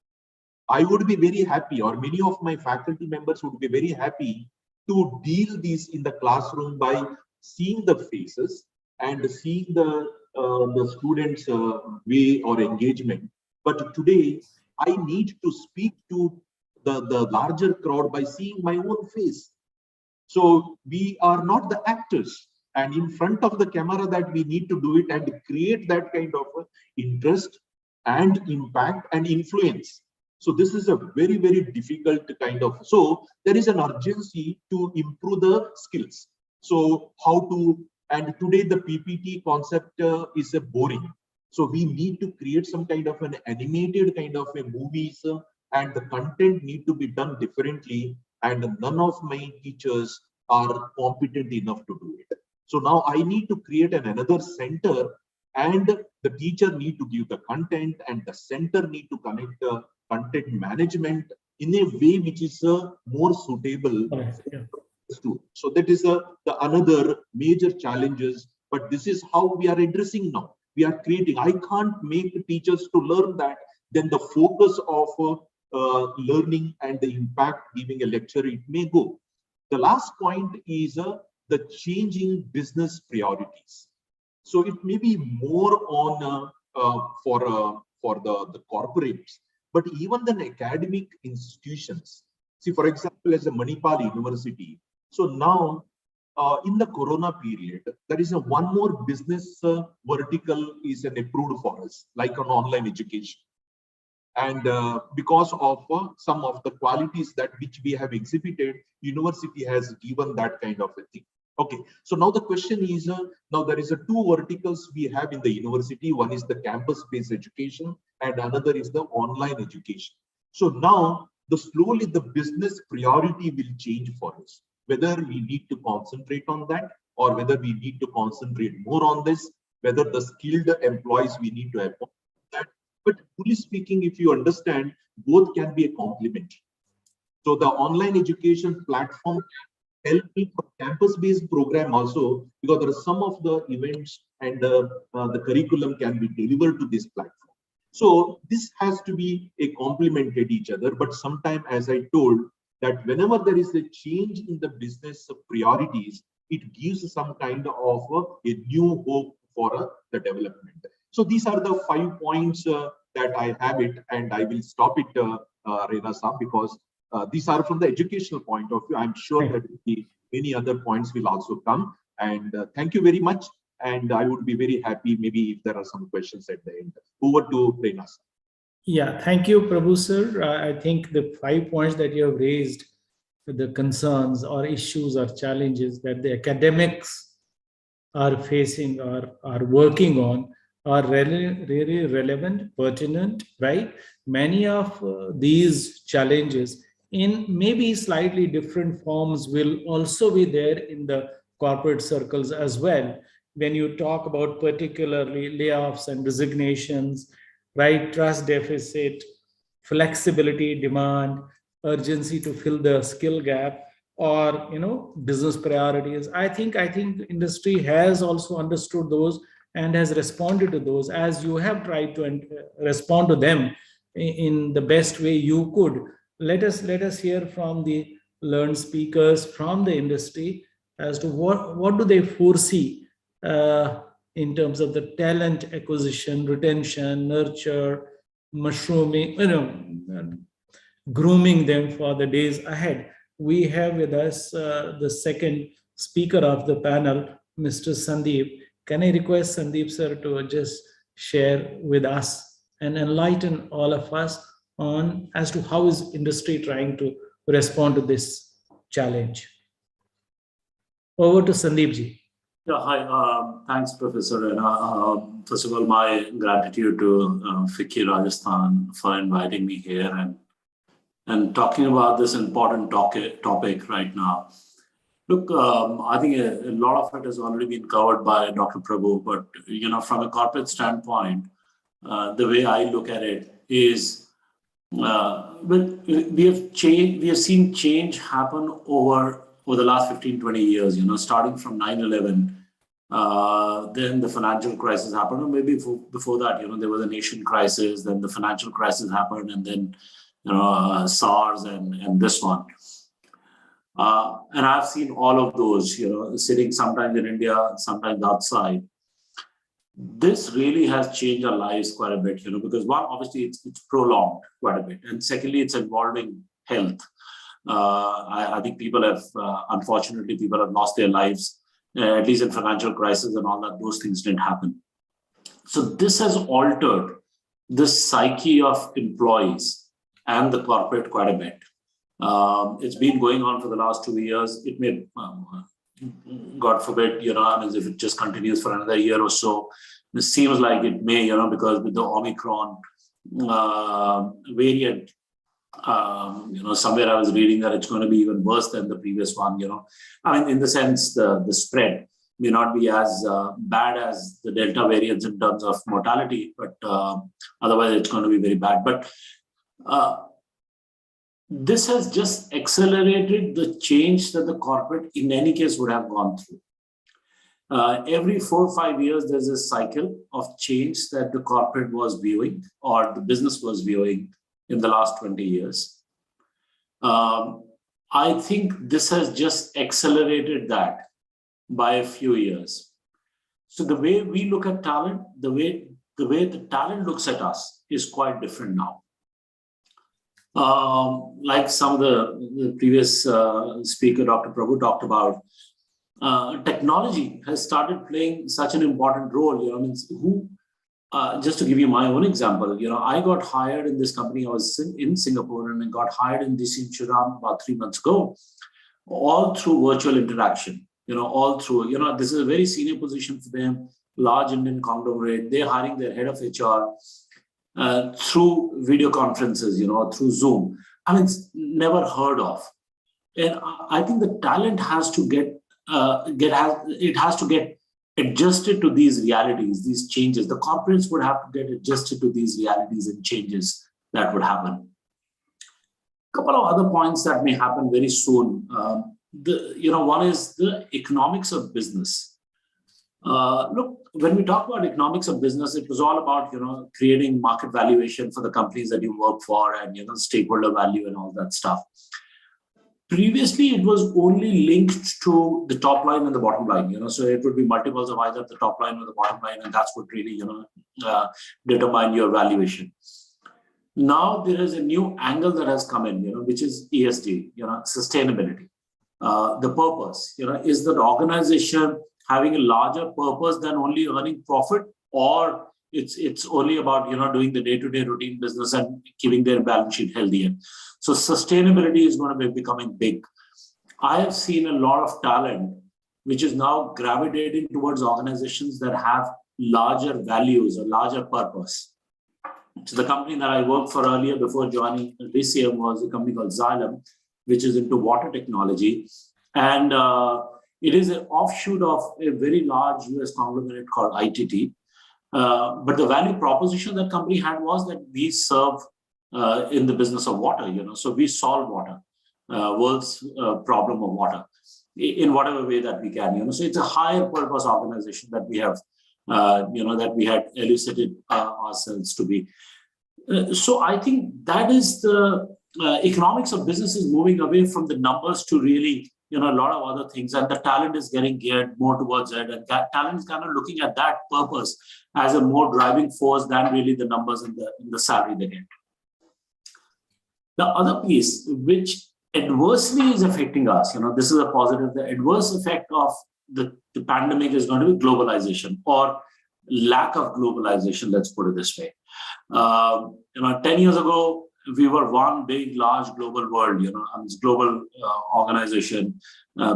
I would be very happy, or many of my faculty members would be very happy to deal these in the classroom by seeing the faces and seeing the students' way or engagement. But today, I need to speak to the larger crowd by seeing my own face. So we are not the actors, and in front of the camera that we need to do it and create that kind of interest and impact and influence. So this is a very, very difficult kind of, so there is an urgency to improve the skills. So how to, and today the PPT concept is a boring. So we need to create some kind of an animated kind of a movies, and the content need to be done differently. And none of my teachers are competent enough to do it. So now I need to create another center, and the teacher need to give the content, and the center need to connect content management in a way which is more suitable. So that is the another major challenges. But this is how we are addressing now. We are creating. I can't make teachers to learn that. Then the focus of learning and the impact giving a lecture, it may go. The last point is the changing business priorities. So it may be more on for the corporates, but even the academic institutions. See, for example, as a Manipal University. So now in the Corona period, there is one more business vertical is approved for us, like an online education. And because of some of the qualities that which we have exhibited, university has given that kind of a thing. Okay, so now the question is, now there is two verticals we have in the university. One is the campus-based education, and another is the online education. So now slowly the business priority will change for us, whether we need to concentrate on that or whether we need to concentrate more on this, whether the skilled employees we need to appoint that. But fully speaking, if you understand, both can be a complement. So the online education platform help me for campus-based program also, because there are some of the events and the curriculum can be delivered to this platform. So this has to be a complemented each other. But sometimes, as I told, that whenever there is a change in the business priorities, it gives some kind of a new hope for the development. So these are the 5 points that I have it, and I will stop it, Reena Saab, because these are from the educational point of view. I'm sure that many other points will also come. And thank you very much. And I would be very happy maybe if there are some questions at the end. Over to Reena Saab. Yeah, thank you, Prabhu sir. I think the 5 points that you have raised, the concerns or issues or challenges that the academics are facing or are working on are really relevant, pertinent, right? Many of these challenges in maybe slightly different forms will also be there in the corporate circles as well. When you talk about particularly layoffs and resignations, right? Trust deficit, flexibility demand, urgency to fill the skill gap, or business priorities. I think industry has also understood those and has responded to those, as you have tried to respond to them in the best way you could. Let us hear from the learned speakers from the industry as to what do they foresee in terms of the talent acquisition, retention, nurture, mushrooming, grooming them for the days ahead. We have with us the second speaker of the panel, Mr. Sandeep. Can I request Sandeep sir to just share with us and enlighten all of us on as to how is industry trying to respond to this challenge? Over to Sandeep ji. Yeah, hi. Thanks, Professor. And first of all, my gratitude to FICCI Rajasthan for inviting me here and talking about this important topic right now. Look, I think a lot of it has already been covered by Dr. Prabhu, but from a corporate standpoint, the way I look at it is, we have seen change happen over the last 15, 20 years. Starting from 9/11, then the financial crisis happened, or maybe before that, there was a nation crisis, then the financial crisis happened, and then SARS and this one. And I've seen all of those, sitting sometimes in India, sometimes outside. This really has changed our lives quite a bit, because one, obviously it's prolonged quite a bit. And secondly, it's involving health. I think people have, unfortunately, people have lost their lives, at least in financial crisis and all that, those things didn't happen. So this has altered the psyche of employees and the corporate quite a bit. It's been going on for the last 2 years. It may, God forbid, if it just continues for another year or so, it seems like it may, because with the Omicron variant, somewhere I was reading that it's going to be even worse than the previous one, I mean, in the sense, the spread may not be as bad as the Delta variants in terms of mortality, but otherwise it's going to be very bad. But this has just accelerated the change that the corporate in any case would have gone through. Every 4 or 5 years, there's a cycle of change that the corporate was viewing or the business was viewing in the last 20 years. I think this has just accelerated that by a few years. So the way we look at talent, the way the talent looks at us is quite different now. Like some of the previous speaker, Dr. Prabhu, talked about, technology has started playing such an important role. Just to give you my own example, I got hired in this company. I was in Singapore and I got hired in DC Insurance about 3 months ago, all through virtual interaction. All through, this is a very senior position for them, large Indian conglomerate. They're hiring their head of HR through video conferences, through Zoom. I mean, it's never heard of. And I think the talent has to get adjusted to these realities, these changes. The corporates would have to get adjusted to these realities and changes that would happen. couple of other points that may happen very soon. One is the economics of business. Look, when we talk about economics of business, it was all about creating market valuation for the companies that you work for, and stakeholder value and all that stuff. Previously, it was only linked to the top line and the bottom line. So it would be multiples of either the top line or the bottom line, and that's what really determine your valuation. Now there is a new angle that has come in, which is ESG, sustainability. The purpose, is that organization having a larger purpose than only earning profit, or it's only about doing the day-to-day routine business and keeping their balance sheet healthier. So sustainability is going to be becoming big. I have seen a lot of talent which is now gravitating towards organizations that have larger values or larger purpose. So the company that I worked for earlier before joining this year was a company called Xylem, which is into water technology. And it is an offshoot of a very large US conglomerate called ITT. But the value proposition that company had was that we serve in the business of water, so we solve water, world's problem of water in whatever way that we can, so it's a higher purpose organization that we have, that we had elucidated ourselves to be. So I think that is the economics of business is moving away from the numbers to really, a lot of other things, and the talent is getting geared more towards it, and that talent is kind of looking at that purpose as a more driving force than really the numbers in the salary they get. The other piece, which adversely is affecting us, this is a positive, the adverse effect of the pandemic is going to be globalization or lack of globalization, let's put it this way. 10 years ago, we were one big, large global world, global organization,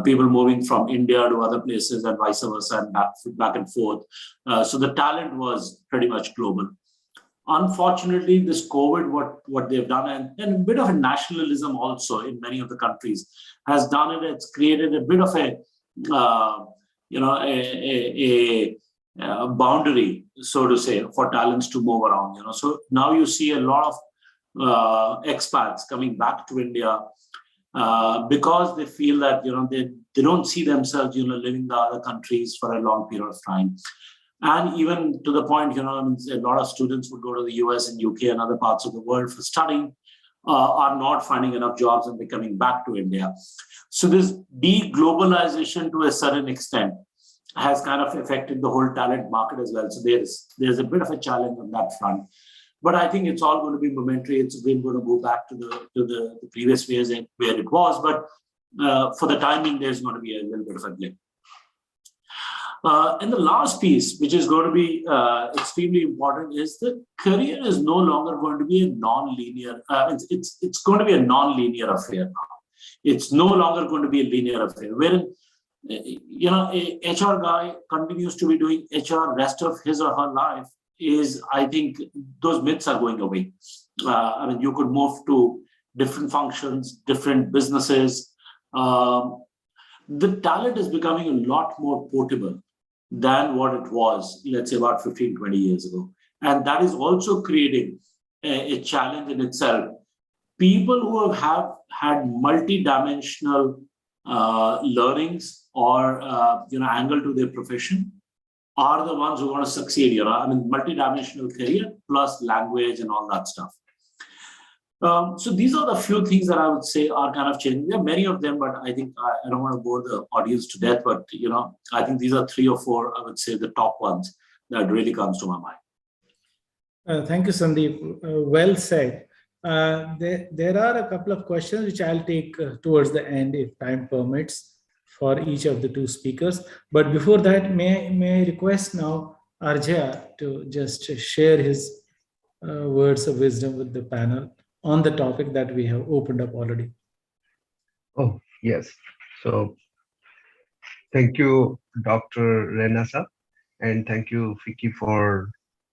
people moving from India to other places and vice versa, and back and forth. So the talent was pretty much global. Unfortunately, this COVID, what they've done, and a bit of a nationalism also in many of the countries has done it. It's created a bit of a boundary, so to say, for talents to move around. So now you see a lot of expats coming back to India because they feel that they don't see themselves living in the other countries for a long period of time. And even to the point, a lot of students would go to the US and UK and other parts of the world for studying, are not finding enough jobs, and they're coming back to India. So this de-globalization to a certain extent has kind of affected the whole talent market as well. So there's a bit of a challenge on that front. But I think it's all going to be momentary. It's again going to go back to the previous ways where it was. But for the time being, there's going to be a little bit of a blip. And the last piece, which is going to be extremely important, is that career is no longer going to be a non-linear. It's going to be a non-linear affair now. It's no longer going to be a linear affair. Wherein, a HR guy continues to be doing HR rest of his or her life. I think those myths are going away. You could move to different functions, different businesses. The talent is becoming a lot more portable than what it was, let's say, about 15, 20 years ago. And that is also creating a challenge in itself. People who have had multi-dimensional learnings or angle to their profession are the ones who want to succeed. Multi-dimensional career plus language and all that stuff. So these are the few things that I would say are kind of changing. There are many of them, but I think I don't want to bore the audience to death. But I think these are 3 or 4, I would say, the top ones that really comes to my mind. Thank you, Sandeep. Well said. There are a couple of questions which I'll take towards the end, if time permits, for each of the 2 speakers. But before that, may I request now Ajay to just share his words of wisdom with the panel on the topic that we have opened up already. Oh, yes. So thank you, Dr. Renasa, and thank you, Vicky, for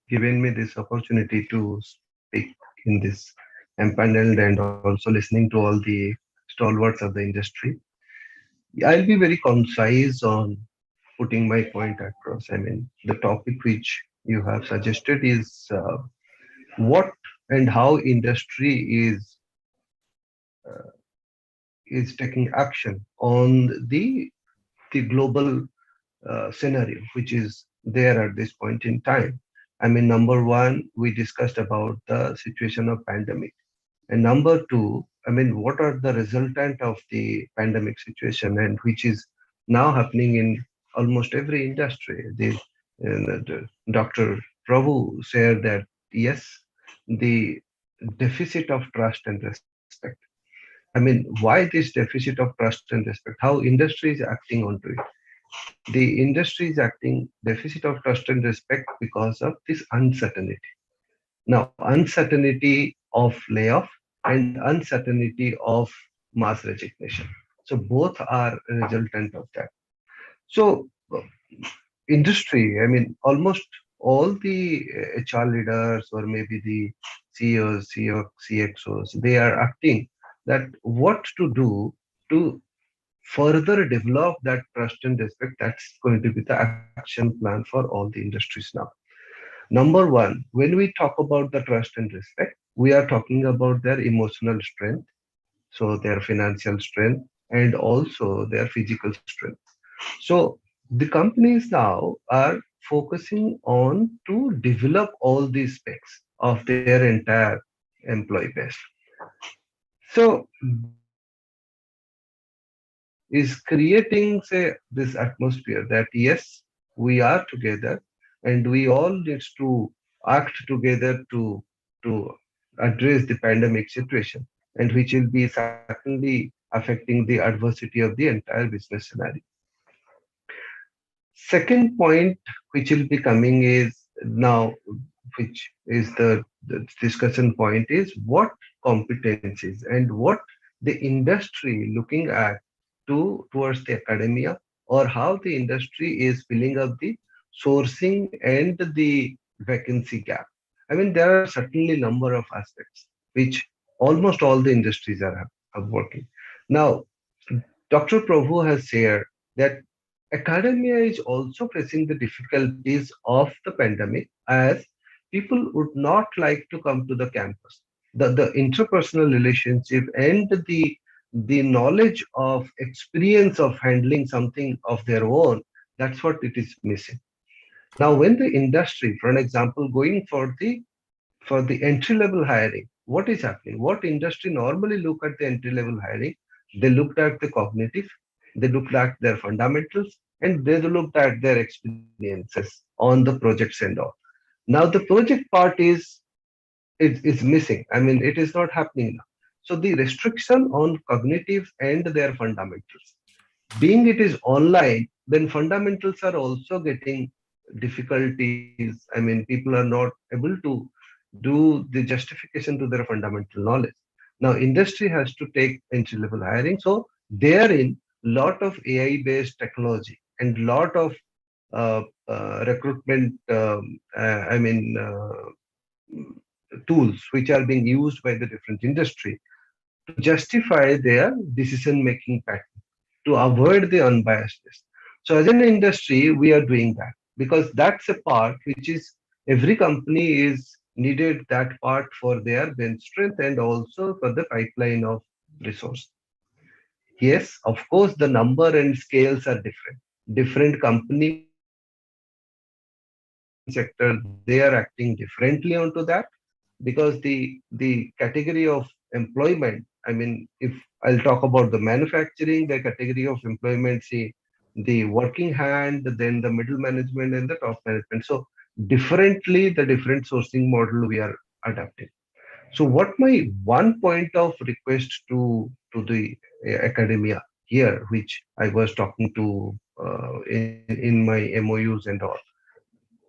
giving me this opportunity to speak in this panel and also listening to all the stalwarts of the industry. I'll be very concise on putting my point across. The topic which you have suggested is what and how industry is is taking action on the global scenario, which is there at this point in time. I mean, number one, we discussed about the situation of pandemic. And number two, I mean, what are the resultant of the pandemic situation and which is now happening in almost every industry. The Dr. Prabhu said that yes, the deficit of trust and respect. I mean, why this deficit of trust and respect? How industry is acting onto it? The industry is acting deficit of trust and respect because of this uncertainty. Now, uncertainty of layoff and uncertainty of mass resignation. So both are a resultant of that. So industry, I mean, almost all the HR leaders or maybe the CEOs, CXOs, they are acting that what to do to further develop that trust and respect. That's going to be the action plan for all the industries now. Number one, when we talk about the trust and respect, we are talking about their emotional strength, so their financial strength, and also their physical strength. So the companies now are focusing on to develop all these specs of their entire employee base. So is creating, say, this atmosphere that yes, we are together and we all need to act together to address the pandemic situation, and which will be certainly affecting the adversity of the entire business scenario. Second point which will be coming is now, which is the discussion point, is what competencies and what the industry looking at towards the academia, or how the industry is filling up the sourcing and the vacancy gap. I mean, there are certainly number of aspects which almost all the industries are working. Now, Dr. Prabhu has shared that academia is also facing the difficulties of the pandemic, as people would not like to come to the campus. The interpersonal relationship and the knowledge of experience of handling something of their own, that's what it is missing. Now, when the industry, for an example, going for the entry level hiring, what is happening? What industry normally look at the entry level hiring? They looked at the cognitive, they looked at their fundamentals, and they looked at their experiences on the projects and all. Now the project part is missing. I mean, it is not happening now. So the restriction on cognitive and their fundamentals, being it is online, then fundamentals are also getting difficulties. I mean, people are not able to do the justification to their fundamental knowledge. Now, industry has to take entry level hiring. So therein, lot of AI based technology and lot of recruitment, tools which are being used by the different industry to justify their decision making pattern, to avoid the unbiasedness. So as an industry, we are doing that because that's a part which is every company is needed that part for their bench strength and also for the pipeline of resource. Yes, of course, the number and scales are different. Different companies sector, they are acting differently onto that, because the category of employment, I mean, if I'll talk about the manufacturing, the category of employment, see the working hand, then the middle management and the top management. So differently, the different sourcing model we are adapting. So what my one point of request to the academia here, which I was talking to in my MOUs and all,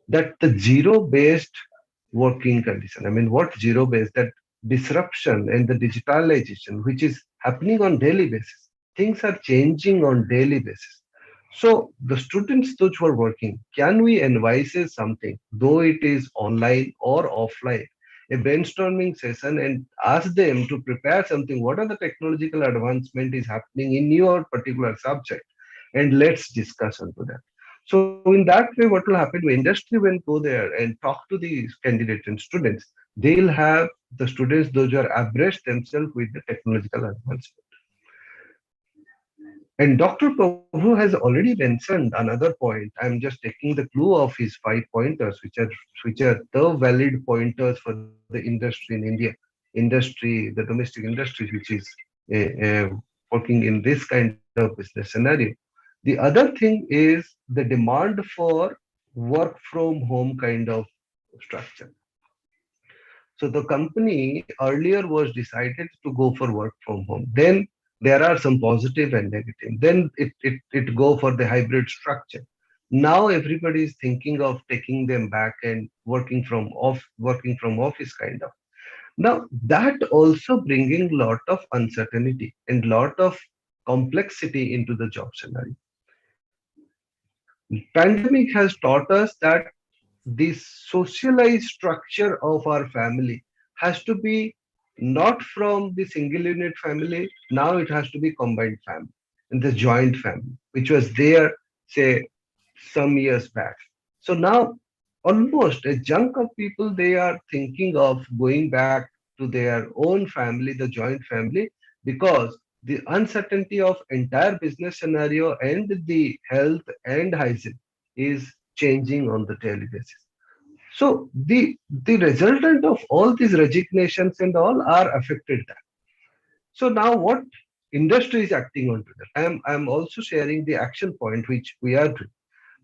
that the zero based working condition. I mean, what zero based? That disruption and the digitalization, which is happening on daily basis. Things are changing on daily basis. So the students those who are working, can we advise something, though it is online or offline, a brainstorming session and ask them to prepare something. What are the technological advancement is happening in your particular subject? And let's discuss onto that. So in that way, what will happen? The industry will go there and talk to the candidates and students. they'll have the students, those who are abreast themselves with the technological advancement. And Dr. Prabhu has already mentioned another point. I'm just taking the clue of his 5 pointers, which are the valid pointers for the industry in India, the domestic industries, which is working in this kind of business scenario. The other thing is the demand for work from home kind of structure. So the company earlier was decided to go for work from home. Then there are some positive and negative. Then it go for the hybrid structure. Now everybody is thinking of taking them back and working from office kind of. Now that also bringing lot of uncertainty and lot of complexity into the job scenario. Pandemic has taught us that the socialized structure of our family has to be not from the single unit family. Now it has to be combined family and the joint family, which was there, say, some years back. So now almost a chunk of people, they are thinking of going back to their own family, the joint family, because the uncertainty of entire business scenario and the health and hygiene is changing on the daily basis. So the resultant of all these resignations and all are affected that. So now what industry is acting on to that? I'm also sharing the action point which we are doing.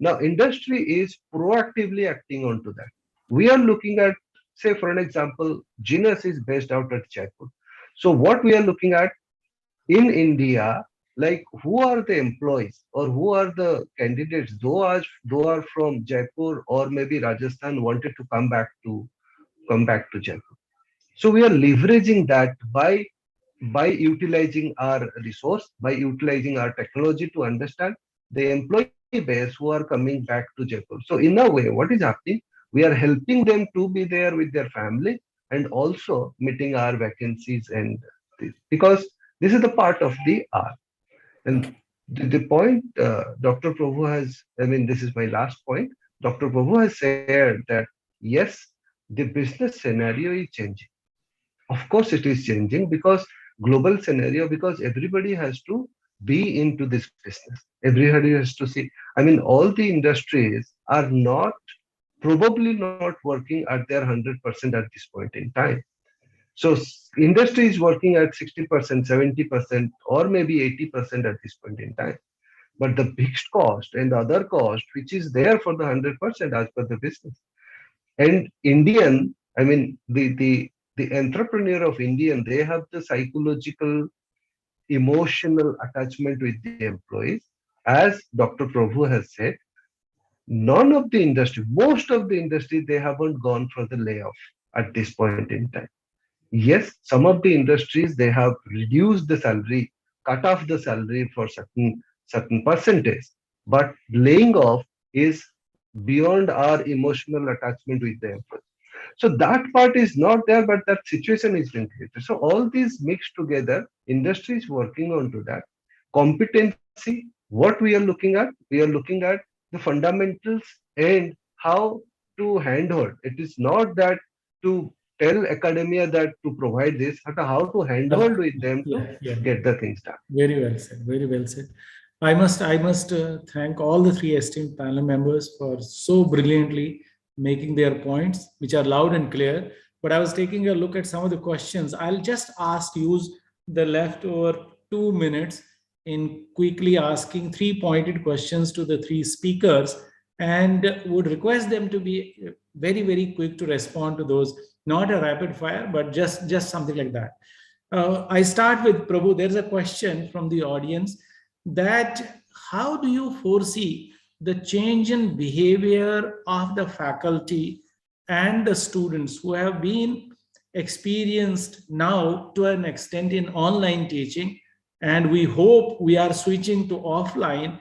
Now industry is proactively acting on to that. We are looking at, say for an example, Genus is based out at Jaipur. So what we are looking at in India, like who are the employees or who are the candidates, though are from Jaipur or maybe Rajasthan wanted to come back to Jaipur. So we are leveraging that by utilizing our resource, by utilizing our technology to understand the employee base who are coming back to Jaipur. So in a way, what is happening? We are helping them to be there with their family and also meeting our vacancies and because this is the part of the art. And the point Dr. Prabhu has, I mean, this is my last point. Dr. Prabhu has said that yes, the business scenario is changing. Of course, it is changing because global scenario, because everybody has to be into this business. Everybody has to see. I mean, all the industries are not probably not working at their 100% at this point in time. So industry is working at 60%, 70%, or maybe 80% at this point in time. But the fixed cost and the other cost, which is there for the 100% as per the business. And Indian, I mean, the entrepreneur of Indian, they have the psychological, emotional attachment with the employees. As Dr. Prabhu has said, none of the industry, most of the industry, they haven't gone for the layoff at this point in time. Yes, some of the industries they have reduced the salary, cut off the salary for certain percentage, but laying off is beyond our emotional attachment with the employee. So that part is not there, but that situation is being created. So all these mixed together, industry is working on to that. Competency, what we are looking at, we are looking at the fundamentals and how to handhold. It is not that to tell academia that to provide this, but how to handhold with them to get the things done. Very well said. Very well said. I must thank all the three esteemed panel members for so brilliantly making their points, which are loud and clear. But I was taking a look at some of the questions. I'll just use the leftover 2 minutes in quickly asking three pointed questions to the three speakers, and would request them to be very, very quick to respond to those. Not a rapid fire, but just something like that. I start with Prabhu. There's a question from the audience that how do you foresee the change in behavior of the faculty and the students who have been experienced now to an extent in online teaching, and we hope we are switching to offline.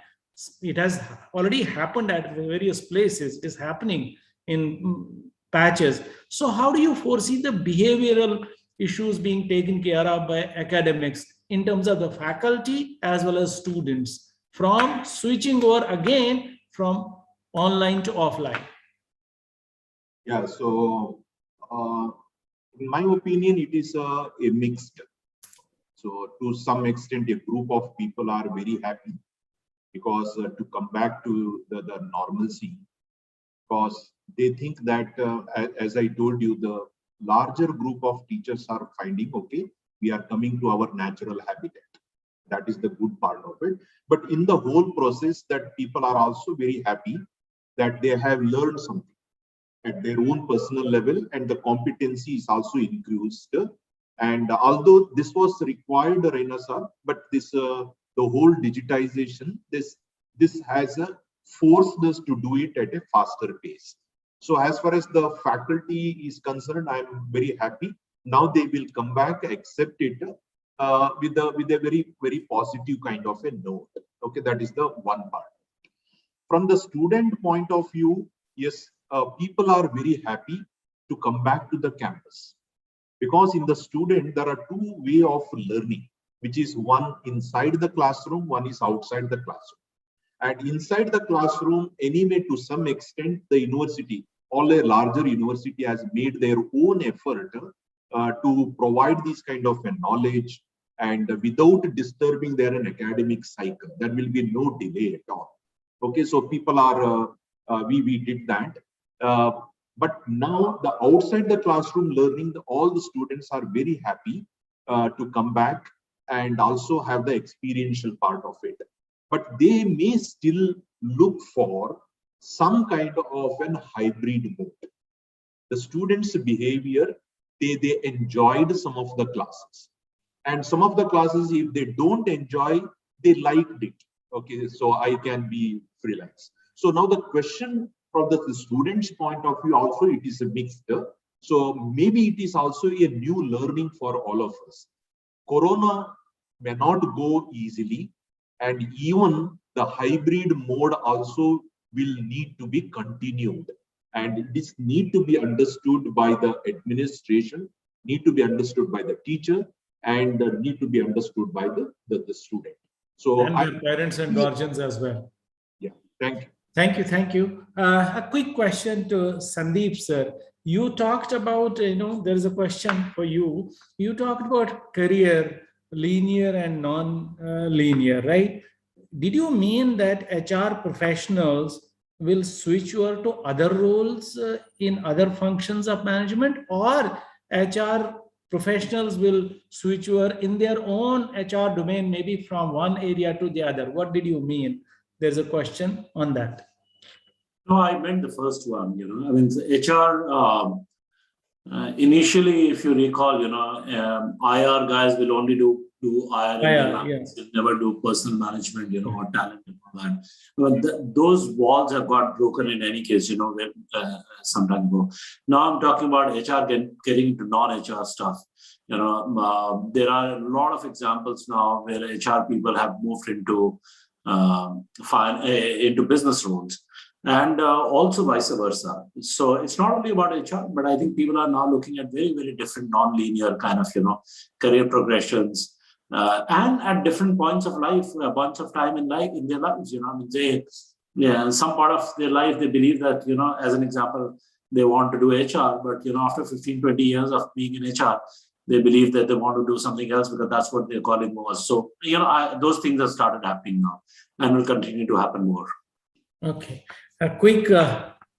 It has already happened at various places. It is happening in patches. So how do you foresee the behavioral issues being taken care of by academics in terms of the faculty as well as students from switching over again from online to offline? Yeah, so In my opinion, it is a mixed. So to some extent, a group of people are very happy because to come back to the normalcy, because they think that, as I told you, the larger group of teachers are finding, okay, we are coming to our natural habitat. That is the good part of it. But in the whole process, that people are also very happy that they have learned something at their own personal level, and the competency is also increased. And although this was required, Raina sir, but this the whole digitization, this has forced us to do it at a faster pace. So as far as the faculty is concerned, I'm very happy. Now they will come back, accept it with a very positive kind of a note. Okay, that is the one part. From the student point of view, yes, people are very happy to come back to the campus, because in the student there are two ways of learning, which is one inside the classroom, one is outside the classroom. And inside the classroom, anyway, to some extent, the university, all a larger university, has made their own effort to provide this kind of a knowledge, and without disturbing their academic cycle. There will be no delay at all. Okay, so people are, we did that. But now the outside the classroom learning, all the students are very happy to come back and also have the experiential part of it. But they may still look for some kind of an hybrid mode. The students' behavior, they enjoyed some of the classes. And some of the classes, if they don't enjoy, they liked it. Okay, so I can be freelance. So now the question from the students' point of view, also it is a mixed. So maybe it is also a new learning for all of us. Corona may not go easily, and even the hybrid mode also will need to be continued. And this need to be understood by the administration, need to be understood by the teacher, and need to be understood by the student. So and their parents and guardians as well. Yeah, thank you. Thank you, thank you. A quick question to Sandeep sir. You talked about, there is a question for you. You talked about career, linear and non-linear, right? Did you mean that HR professionals will switch over to other roles in other functions of management, or HR professionals will switch over in their own HR domain, maybe from one area to the other? What did you mean? There's a question on that. No, I meant the first one. I mean, HR initially, if you recall, IR guys will only do IR in their lives. They'll never do personal management, or talent and all that. Well, those walls have got broken in any case, some time ago. Now I'm talking about HR getting into non-HR stuff. There are a lot of examples now where HR people have moved into business roles, and also vice versa. So it's not only about HR, but I think people are now looking at very, very different non-linear kind of, career progressions, and at different points of life, a bunch of time in their lives. Some part of their life, they believe that, as an example, they want to do HR, but, after 15, 20 years of being in HR, they believe that they want to do something else because that's what their calling was. So, those things have started happening now and will continue to happen more. Okay. A quick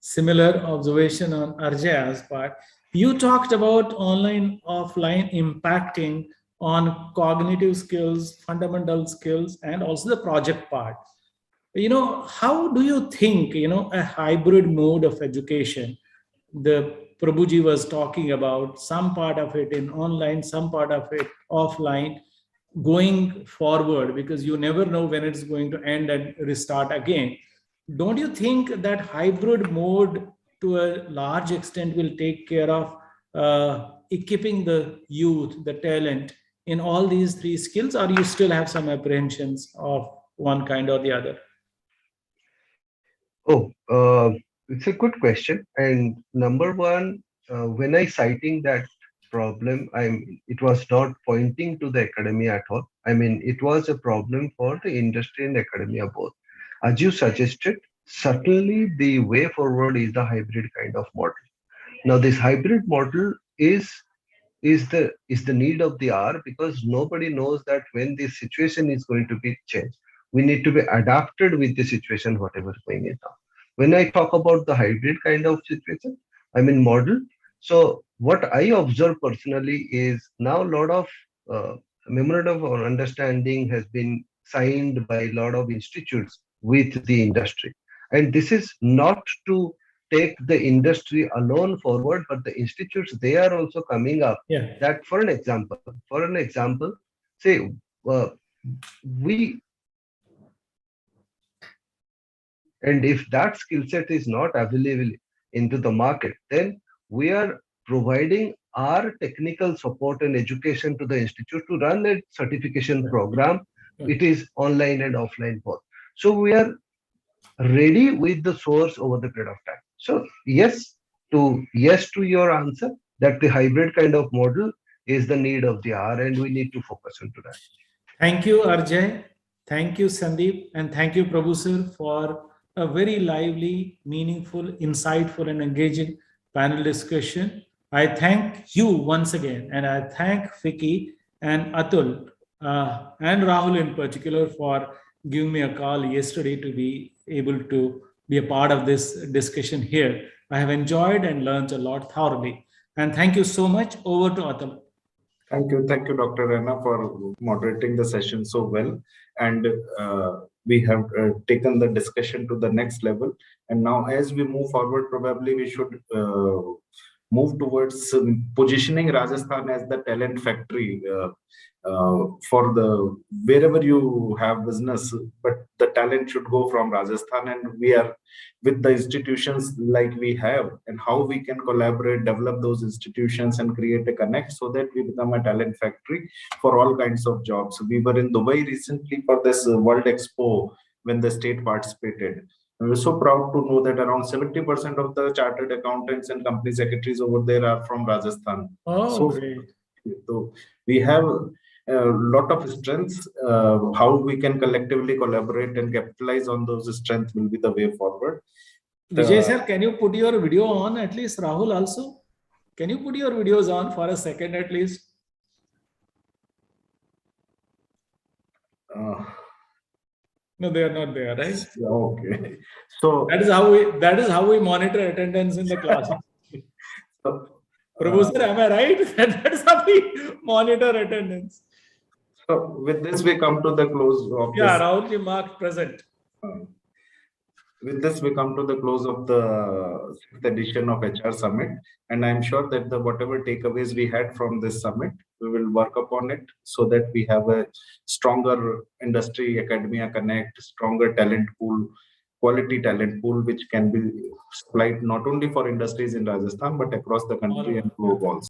similar observation on Ajay's part. You talked about online, offline impacting on cognitive skills, fundamental skills, and also the project part. How do you think, a hybrid mode of education, the Prabhuji was talking about, some part of it in online, some part of it offline, going forward, because you never know when it's going to end and restart again. Don't you think that hybrid mode to a large extent will take care of equipping the youth, the talent in all these three skills, or you still have some apprehensions of one kind or the other? It's a good question. And number one, when I citing that problem, it was not pointing to the academia at all. I mean, it was a problem for the industry and academia both. As you suggested, certainly the way forward is the hybrid kind of model. Now, this hybrid model is is the need of the hour, because nobody knows that when this situation is going to be changed. We need to be adapted with the situation, whatever is going on now. When I talk about the hybrid kind of situation, I mean model. So what I observe personally is now a lot of memorandum of understanding has been signed by a lot of institutes with the industry, and this is not to take the industry alone forward, but the institutes, they are also coming up. Yeah. That for an example, say uh, we, and if that skill set is not available into the market, then we are providing our technical support and education to the institute to run a certification program. It is online and offline both. So we are ready with the source over the period of time. So yes to your answer, that the hybrid kind of model is the need of the hour, and we need to focus into that. Thank you, Ajay. Thank you, Sandeep. And thank you, Prabhu sir, for a very lively, meaningful, insightful, and engaging panel discussion. I thank you once again, and I thank Vicky and Atul and Rahul in particular for giving me a call yesterday to be able to be a part of this discussion here. I have enjoyed and learned a lot thoroughly. And thank you so much. Over to Atul. Thank you, Dr. Rana, for moderating the session so well. And we have taken the discussion to the next level. And now, as we move forward, probably we should move towards positioning Rajasthan as the talent factory for the wherever you have business, but the talent should go from Rajasthan, and we are with the institutions like we have, and how we can collaborate, develop those institutions, and create a connect so that we become a talent factory for all kinds of jobs. We were in Dubai recently for this World Expo when the state participated. And we're so proud to know that around 70% of the chartered accountants and company secretaries over there are from Rajasthan. Oh, great. So we have a lot of strengths. How we can collectively collaborate and capitalize on those strengths will be the way forward. Vijay sir, can you put your video on at least? Rahul also? Can you put your videos on for a second at least? No, they are not there, right? Okay. So that is how we monitor attendance in the class. Prabhu sir, am I right? That is how we monitor attendance. So with this, we come to the close of Yeah, this. Rahul marked present. With this, we come to the close of the 6th edition of HR Summit. And I'm sure that the whatever takeaways we had from this summit, we will work upon it so that we have a stronger industry academia connect, stronger talent pool, quality talent pool, which can be supplied not only for industries in Rajasthan, but across the country and globe also.